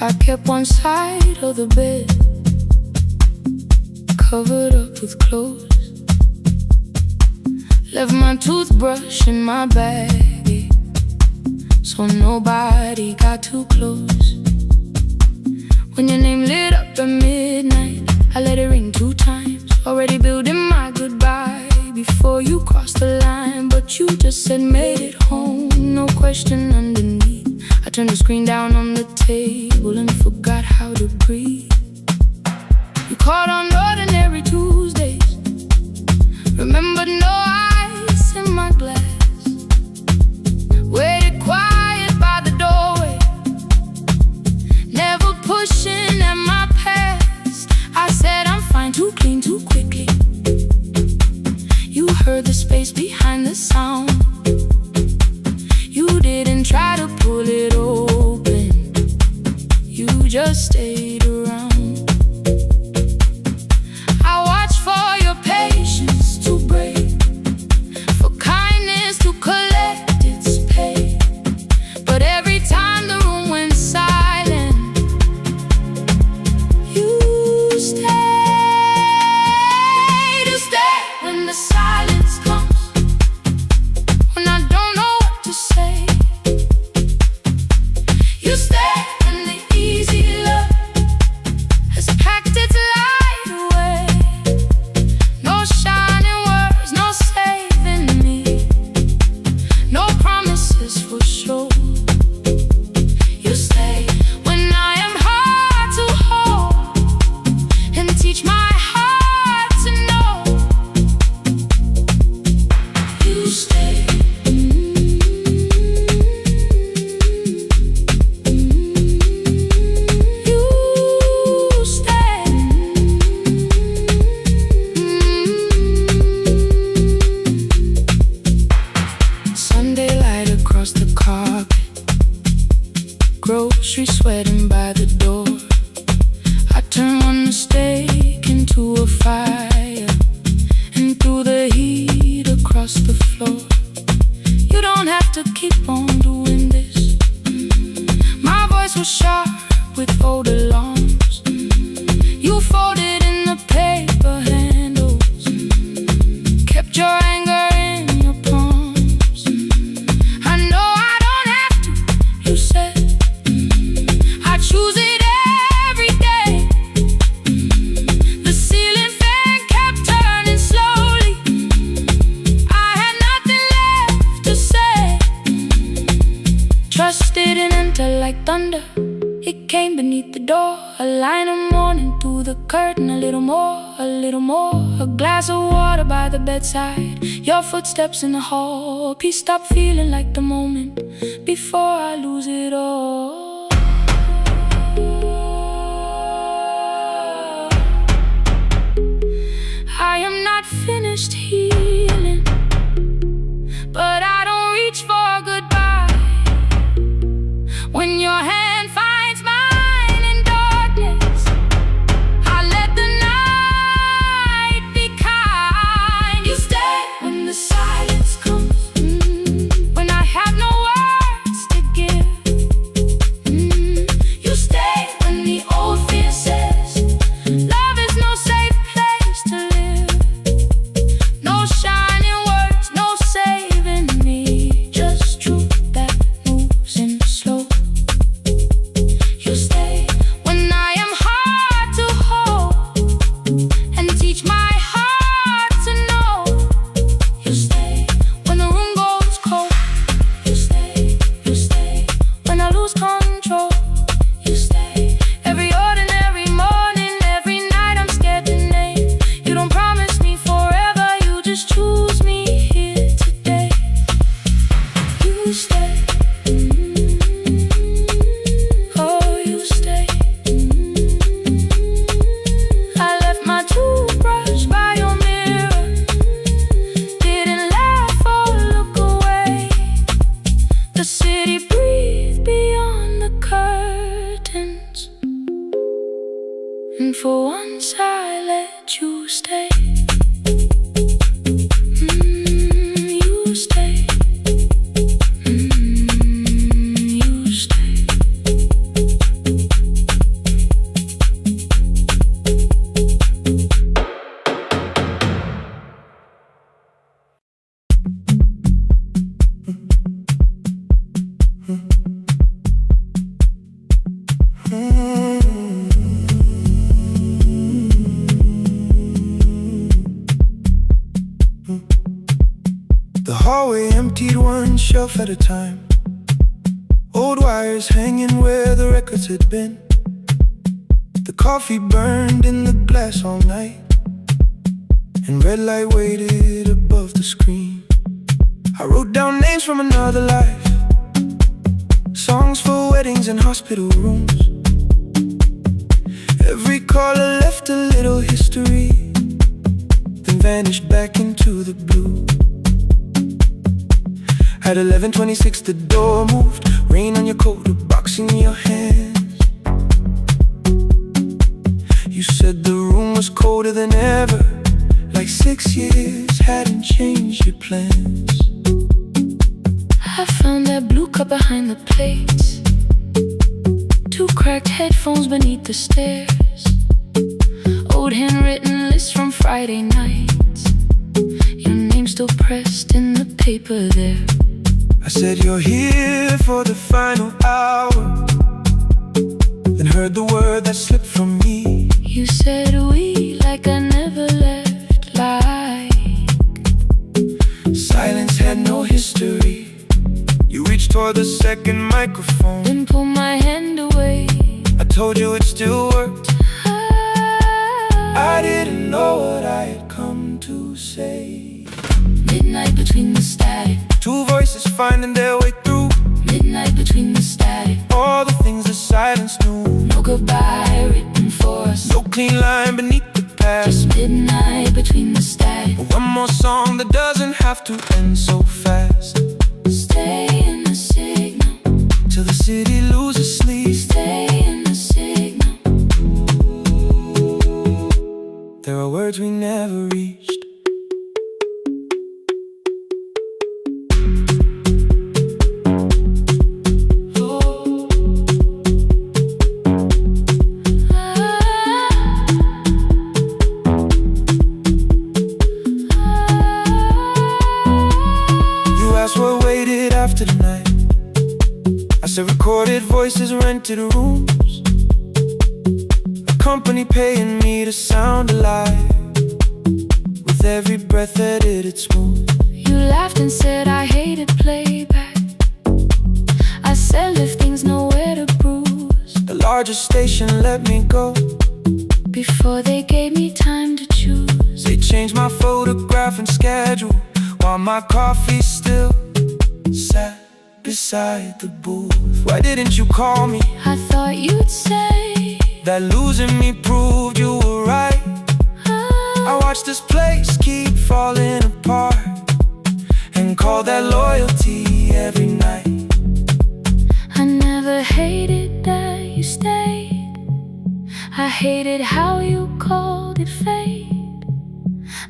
I kept one side of the bed covered up with clothes. Left my toothbrush in my bag, so nobody got too close. When your name lit up at midnight, I let it ring 2 times. Already building my goodbye before you crossed the line. But you just said made it home, no question underneath. I turned the screen down on the table and forgot how to breathe. You called on ordinary Tuesdays, remembered no ice in my glass. Waited quiet by the doorway, never pushing at my past. I said I'm fine, too clean, too quickly. You heard the space behind the sound. You didn't try to pull it open, you just stayed around. I watched for your patience to break, for kindness to collect its pay. But every time the room went silent, you stayed. You stayed when the silence comes, when I don't know what to say. You stay when the easy love has packed its light away. No shining words, no saving me, no promises for sure. You stay when I am hard to hold and teach my heart to know. You stay. Sunday light across the carpet, grocery sweating by the door. I turn one mistake into a fire, and through the heat across the floor. You don't have to keep on doing this. My voice was sharp with old alarms. You folded in the paper handles, kept your anger in your palms. I know I don't have to, you said. I choose it every day. The ceiling fan kept turning slowly. I had nothing left to say. Trust didn't enter like thunder, it came beneath the door. A line of morning through the curtain, a little more, a little more. A glass of water by the bedside, your footsteps in the hall. Peace stopped feeling like the moment before I lose it all. I am not finished healing, but I don't reach for goodbye. When your hand finds mine in darkness, I let the night be kind. You stay when the silence comes, when I have no words to give. And for once I let you stay. You stay. You stay. The hallway emptied one shelf at a time. Old wires hanging where the records had been. The coffee burned in the glass all night, and red light waited above the screen. I wrote down names from another life, songs for weddings and hospital rooms. Every caller left a little history, then vanished back into the blue. At 11:26 the door moved, rain on your coat, a box in your hands. You said the room was colder than ever, like 6 years hadn't changed your plans. I found that blue cup behind the plates, 2 cracked headphones beneath the stairs, old handwritten lists from Friday nights, your name still pressed in the paper there. I said you're here for the final hour, then heard the word that slipped from me. You said we like I never left, like silence had no history. You reached toward the second microphone, then pulled my hand away. I told you it still worked. I didn't know what I had come to say. Midnight between the static, 2 voices finding their way through. midnight between the static, All the things the silence knew. no goodbye written for us, No clean line beneath the past. just midnight between the static. One more song that doesn't have to end so fast. Stay in the signal, Till the city loses sleep. stay in the signal. There are words we never reached. What waited after the night? I said recorded voices, rented rooms, a company paying me to sound alive, with every breath edited smooth. You laughed and said I hated playback. I said if things nowhere to bruise, The largest station let me go before they gave me time to choose. They changed my photograph and schedule, while my coffee still sat beside the booth. Why didn't you call me? I thought you'd say that losing me proved you were right. I watched this place keep falling apart, and call that loyalty every night. I never hated that you stayed, I hated how you called it fate,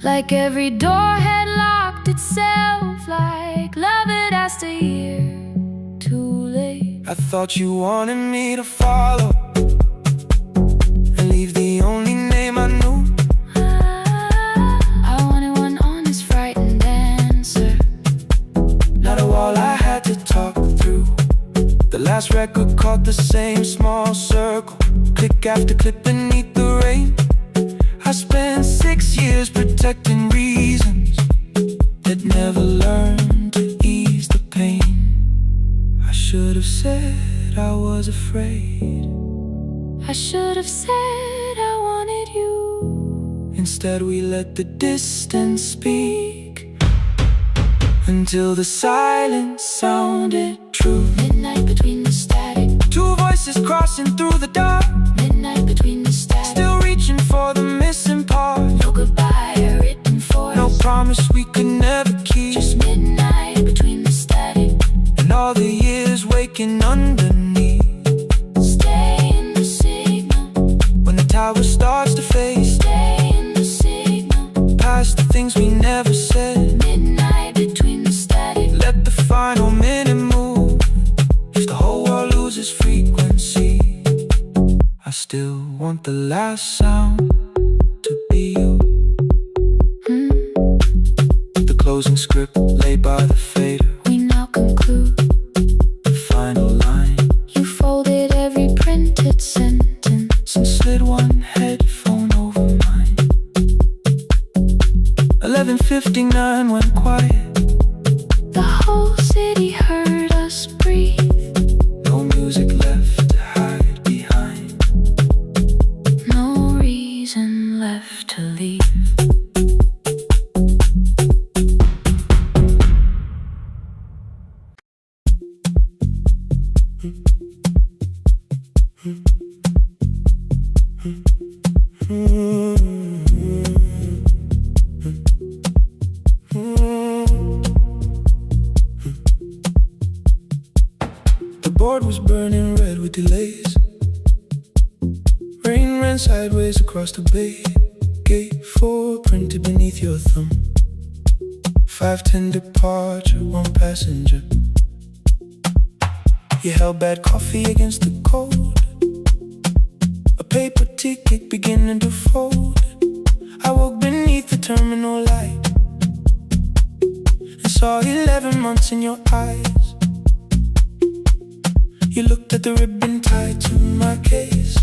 like every door had locked itself, like love had asked a year too late. I thought you wanted me to follow and leave the only name I knew. I wanted one honest, frightened answer, not a wall I had to talk through. The last record caught the same small circle, click after click beneath the rain. I spent 6 years protecting reasons that never learned to ease the pain. I should have said I was afraid. I should have said I wanted you. Instead we let the distance speak, until the silence sounded true. Midnight between the static, 2 voices crossing through the dark, midnight between the static, still reaching for the missing part. no goodbye written for No us, promise we could never keep. just midnight between the static, And all the years waking underneath. stay in the signal, When the towers start loses frequency. I still want the last sound to be you. The closing script laid by the fader. We now conclude the final line. You folded every printed sentence and slid one headphone over mine. 11:59 went quiet. The whole city heard us breathe. No music left to hide behind. No reason left to leave. The board was burning red with delays. Rain ran sideways across the bay. Gate 4 printed beneath your thumb. 5:10 departure, 1 passenger. You held bad coffee against the cold. A paper ticket beginning to fold. I woke beneath the terminal light and saw 11 months in your eyes. You looked at the ribbon tied to my case.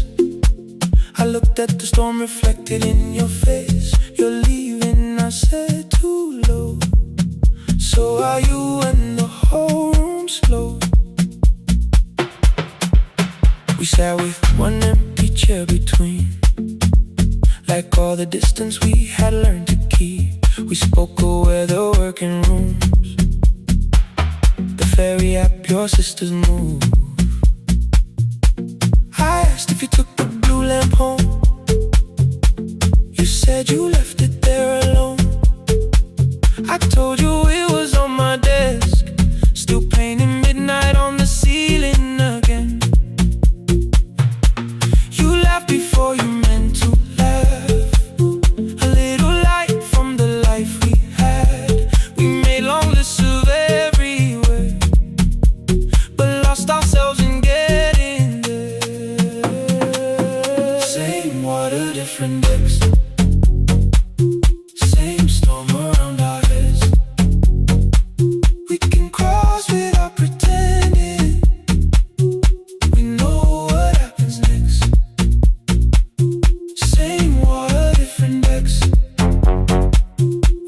I looked at the storm reflected in your face. You're leaving, I said, too low. So are you, and the whole room slowed. We sat with one empty chair between, like all the distance we had learned to keep. We spoke of weather, working rooms, the ferry app your sisters moved. I asked if you took the blue lamp home. You said you left it there alone. I told you it was on my desk, still painting midnight on the ceiling again. You laughed before you meant to laugh. A little light from the life we had. We made long lists of everywhere, but lost ourselves in getting there. Same water, different decks. Same storm around our heads. We can cross without pretending. We know what happens next. Same water, different decks.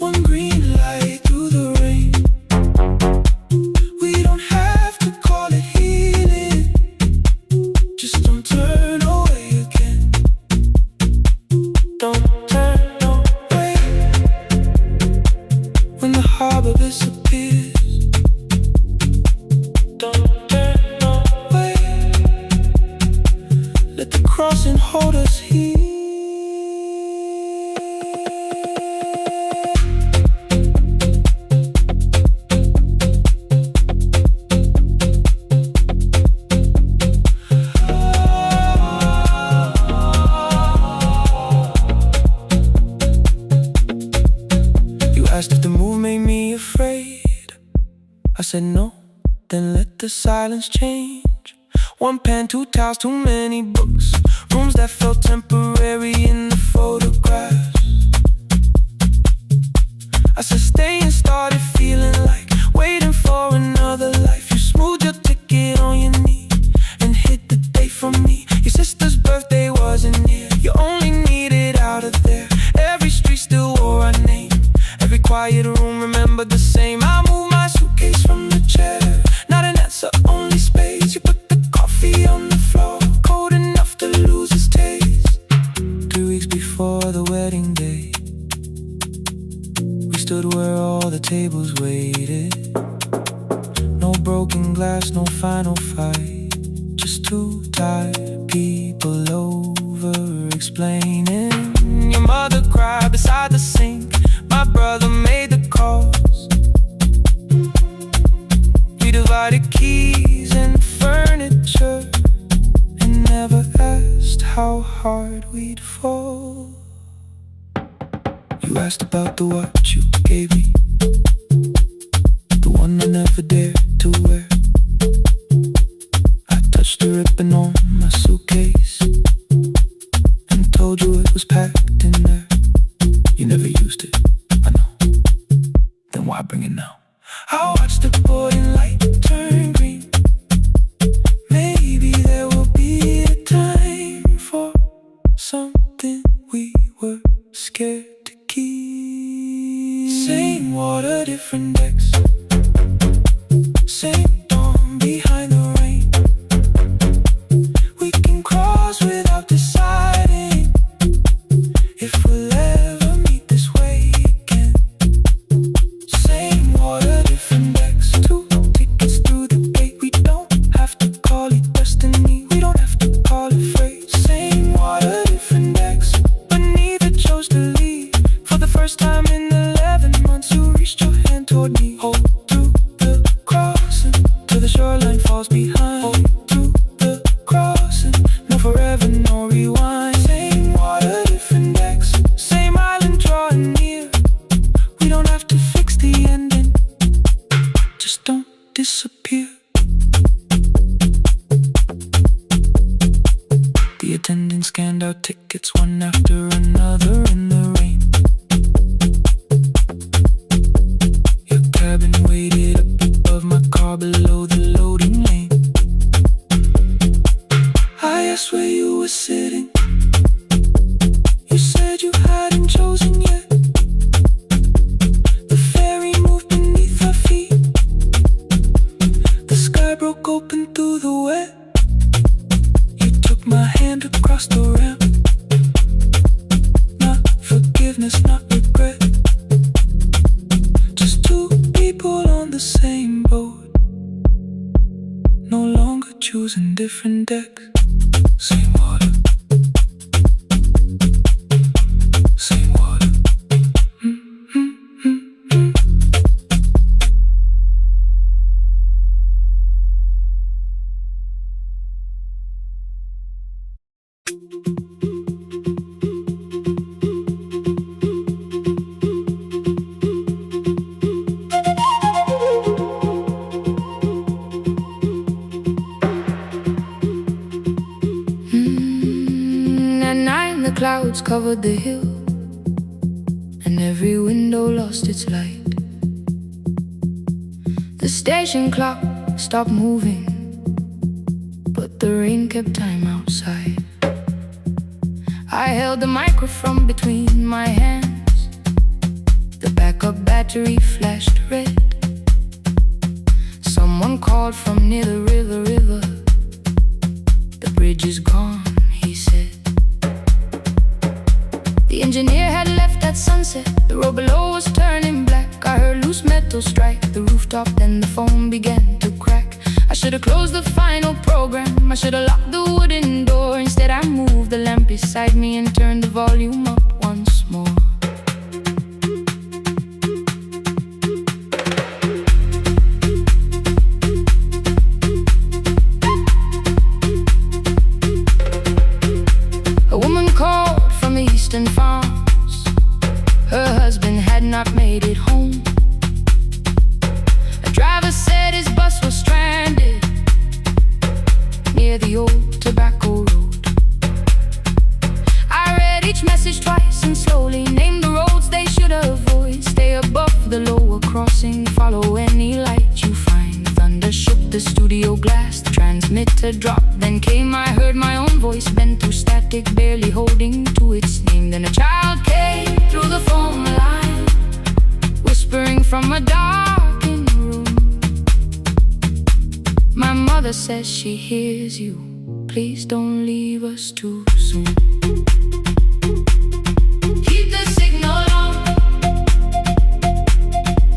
One green light through the rain. We don't have to call it healing. Just don't turn away again. Don't turn away. When the harbor disappears, don't turn away. Let the crossing hold us here. You asked if the move made me afraid. I said no, then let the silence change. One pen, 2 towels, too many books. Rooms that felt temporary in the photographs. I said stay and started feeling like waiting for another life. You smoothed your ticket on your knee and hid the date from me. Your sister's birthday wasn't near. You only needed out of there. Every street still wore our name. Every quiet room remembered the same. I moved my suitcase from the chair. Not an answer, only space. You put the coffee on the floor, cold enough to lose its taste. 3 weeks before the wedding day, we stood where all the tables waited. No broken glass, no final fight. Just 2 tired people over explaining. Your mother cried beside the sink. My brother made the calls. We divided keys and furniture and never asked how hard we'd fall. You asked about the watch you gave me, the one I never dared to wear. I touched the ribbon on my suitcase and told you it was packed in there. You never used it, I know. Then why bring it now? I watched the boarding light turn green. Maybe there will be a time for something we were scared to keep. Same water, different decks. Same dawn behind the rain. We can cross without deciding if we'll ever meet this way again. Same water, different decks. 2 tickets through the gate. We don't have to call it destiny. We don't have to call it fate. Same water, different decks. But neither chose to leave. For the first time in 11 months, you reached your hand toward me. Hold through the crossing till the shoreline falls behind. Hold through the crossing. No forever, no rewind. Same water, different decks. Same island drawing near. We don't have to fix the ending. Just don't disappear. The attendant scanned our tickets one after another in the rain. Your cabin waited up above my car below the loading lane. I asked where you were sitting. You said you hadn't chosen yet. The ferry moved beneath our feet. The sky broke open through the wet. You took my hand across the ramp. Not forgiveness, not regret. Just 2 people on the same boat. No longer choosing different decks. Same water. Same water. At night the clouds covered the hill, and every window lost its light. The station clock stopped moving, but the rain kept time outside. I held the microphone between my hands. The backup battery flashed red. Someone called from near the river. The bridge is gone, he said. The engineer had left at sunset. The road below was turning black. I heard loose metal strike the rooftop, then the phone began to crack. I should have closed the final program. I should have locked the wooden door. Instead I moved the lamp beside me and turned the volume up once more. A woman called from the eastern farms. Her husband had not made it home. A driver said his bus was stranded near the old tobacco road. I read each message twice and slowly named the roads they should avoid. Stay above the lower crossing, follow any light you find. Thunder shook the studio glass, the transmitter dropped. Then came, I heard my own voice bent through static, barely holding to its name. Then a child came through the phone line, whispering from a darkened room. My mother says she hears you. Please don't leave us too soon. Keep the signal on.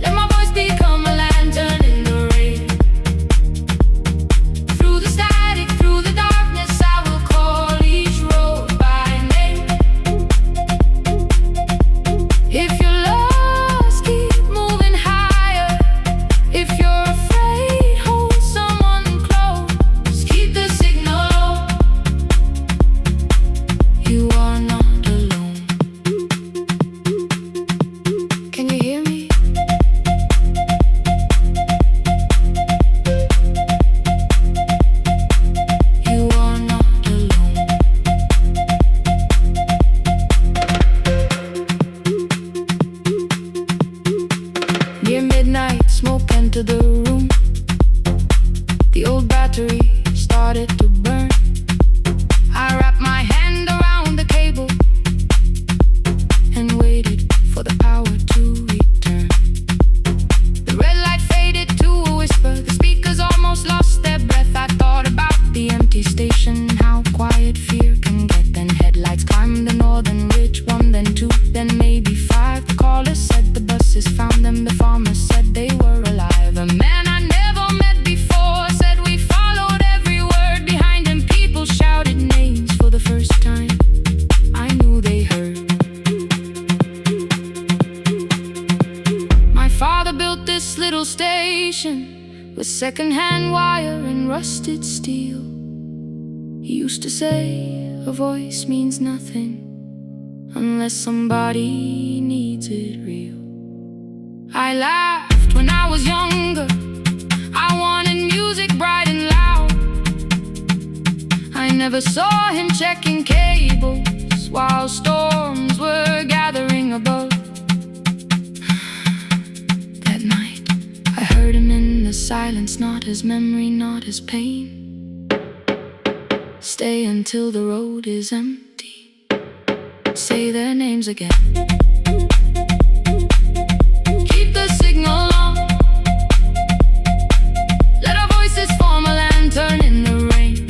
Let my voice become a lantern in the rain. Through the static, through the darkness, I will call each road by name. If you're lost, keep moving higher. If you're afraid, hold someone close. Keep the signal low. You are not with secondhand wire and rusted steel. He used to say a voice means nothing unless somebody needs it real. I laughed when I was younger. I wanted music bright and loud. I never saw him checking cables while storms were gathering above. That night I heard him in the silence, not his memory, not his pain. Stay until the road is empty. Say their names again. Keep the signal on. Let our voices form a lantern in the rain.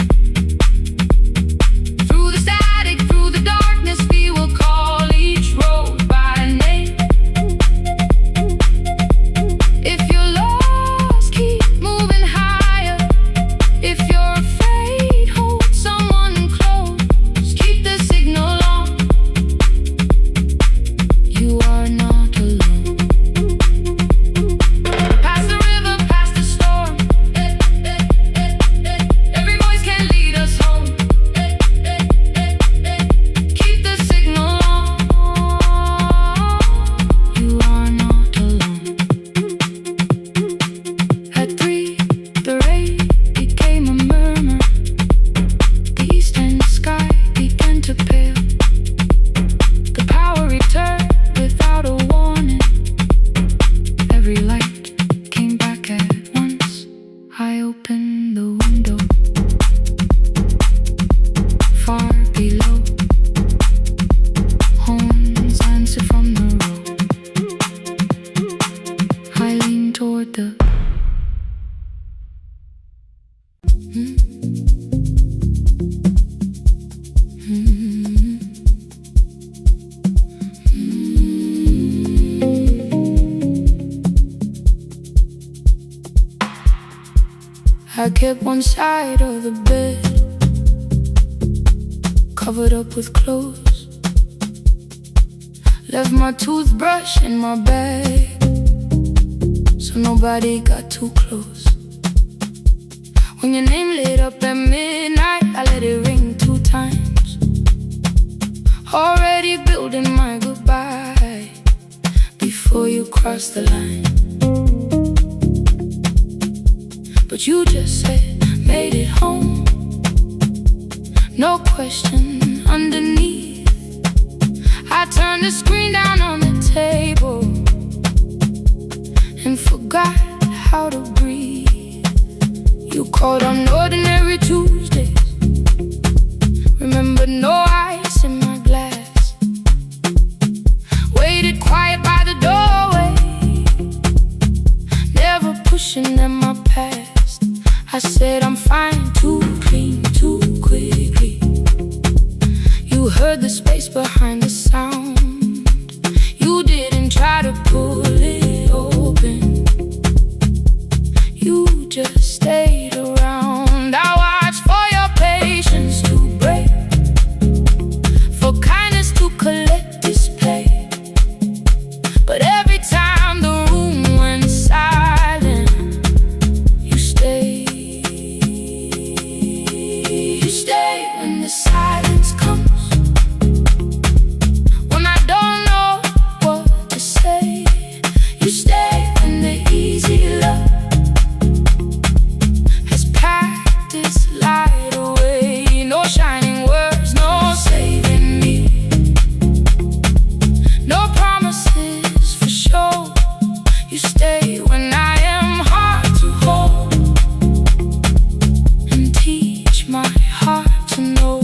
Through the static, through the darkness, we will call each road by name. If you're lost, keep moving higher. If you're afraid, hold someone close. Keep the signal on. You are not alone. Past the river, past the storm. Every voice can lead us home. Keep the signal on. You are not alone. At 3, the rain became a murmur. The eastern sky began to pale. The power returned without a warning. Every light came back at once. I opened the window. Far below, horns answered from the road. I leaned toward the I kept one side of the bed covered up with clothes. Left my toothbrush in my bag so nobody got too close. When your name lit up at midnight, I let it ring 2 times. Already building my goodbye before you crossed the line. But you just said, made it home. No question underneath. I turned the screen down on the table and forgot how to breathe. You called on ordinary Tuesdays. Remembered no ice in my glass. Waited quiet by the doorway, never pushing at my past. I said I'm fine, too clean, too quickly. You heard the space behind the sound. You didn't try to pull it open. You just stayed around. I watched for your patience to break, for kindness to collect display. But every time the room went silent, you stayed. You stay when the silence comes, when I don't know what to say. You stay when the easy love has packed its light away. No shining words, no saving me, no promises for sure. You stay when I am hard to hold and teach my heart to know.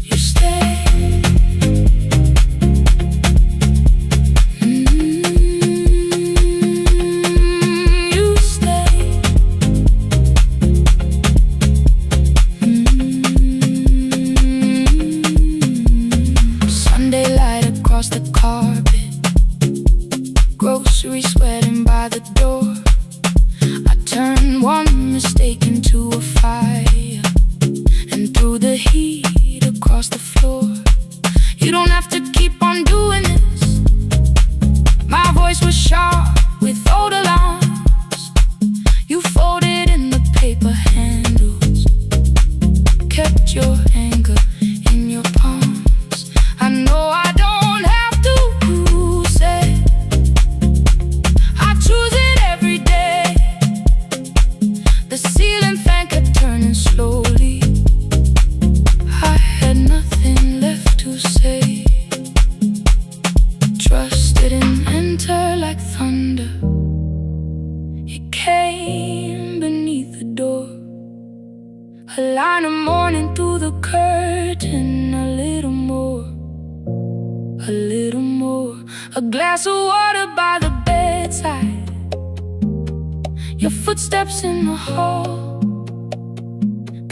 You stay. You stay. Sunday light across the carpet, groceries sweating by the door. I turned one mistake into a fire and threw the heat across the floor. You don't have to keep on doing this. My voice was sharp with old alarms. your anger in your palms. I know I don't have to say I choose it every day. The ceiling fan kept turning slowly. I had nothing left to say. Trust didn't enter like thunder. It came beneath the door. A line of morning through the curtain. A little more, a little more. A glass of water by the bedside. Your footsteps in the hall.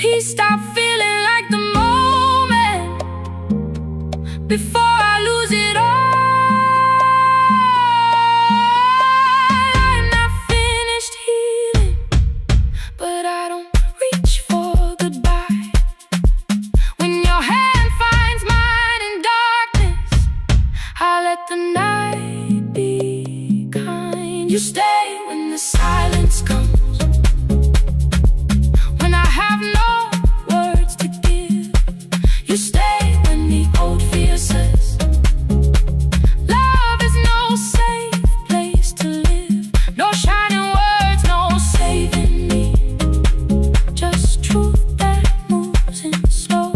Peace stopped feeling like the moment before I lose it all. I'm not finished healing, but I don't reach for goodbye. When your hand finds mine in darkness, I let the night be kind. You stay when the silence comes, when I have no words to give. You stay when the old fear says love is no safe place to live. No shining words, no saving me. Just truth that moves in slow.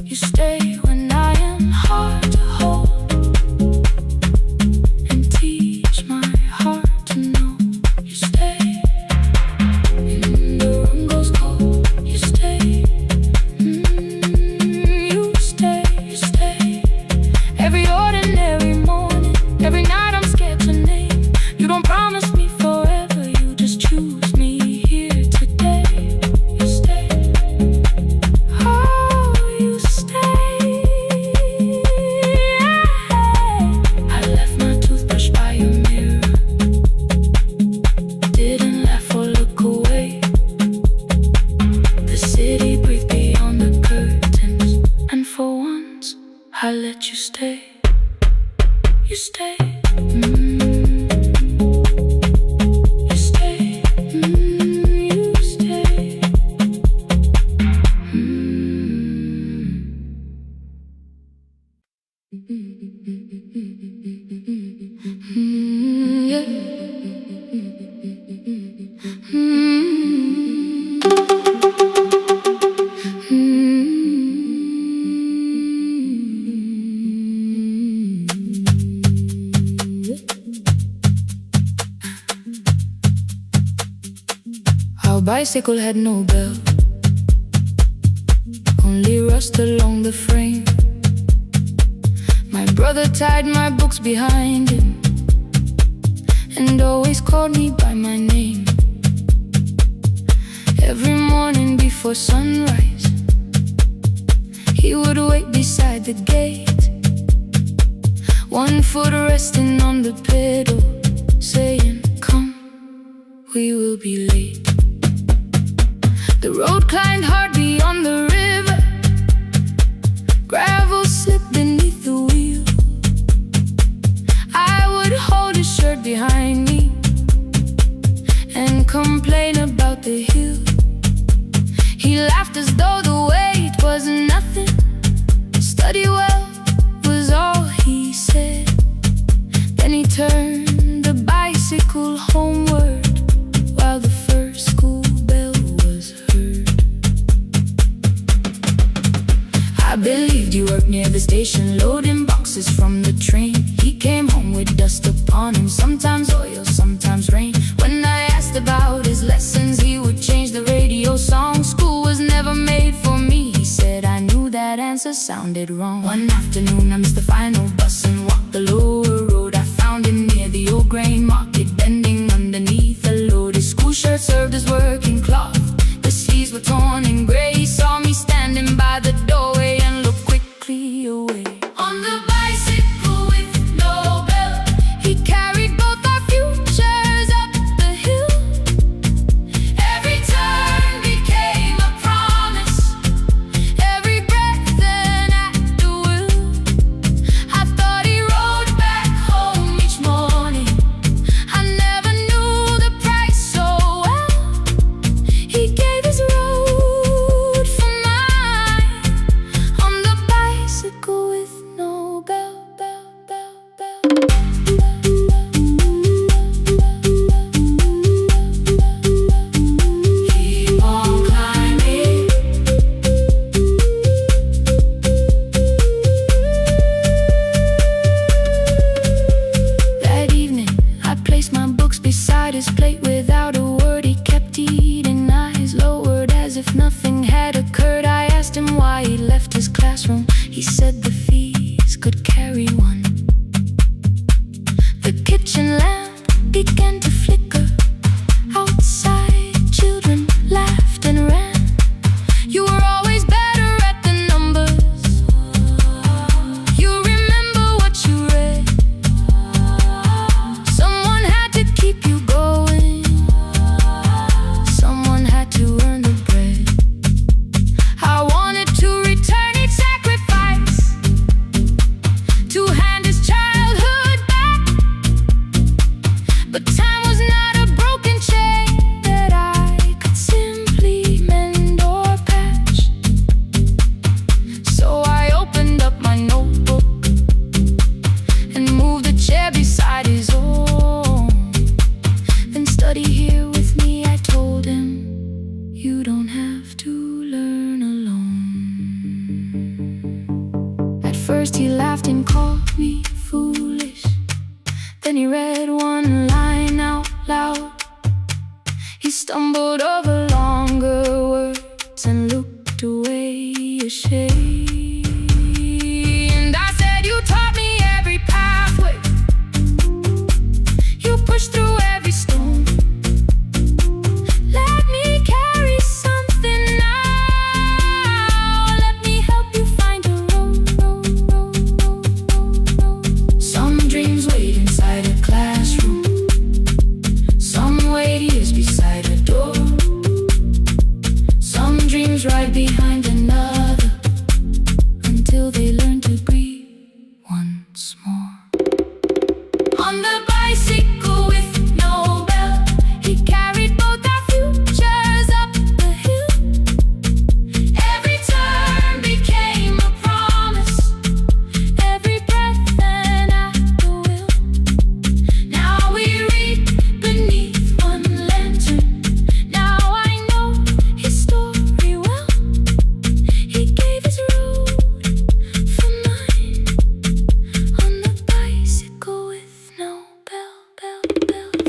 You stay when I am hard to hold, and teach my heart to know. You stay when the room goes cold. You stay, you stay, you stay. Every ordinary morning, every night I'm scared to name. You don't promise me forever, you just choose me here today. You stay, oh, you stay. I left my toothbrush by your mirror. Didn't laugh or look away. The city breathed beyond the curtains, and for once I let you stay. You stay, you stay, you stay. Yeah. Our bicycle had no bell, only rust along the frame. My brother tied my books behind him and always called me by my name. Every morning before sunrise, he would wait beside the gate, one foot resting on the pedal, saying, "Come, we will be late." The road climbed hard beyond the river. Gravel slipped beneath the wheel. I would hold his shirt behind me and complain about the hill. He laughed as though the weight was nothing. Study well was all he said. Then he turned the bicycle homeward while the first school bell was heard. I believed you worked near the station, loading boxes from the train. He came home with dust upon him, sometimes oil, sometimes rain. When I asked about his lessons, he would change the radio song. School was never made for me, he said. I knew that answer sounded wrong. One afternoon I missed the final bus and walked the lower road. I found him near the old grain market, bending underneath a load. His school shirt served as working cloth. The sleeves were torn and gray. He saw me standing by the doorway and looked quickly away. On the bicycle with no bell, he carried both our futures up the hill. Every turn became a promise, every breath an act of will. I thought he rode back home each morning. I never knew the price so well. He gave his rose first he laughed and called me foolish. Then he read one line out loud. He stumbled over longer words and looked away ashamed. And I said, you taught me every pathway, you pushed through every stone. Let me carry something now. Let me help you find a road. Some dreams wait inside a classroom, some wait years beside a door, some dreams right behind another, until they learn to breathe once more. On the bicycle with no bell, he carried both our futures up the hill. Every turn became a promise, every breath an act of will. Now we read beneath one lantern. Now I know his story well. He gave his road for mine, on the bicycle with no bell.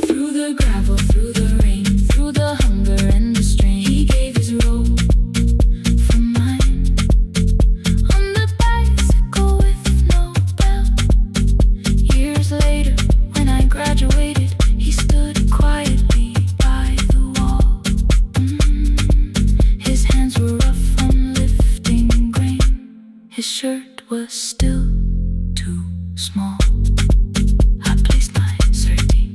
Through the gravel, through the rain, through the hunger and the strain, he gave his road for mine, on the bicycle with no bell. Years later, when I graduated, he stood quietly by the wall. His hands were rough from lifting grain, his shirt was still too small. I placed my sardine.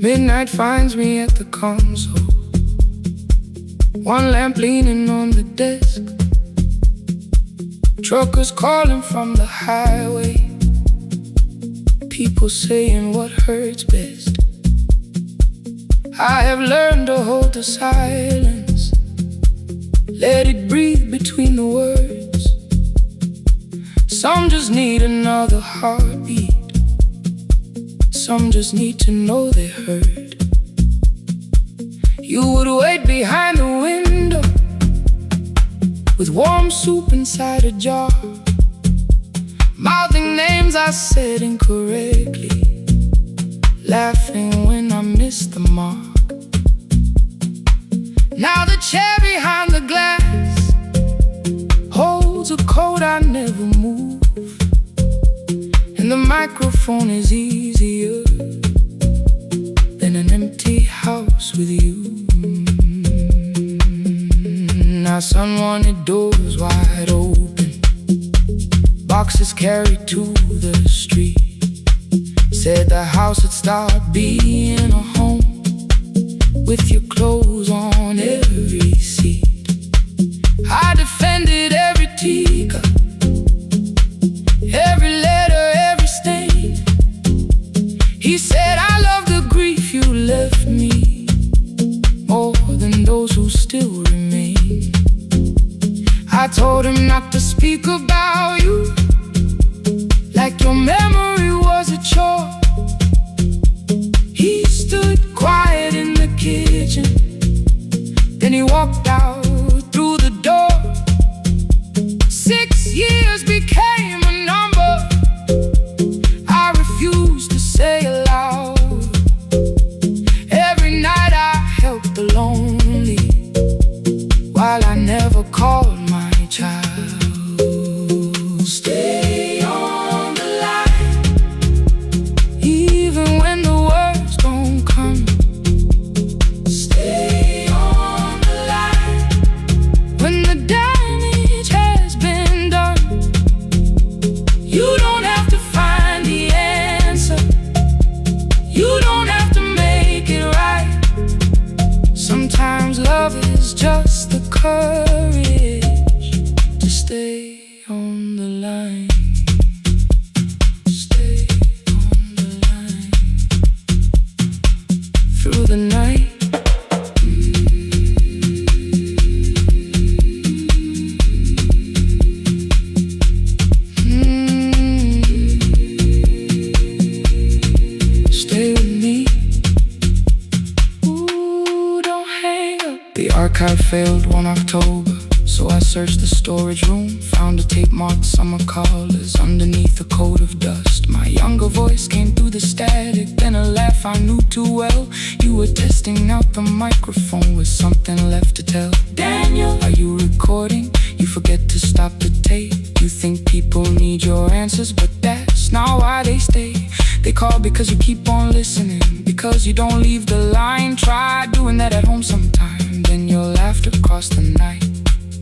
Midnight finds me at the console, one lamp leaning on the desk. Truckers calling from the highway, people saying what hurts best. I have learned to hold the silence, let it breathe between the words. Some just need another heartbeat, some just need to know they heard. You would wait behind the window with warm soup inside a jar, mouthing names I said incorrectly, laughing when I missed the mark. Now the chair behind the glass holds a coat I never move, and the microphone is easier than an empty house with you. Now sun wanted doors wide open, boxes carried to the street, said the house would start being a home, with your clothes on every seat. I defended every teacup, every letter, every stain. He said, I love the grief you left me more than those who still remain. I told him not to speak about you like your memory was a chore. He stood quiet in the kitchen, then he walked out through the door. 6 years became a number I refused to say aloud. Every night I helped the lonely, while I never called my child. Stay on the line, even when the words don't come. Stay on the line, when the damage has been done. You don't have to find the answer, you don't have to make it right. Sometimes love is just the courage to stay on the line. Stay on the line through the night. had failed one October, so I searched the storage room, found a tape marked summer callers underneath a coat of dust. My younger voice came through the static, then a laugh I knew too well. You were testing out the microphone with something left to tell. Daniel, are you recording? You forget to stop the tape. You think people need your answers, but that's not why they stay. They call because you keep on listening, because you don't leave the line. Try doing that at home sometime, then your laughter crossed the night.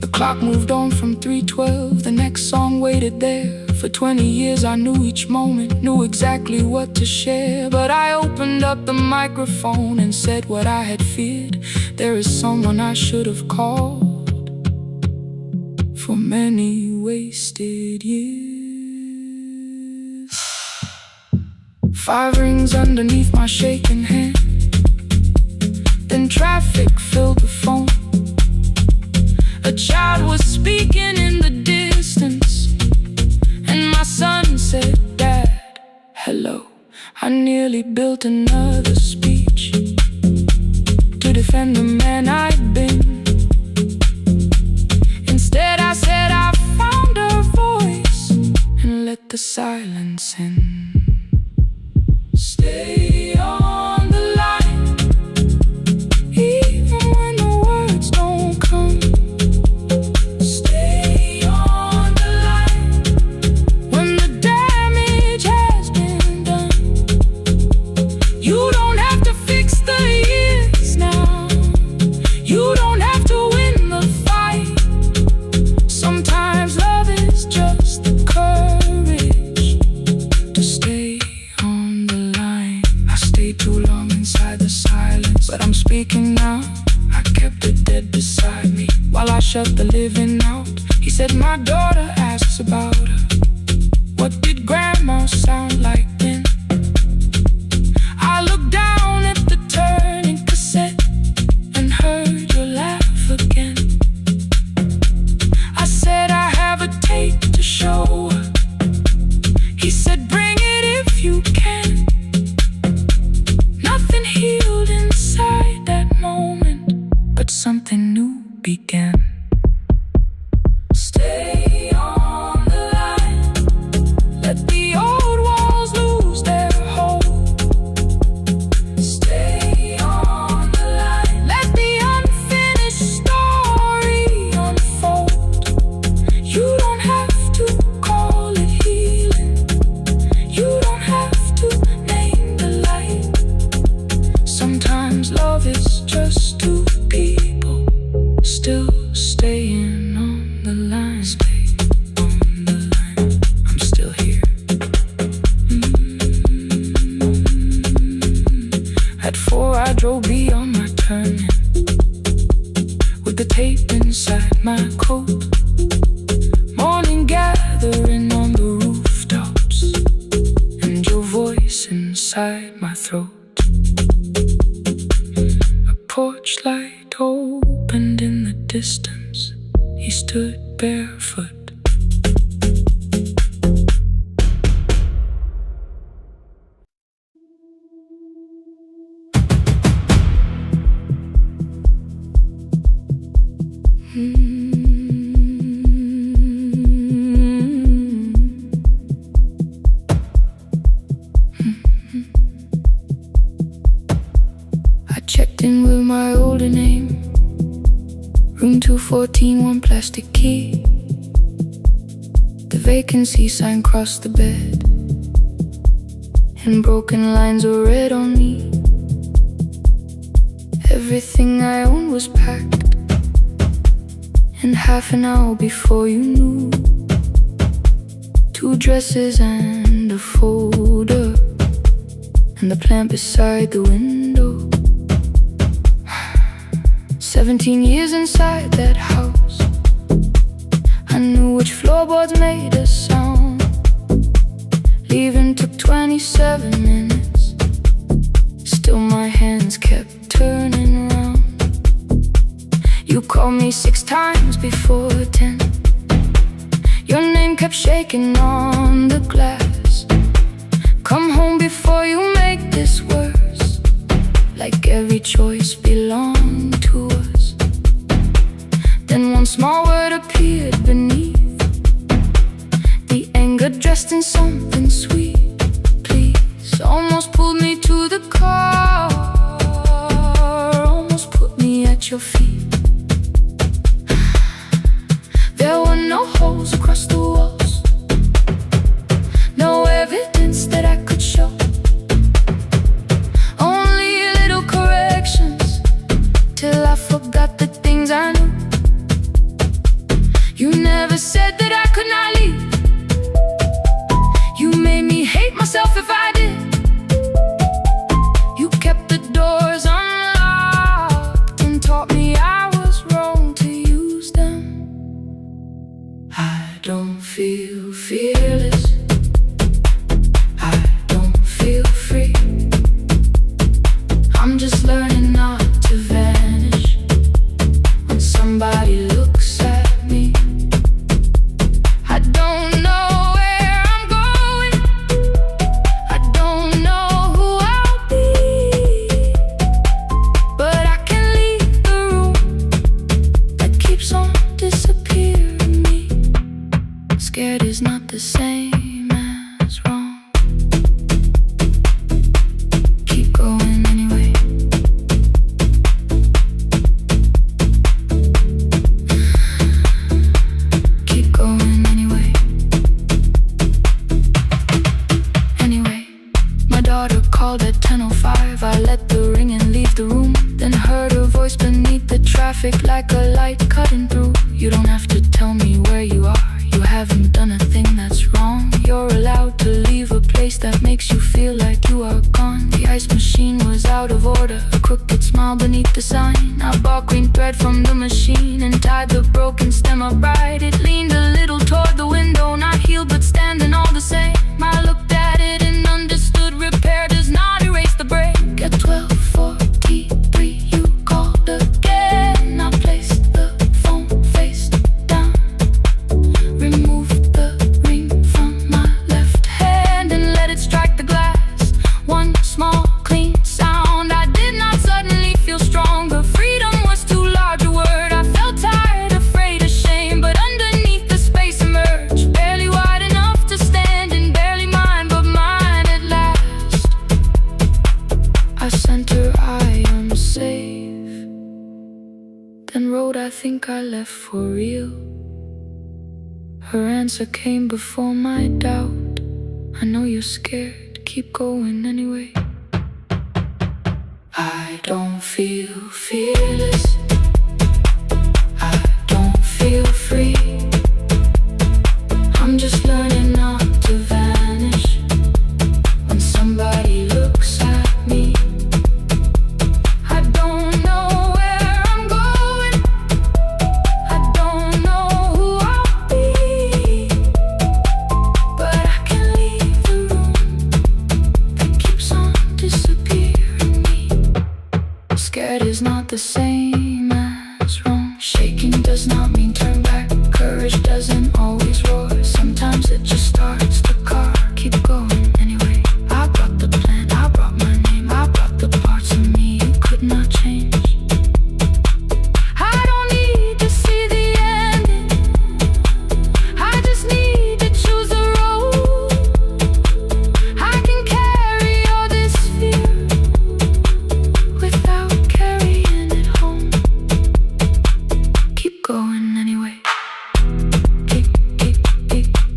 The clock moved on from 3:12, the next song waited there. For 20 years I knew each moment, knew exactly what to share. But I opened up the microphone and said what I had feared. There is someone I should have called for many wasted years. 5 rings underneath my shaking hand, then traffic filled the phone. A child was speaking in the distance, and my son said, "Dad, hello." I nearly built another speech to defend the man I'd been. Instead I said I found a voice and let the silence in. Stay on the line, even when the words don't come. Stay on the line when the damage has been done. You don't have to fix the years now. You don't have to win the fight. Sometimes love is just the courage to stay on the line. I stayed too long inside the silence, but I'm speaking now. I kept it dead beside me while I shut the living out. He said, "My daughter asks about her. What did grandma sound like then?" I looked down at the turning cassette and heard your laugh again. I said, "I have a tape to show her." He said, "Bring it if you can." Nothing healed inside that moment, but something new began. Stay on the line, let the old walls lose their hold. Stay on the line, let the unfinished story unfold. You don't have to call it healing, you don't have to name the light. Sometimes love is just two people still staying on the line. Stay on the line, I'm still here. At 4 I drove beyond my turning, with the tape inside my coat. Morning gathering on the rooftops, and your voice inside my throat. A porch light opened in the distance. He stood barefoot. I checked in with my older name, room 214, 1 plastic key. The vacancy sign crossed the bed, and broken lines were read on me. Everything I owned was packed, and half an hour before you knew, 2 dresses and a folder, and the plant beside the window. 17 years inside that house, I knew which floorboards made a sound. Leaving took 27 minutes, still my hands kept turning around. You called me 6 times before 10. Your name kept shaking on the glass. Come home before you make this worse, like every choice belonged to us. one small word appeared beneath the anger, dressed in something sweet. Please, almost pulled me to the car, almost put me at your feet. There were no holes across the walls, no evidence that I could show, only little corrections till I forgot the things I knew. You never said that I could not leave. You made me hate myself if I did. You kept the doors unlocked and taught me I was wrong to use them. I don't feel fearless, I don't feel free. I'm just learning not to vanish when somebody looks at me. I don't know where I'm going, I don't know who I'll be, but I can leave the room that keeps on disappearing me. Scared is not the same as wrong. Keep going anyway. Keep going anyway. Anyway, my daughter called at 10:05. I let the ring and leave the room, then heard her voice beneath the traffic like a light cutting through. You don't have to tell me where you are, you haven't done a thing that's wrong. You're allowed to leave a place that makes you feel like you are gone. The ice machine was out of order, a crooked smile beneath the sign. I bought green thread from the machine and tied the broken stem upright. It leaned a little toward the window, not healed but standing all the same. I looked at it and understood repair does not erase the break. At 12:43 you called again. I placed the phone face down, removed the ring from my left hand and let it strike the glass. One small clean sound. I did not suddenly feel stronger. Freedom was too large a word. I felt tired, afraid, ashamed, but underneath the space emerged, barely wide enough to stand and barely mine, but mine at last. I sent her, I am safe, then wrote, I think I left for real. Her answer came before my doubt. I know you're scared, keep going anyway. I don't feel fearless, I don't feel free. I'm just learning not to vanish when somebody looks at me. I don't know where I'm going, I don't know who I'll be, but I can leave the room that keeps on disappearing me. Scared is not the same as wrong. Shaking does not mean turn back. Courage doesn't always roar. Sometimes it just starts the car. Keep going anyway. I brought the plan, I brought my name, I brought the parts of me you could not change. I don't need to see the ending, I just need to choose the road. I can carry all this fear without carrying it home. Keep going anyway.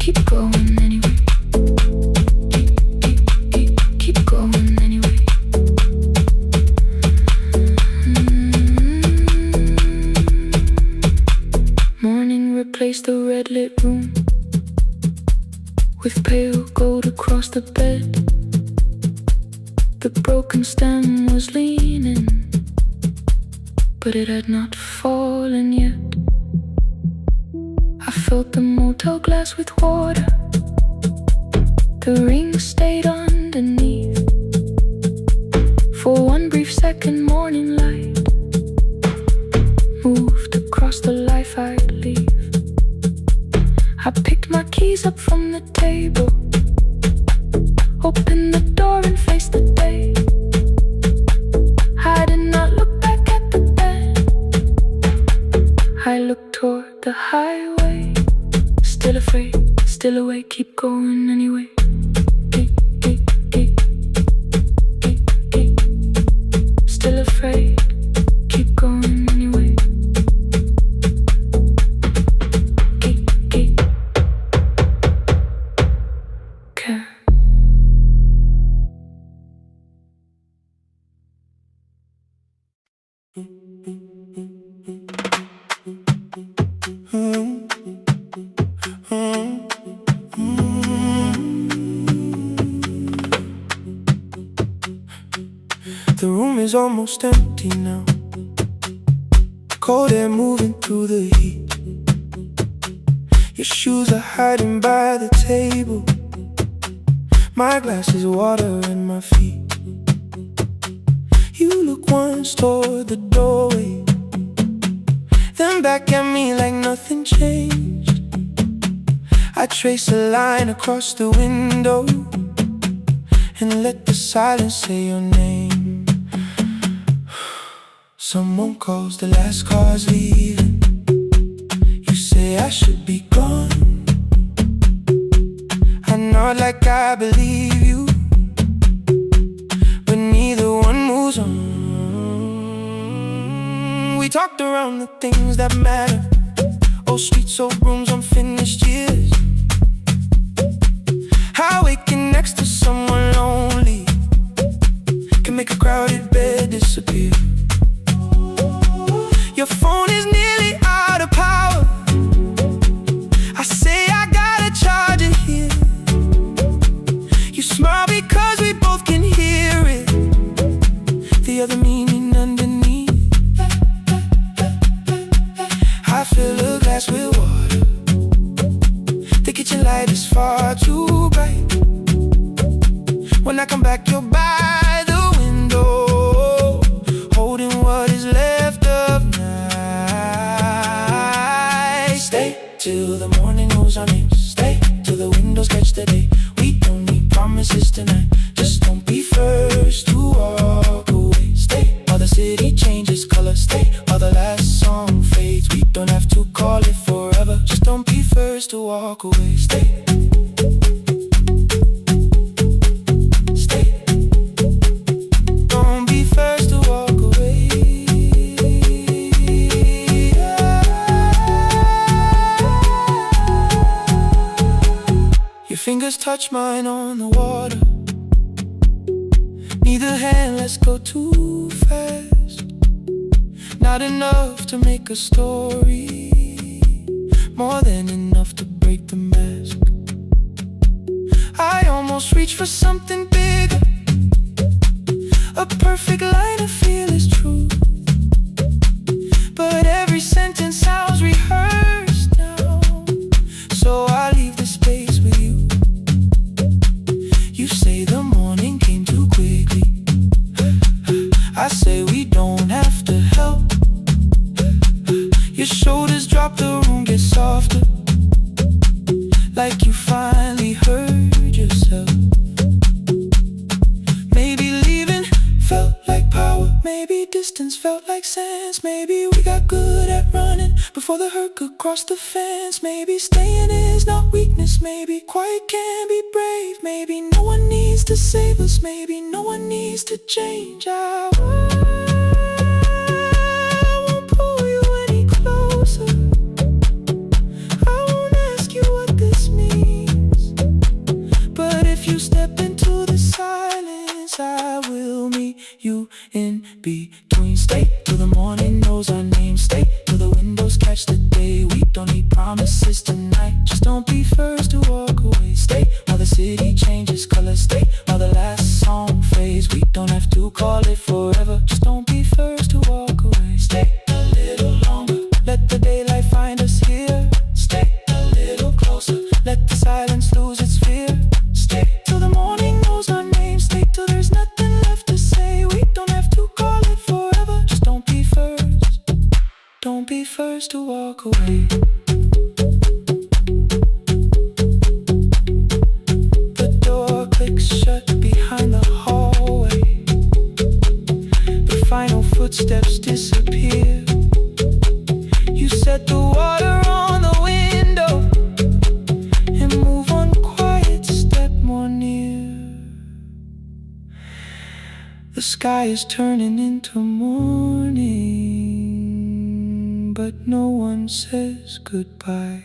Keep going anyway. Keep going anyway. Morning replaced the red lit room with pale gold across the bed. The broken stem was leaning, but it had not fallen yet. I filled the motel glass with water, the ring stayed underneath. For one brief second, morning light moved across the life I'd leave. I picked my keys up from the table, opened the door and faced the day. I did not look back at the bed, I looked toward keep going anyway. Still afraid, keep going anyway. Care. The room is almost empty now. Cold air moving through the heat. Your shoes are hiding by the table. My glass is water in my feet. You look once toward the doorway, then back at me like nothing changed. I trace a line across the window and let the silence say your name. Someone calls, the last car's leaving. You say I should be gone. I nod like I believe you, but neither one moves on. We talked around the things that matter. Old streets, old rooms, unfinished years. How waking next to someone lonely can make a crowded bed disappear. Your phone is nearly out of power. I say I gotta charge it here. You smile because we both can hear it, the other meaning underneath. I fill a glass with water. The kitchen light is far too bright. When I come back, you're by the window, holding what is left of night. Stay till the morning knows our names. Stay till the windows catch the day. We don't need promises tonight. Just don't be first to walk away. Stay while the city changes color. Stay while the last song fades. We don't have to call it forever. Just don't be first to walk away. Stay. Fingers touch mine on the water. Neither hand lets go too fast. Not enough to make a story, more than enough to break the mask. I almost reach for something bigger, a perfect line of fearless truth. But every sentence sounds rehearsed now, so I leave the space with you. You say the morning came too quickly. I say we don't have to help. Your shoulders drop, the room gets softer, like you finally heard yourself. Maybe leaving felt like power. Maybe distance felt like sense. Maybe we got good at running before the hurt could cross the fence. Maybe staying is not weakness. Maybe quiet can be brave. Maybe no one needs to save us. Maybe no one needs to change. I won't pull you any closer. I won't ask you what this means. But if you step into the silence, I will meet you in between. Stay till the morning knows our names. Stay till the windows catch the day. We don't need promises tonight. Just don't be first to walk away. Stay while the city changes color. Stay while the last song fades. We don't have to call it forever. Just don't be first to walk away. Stay a little longer. Let the daylight find us here. Stay a little closer. Let the silence lose its fear. Stay till the morning knows our names. Stay till there's nothing left to say. We don't have to call it forever. Just don't be first. Don't be first to walk away. The door clicks shut behind the hallway. The final footsteps disappear. You set the water on the window and move on The sky is turning into morning, but no one says goodbye.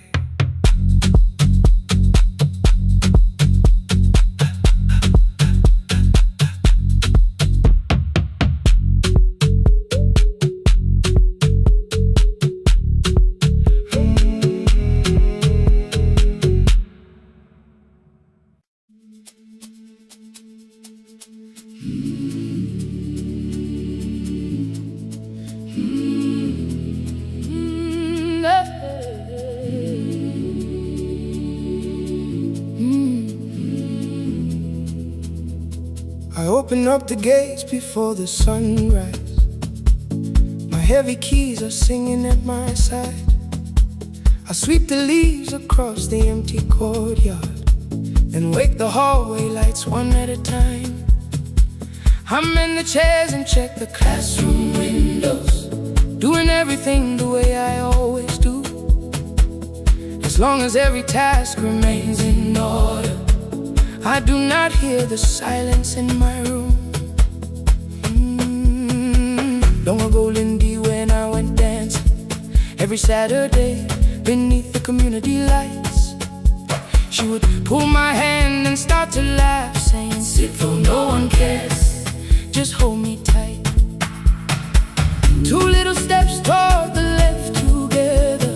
I open up the gates before the sunrise. My heavy keys are singing at my side. I sweep the leaves across the empty courtyard, then wake the hallway lights one at a time. I'm in the chairs and check the classroom windows, doing everything the way I always do. As long as every task remains in order, I do not hear the silence in my room. Long ago, Lindy, when I went dancing every Saturday beneath the community lights, she would pull my hand and start to laugh, saying, "Sit though no one cares, just hold me tight." Two little steps toward the left together,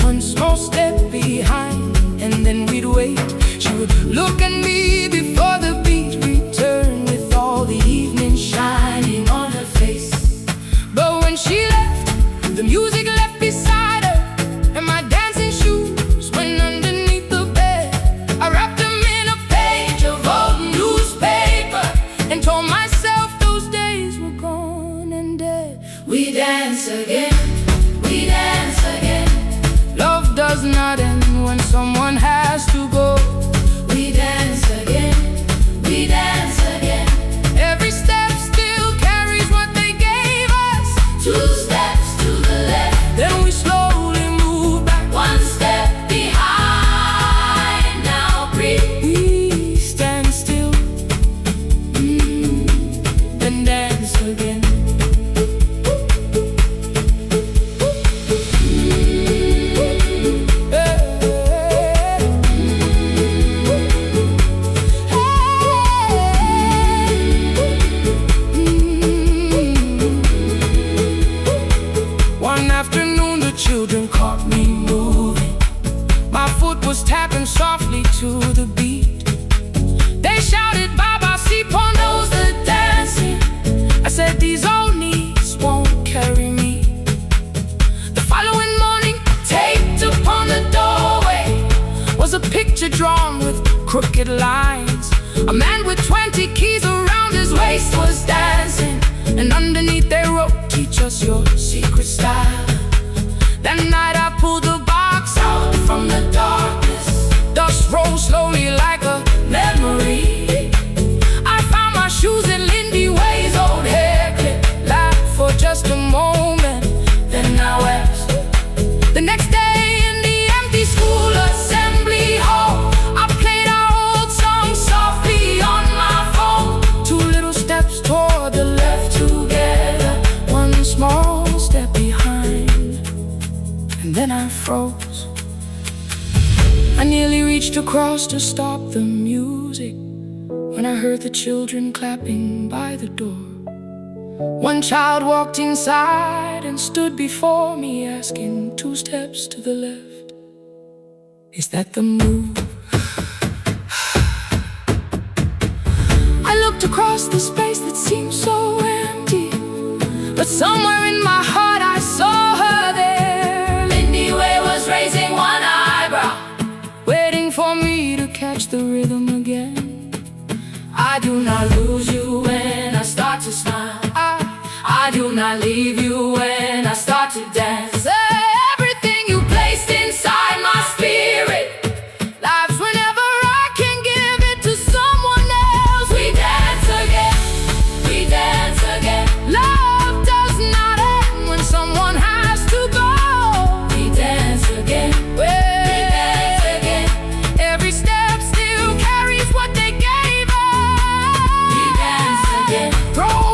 one small step behind, and then we'd wait. She would look at me before the beat returned, with all the evening shining on her face. But when she left, the music left beside her, and my dancing shoes went underneath the bed. I wrapped them in a page of old newspaper and told myself those days were gone and dead. We dance again, we dance again. Love does not end when someone has to go. We dance again, we dance again. Every step still carries what they gave us. Two steps to the left, then we slowly move back. One step behind, now breathe. We stand still, then dance again. Children caught me moving. My foot was tapping softly to the beat. They shouted, "Baba, see knows the dancing." I said, "These old knees won't carry me." The following morning, taped upon the doorway was a picture drawn with crooked lines. A man with 20 keys around his waist was dancing, and underneath they wrote, "Teach us your secret style." That night I pulled the box out from the darkness. Dust rolled slowly like a memory. I found my shoes in Lindy Way's old hair clip. Laughed for just a moment, then I wept. The next day in the empty school assembly hall, I played our old song softly on my phone. Two little steps toward the left together, one small step behind. And then I froze. I nearly reached across to stop the music when I heard the children clapping by the door. One child walked inside and stood before me, asking, "Two steps to the left, is that the move?" I looked across the space that seemed so empty, but somewhere in my heart I saw her there. Raising one eyebrow, waiting for me to catch the rhythm again. I do not lose you when I start to smile. I do not leave you when I start to dance. Everything you placed inside my spirit lives whenever I can give it to someone else. We dance again, we dance again. Love does not end when someone has to go. We dance again, we dance again. Every step still carries what they gave us. We dance again. Throw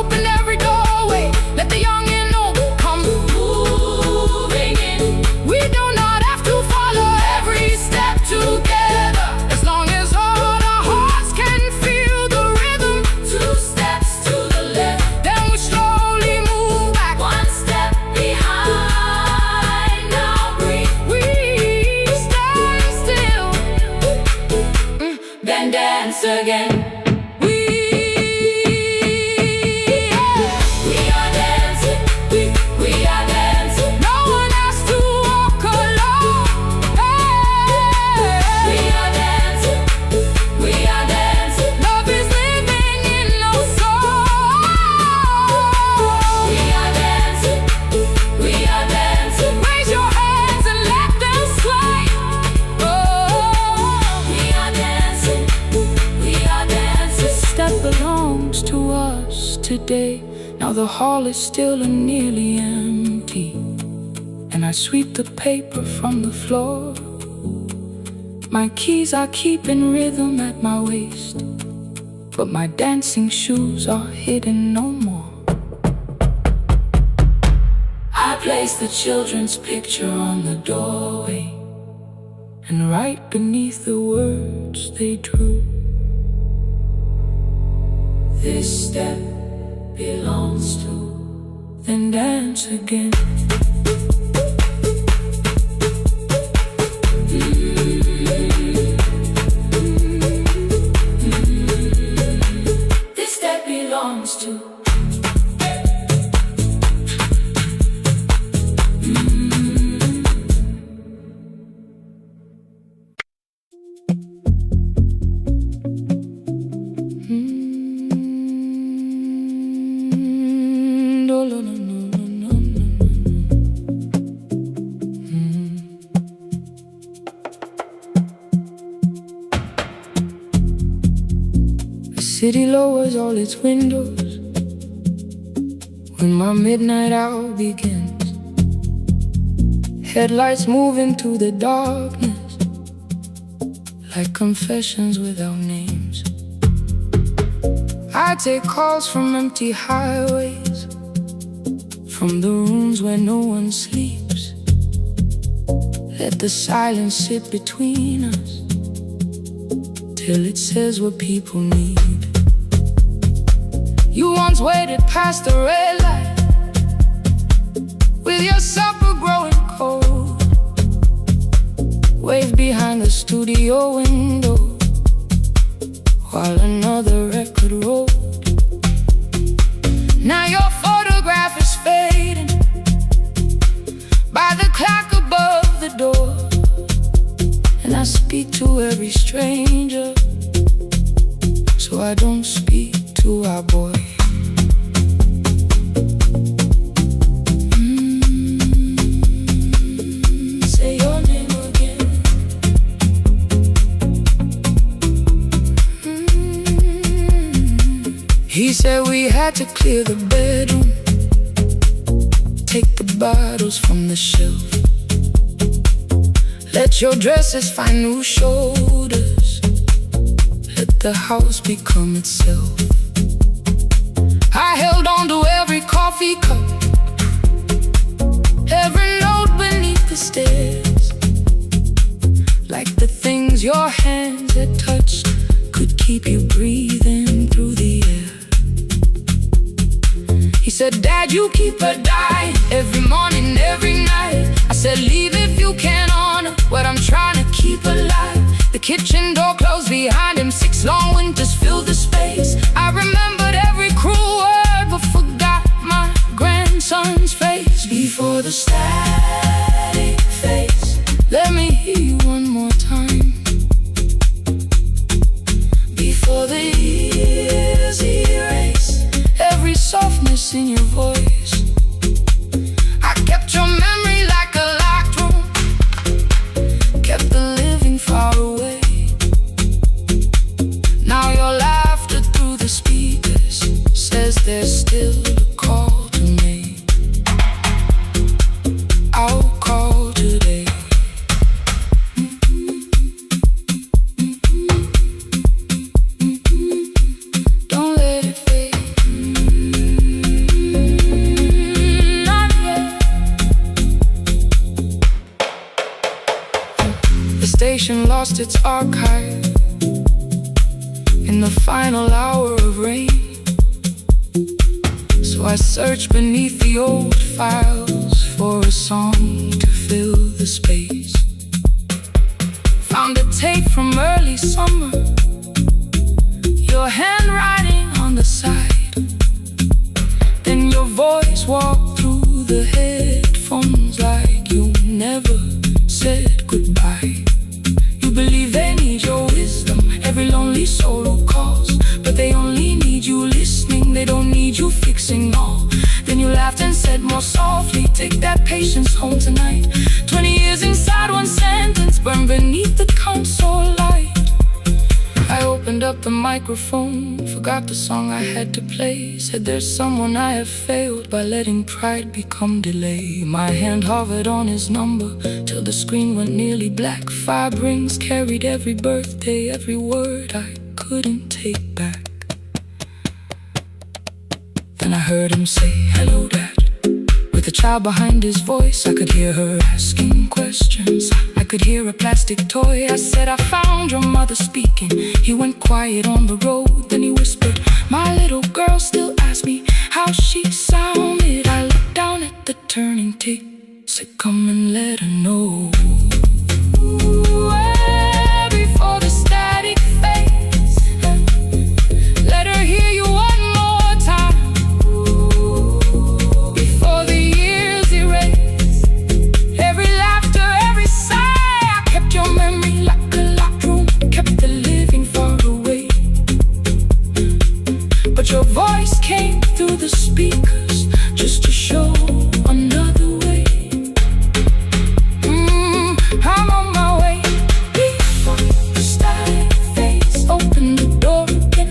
to us today. Now the hall is still and nearly empty, and I sweep the paper from the floor. My keys I keep in rhythm at my waist, but my dancing shoes are hidden no more. I place the children's picture on the doorway, and right beneath the words they drew, this step belongs to, then dance again. This step belongs to. The city lowers all its windows when my midnight hour begins. Headlights move into the darkness like confessions without names. I take calls from empty highways, from the rooms where no one sleeps. Let the silence sit between us till it says what people need. You once waited past the red light with your supper growing cold, waved behind the studio window while another record rolled. Now your photograph is fading by the clock above the door, and I speak to every stranger, so I don't speak to our boy. Say your name again. He said we had to clear the bedroom, take the bottles from the shelf, let your dresses find new shoulders, let the house become itself. I held on to every coffee cup, every note beneath the stairs, like the things your hands had touched could keep you breathing through the air. He said, Dad, you keep her dying every morning, every night. I said, leave if you can honor what I'm trying to keep alive. The kitchen door closed behind him, 6 long winters filled the space. I remembered every cruel word but forgot my grandson's face. Before the static fades, let me hear you one more time. Before the years erase every softness in your voice, I kept your memory like a locked room, kept the living far away. Now your laughter through the speakers says there's still a call to make. I'll call today. Don't let it fade. Not yet. The station lost its archive in the final hour of rain, so I searched beneath the old files for a song to fill the space. Found a tape from early summer, your handwriting on the side, then your voice walked through the headphones like you never said goodbye. You believe they need your wisdom, every lonely soul who calls, but they only need you listening, they don't need you fixing all. Then you laughed and said more softly, take that patience home tonight. 20 years inside one sentence, burned beneath the console light. I opened opened up the microphone, forgot the song I had to play. Said there's someone I have failed by letting pride become delay. My hand hovered on his number till the screen went nearly black. 5 rings carried every birthday, every word I couldn't take back. Then I heard him say, "Hello, Dad." With a child behind his voice, I could hear her asking questions. I could hear a plastic toy. I said, "I found your mother speaking." He went quiet on the road, then he whispered, "My little girl still asks me how she sounded." I looked down at the turning tape, said, "Come and let her know." Before the static fades, let her hear you one more time. Before the years erase every laughter, every sigh, I kept your memory like a locked room, kept the living far away. But your voice came through the speakers just to show another way. I'm on my way. Before the static fades, open the door again.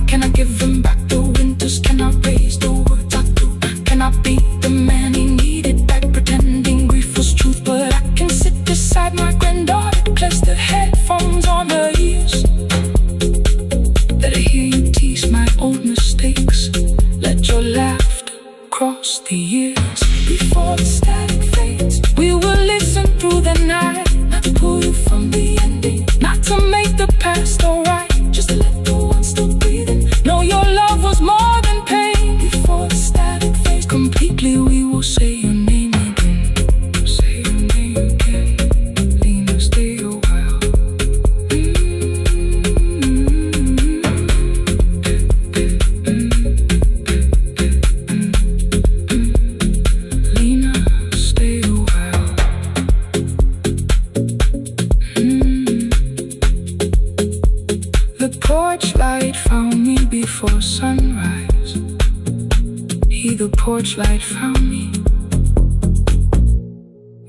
Can I give him back the winters? Can I raise the words I do? Can I be the man he needed back, pretending grief was truth? But I can sit beside my granddaughter, place the headphones on her ears. Let her hear you tease my old mistakes. Let your laughter cross the years. Before the static fades, we will listen through the night, not to pull you from the ending, not to make the past alright, just to let the one still breathing know your love was more than pain. Before the static fades completely, we will say your name again. Say your name again. Lena, stay a while. Lena, stay a while. The porch light found me before sunrise. The porch light found me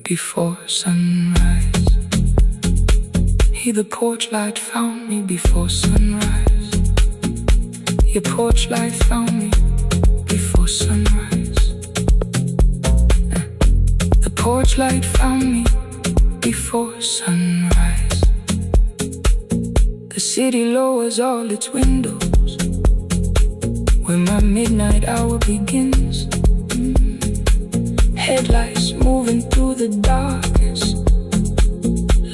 before sunrise. The porch light found me before sunrise. Your porch light found me before sunrise. The porch light found me before sunrise. The city lowers all its windows when my midnight hour begins. Headlights moving through the darkness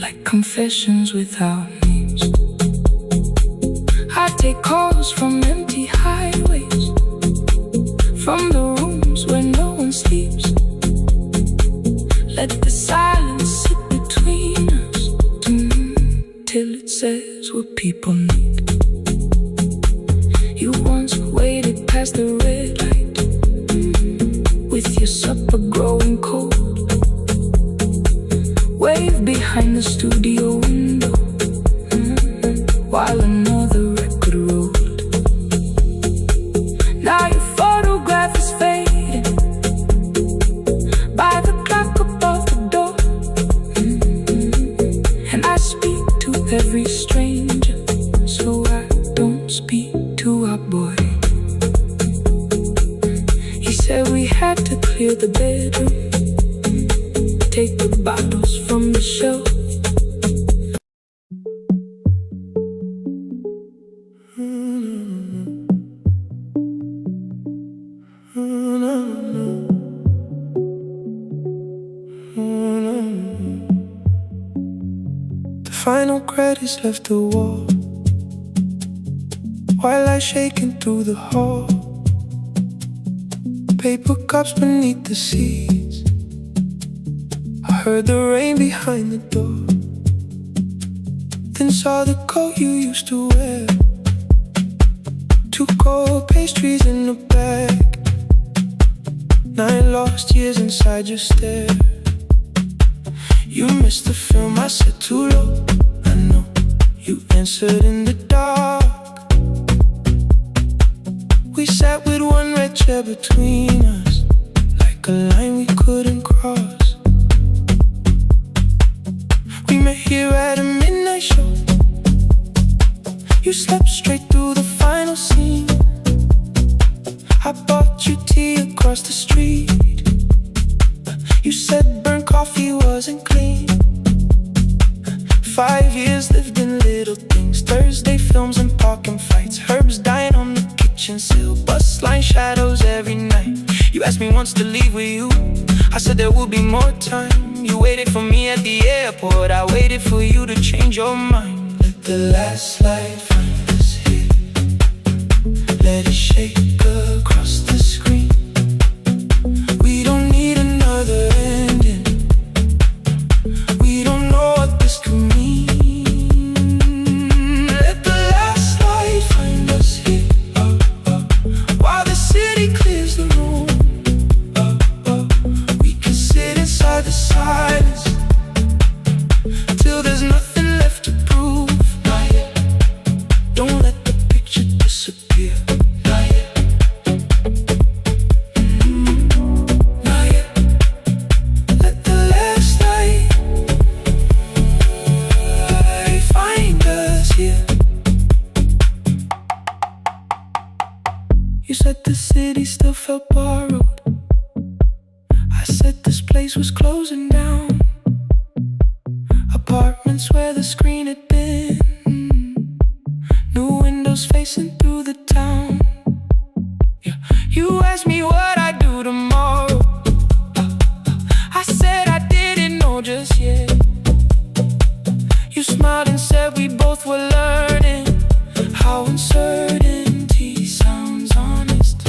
like confessions without names. I take calls from empty highways, from the rooms where no one sleeps. Let the silence sit between us till it says what people need. You once waited past the red light with your supper growing cold. Wave behind the studio window while another record rolled. Now your photograph is fading by the clock above the door. And I speak to every stranger, so I don't speak to our boy. He said we had to clear the bedroom, take the bottles from the shelf. The final credits left the wall, while I shaking through the hall. Paper cups beneath the seats. I heard the rain behind the door, then saw the coat you used to wear. 2 cold pastries in a bag, 9 lost years inside your stare. You missed the film, I said too low. I know you answered in the dark. We sat with one red chair between us, like a line we couldn't cross. We met here at a midnight show. You slept straight through the final scene. I bought you tea across the street. You said burnt coffee wasn't clean. 5 years lived in little things. Thursday films and parking fights. Herbs dying on the kitchen sill. Bus line shadows every night. You asked me once to leave with you. I said there would be more time. You waited for me at the airport. I waited for you to change your mind. Let the last light find us here. Let it shake across the screen. We don't need another ending. We don't know what this could mean. Let the last light find us here, while the city clears the room. We can sit inside the silence till there's nothing left to prove. Not yet. Don't let the picture disappear. Not yet. Not yet. Let the last light find us here. You said the city still felt borrowed. I said this place was closing down. Apartments where the screen had been. New windows facing through the town. Yeah. You asked me what I'd do tomorrow. I said I didn't know just yet. You smiled and said we both were learning how uncertainty sounds honest.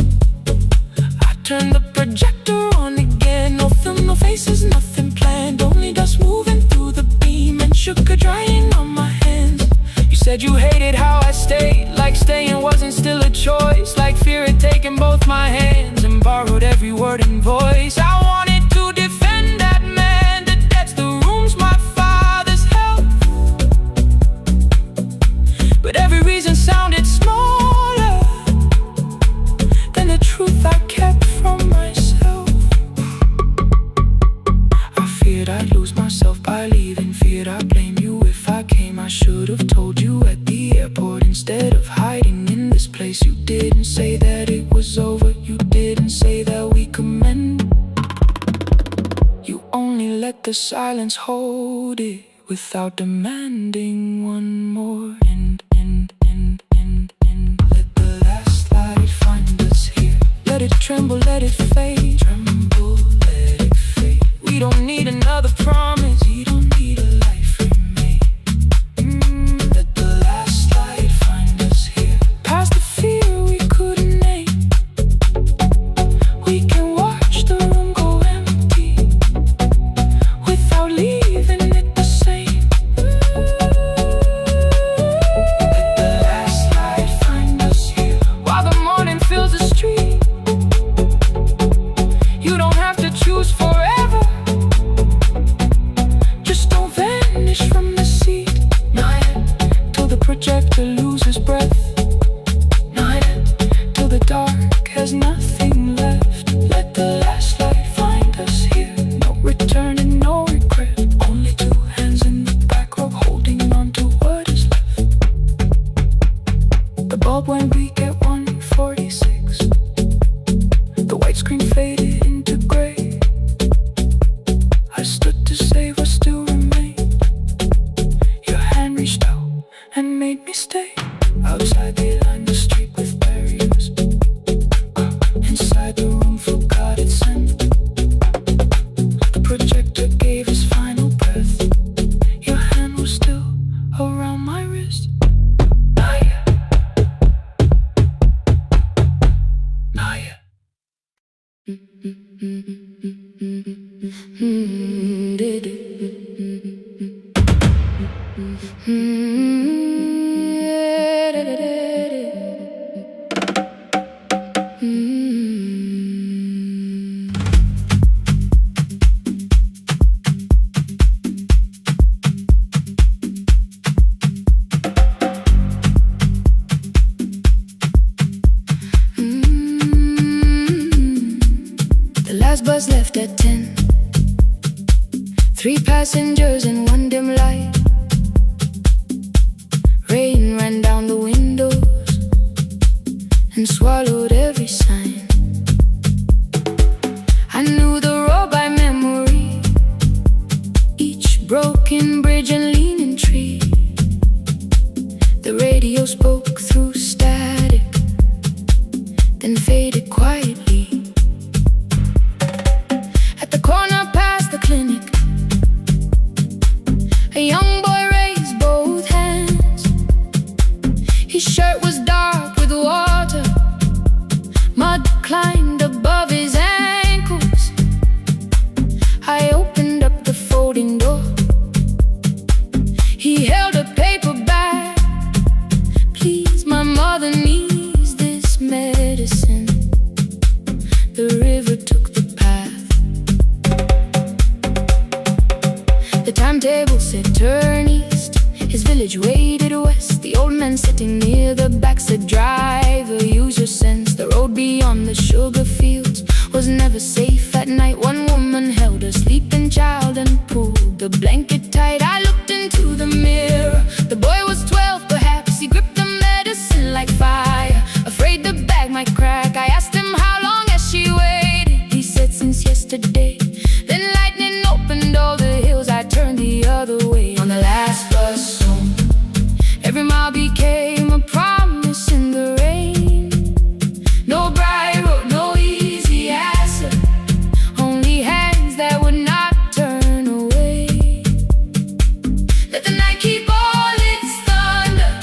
I turned the projector on again. No film, no faces, nothing planned. Only dust moving through the beam and sugar drying on my hands. You said you hated how I stayed, like staying wasn't still a choice. Like fear had taken both my hands and borrowed every word and voice. I wanted to defend that man. The debts, the rooms, my father's health. But every reason sounded smaller than the truth I kept from myself. I feared I'd lose myself by leaving. Feared I'd blame you if I came. I should have told you at the airport instead of hiding in this place. You didn't say that it was over. You didn't say that we could mend. You only let the silence hold it without demanding one more. Let the last light find us here. Let it tremble, let it fade. Tremble, let it fade. We don't need another promise. We don't need a life remade. Let the last light find us here. Past the fear we couldn't name. We can watch the room go empty without leaving it the same. Let the last light find us here, while the morning fills the street. You don't have to choose forever. Just don't vanish from the seat. Not yet. Till the projector loses breath. Not yet. Till the dark has nothing left. Let the last light find us here. No return and no regret. Only two hands in the back row holding on to what is left. The bulb went bleak at 1:46. The white screen faded into gray. I stood to save what still remained. Your hand reached out and made me stay. Outside they lined the street with barriers. Inside the room forgot its scent. The projector gave his final breath. Your hand was still around my wrist. Not yet. Not yet. The last bus left at 10. 3 passengers and one dim light. Rain ran down the window. it quietly. At the corner past the clinic, a young boy raised both hands. His shirt was dark with water, mud climbed above his ankles. I opened up the folding door. He held a paper bag. Please, my mother needs this medicine. The river took the path. The timetable said turn east. His village waded west. The old man sitting near the back said driver, use your sense. The road beyond the sugar fields was never safe at night. One woman held a sleeping child and pulled the blanket tight. I looked into the mirror. The boy was 12 perhaps. He gripped the medicine like fire, afraid the bag might crack. I asked him how long has she waited. He said since yesterday. Then lightning opened all the hills. I turned the other way. On the last bus home, every mile became a promise in the rain. No bright road, no easy answer, only hands that would not turn away. Let the night keep all its thunder,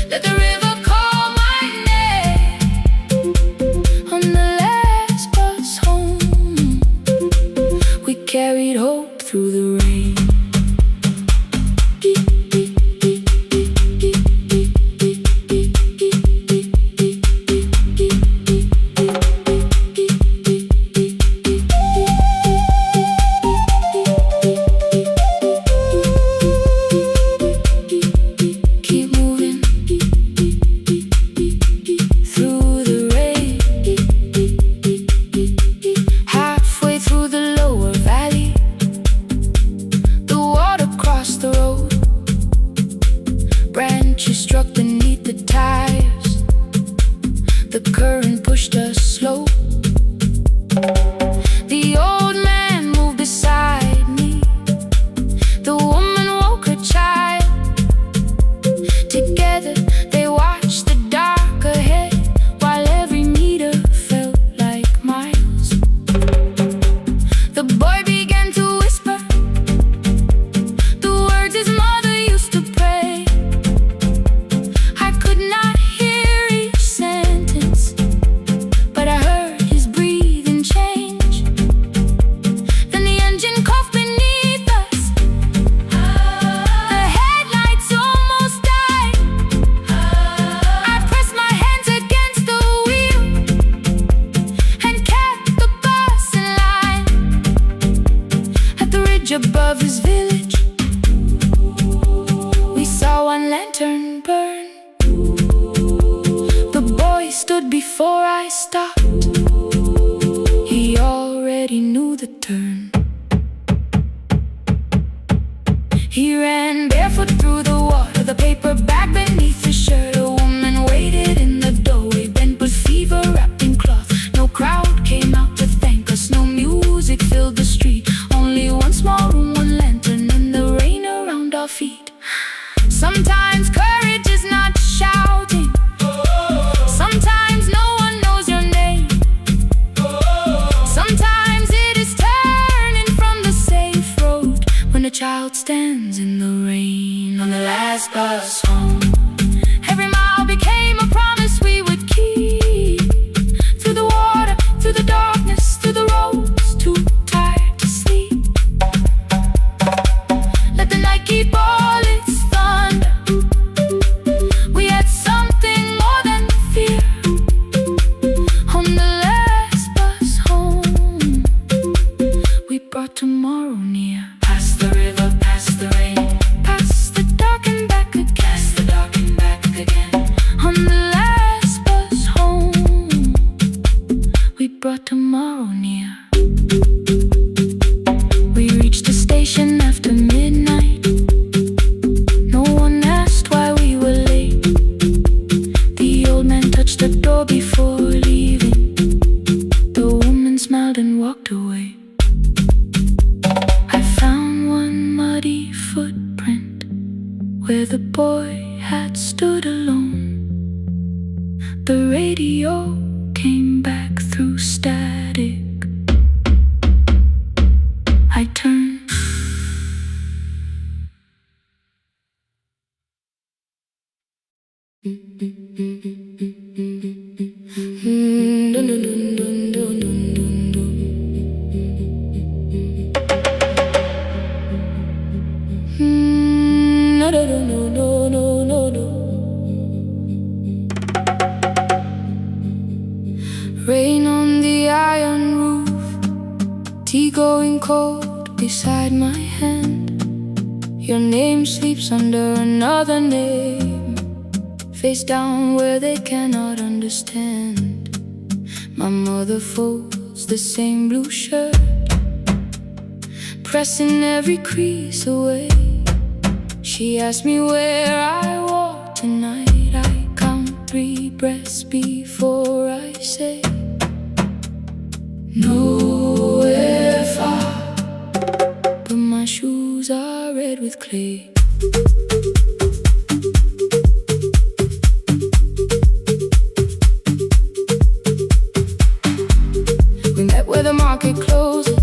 let the river call my name. On the last bus home, we carried hope through the rain. Keep moving through the rain. Halfway through the lower valley, the water crossed the road. Branches struck beneath the tires. The current pushed us slow. The old man moved beside me. The woman woke her child. Together they watched the dark ahead, while every meter felt like miles. The boy began to whisper the words his mother used to pray. I could not hear each sentence, but I heard his breathing change. Then the engine coughed beneath us. The headlights almost died. I pressed my hands against the wheel and kept the bus in line. At the ridge above his village, we saw one lantern burn. The boy stood before I stopped. He already knew the turn. He ran barefoot through the water, the paper bag beneath his shirt. A woman waited in the doorway, bent with fever, wrapped in cloth. No crowd came out to thank us, no music filled the street. Only one small room, one lantern, and the rain around our feet. Sometimes courage is not shouting. Sometimes no one knows your name. Sometimes it is turning from the safe road when a child stands in the rain. On the last bus home, every mile became a promise we would keep. Through the water, through the darkness, through the roads too tired to sleep. Let the night keep all its thunder. We had something more than fear. On the last bus home, we brought tomorrow near. Past the river, past the rain, past the dark and back again. Past the dark and back again. On the last bus home, we brought tomorrow near. We reached the station after midnight. No one asked why we were late. The old man touched the door before leaving. The woman smiled and walked away. I found one muddy footprint where the boy had stood alone. The radio came through static. I turn. Rain on the iron roof, tea going cold beside my hand. Your name sleeps under another name, face down where they cannot understand. My mother folds the same blue shirt, pressing every crease away. She asked me where I walk tonight. I count 3 breaths before I say nowhere far, but my shoes are red with clay. We met where the market closes,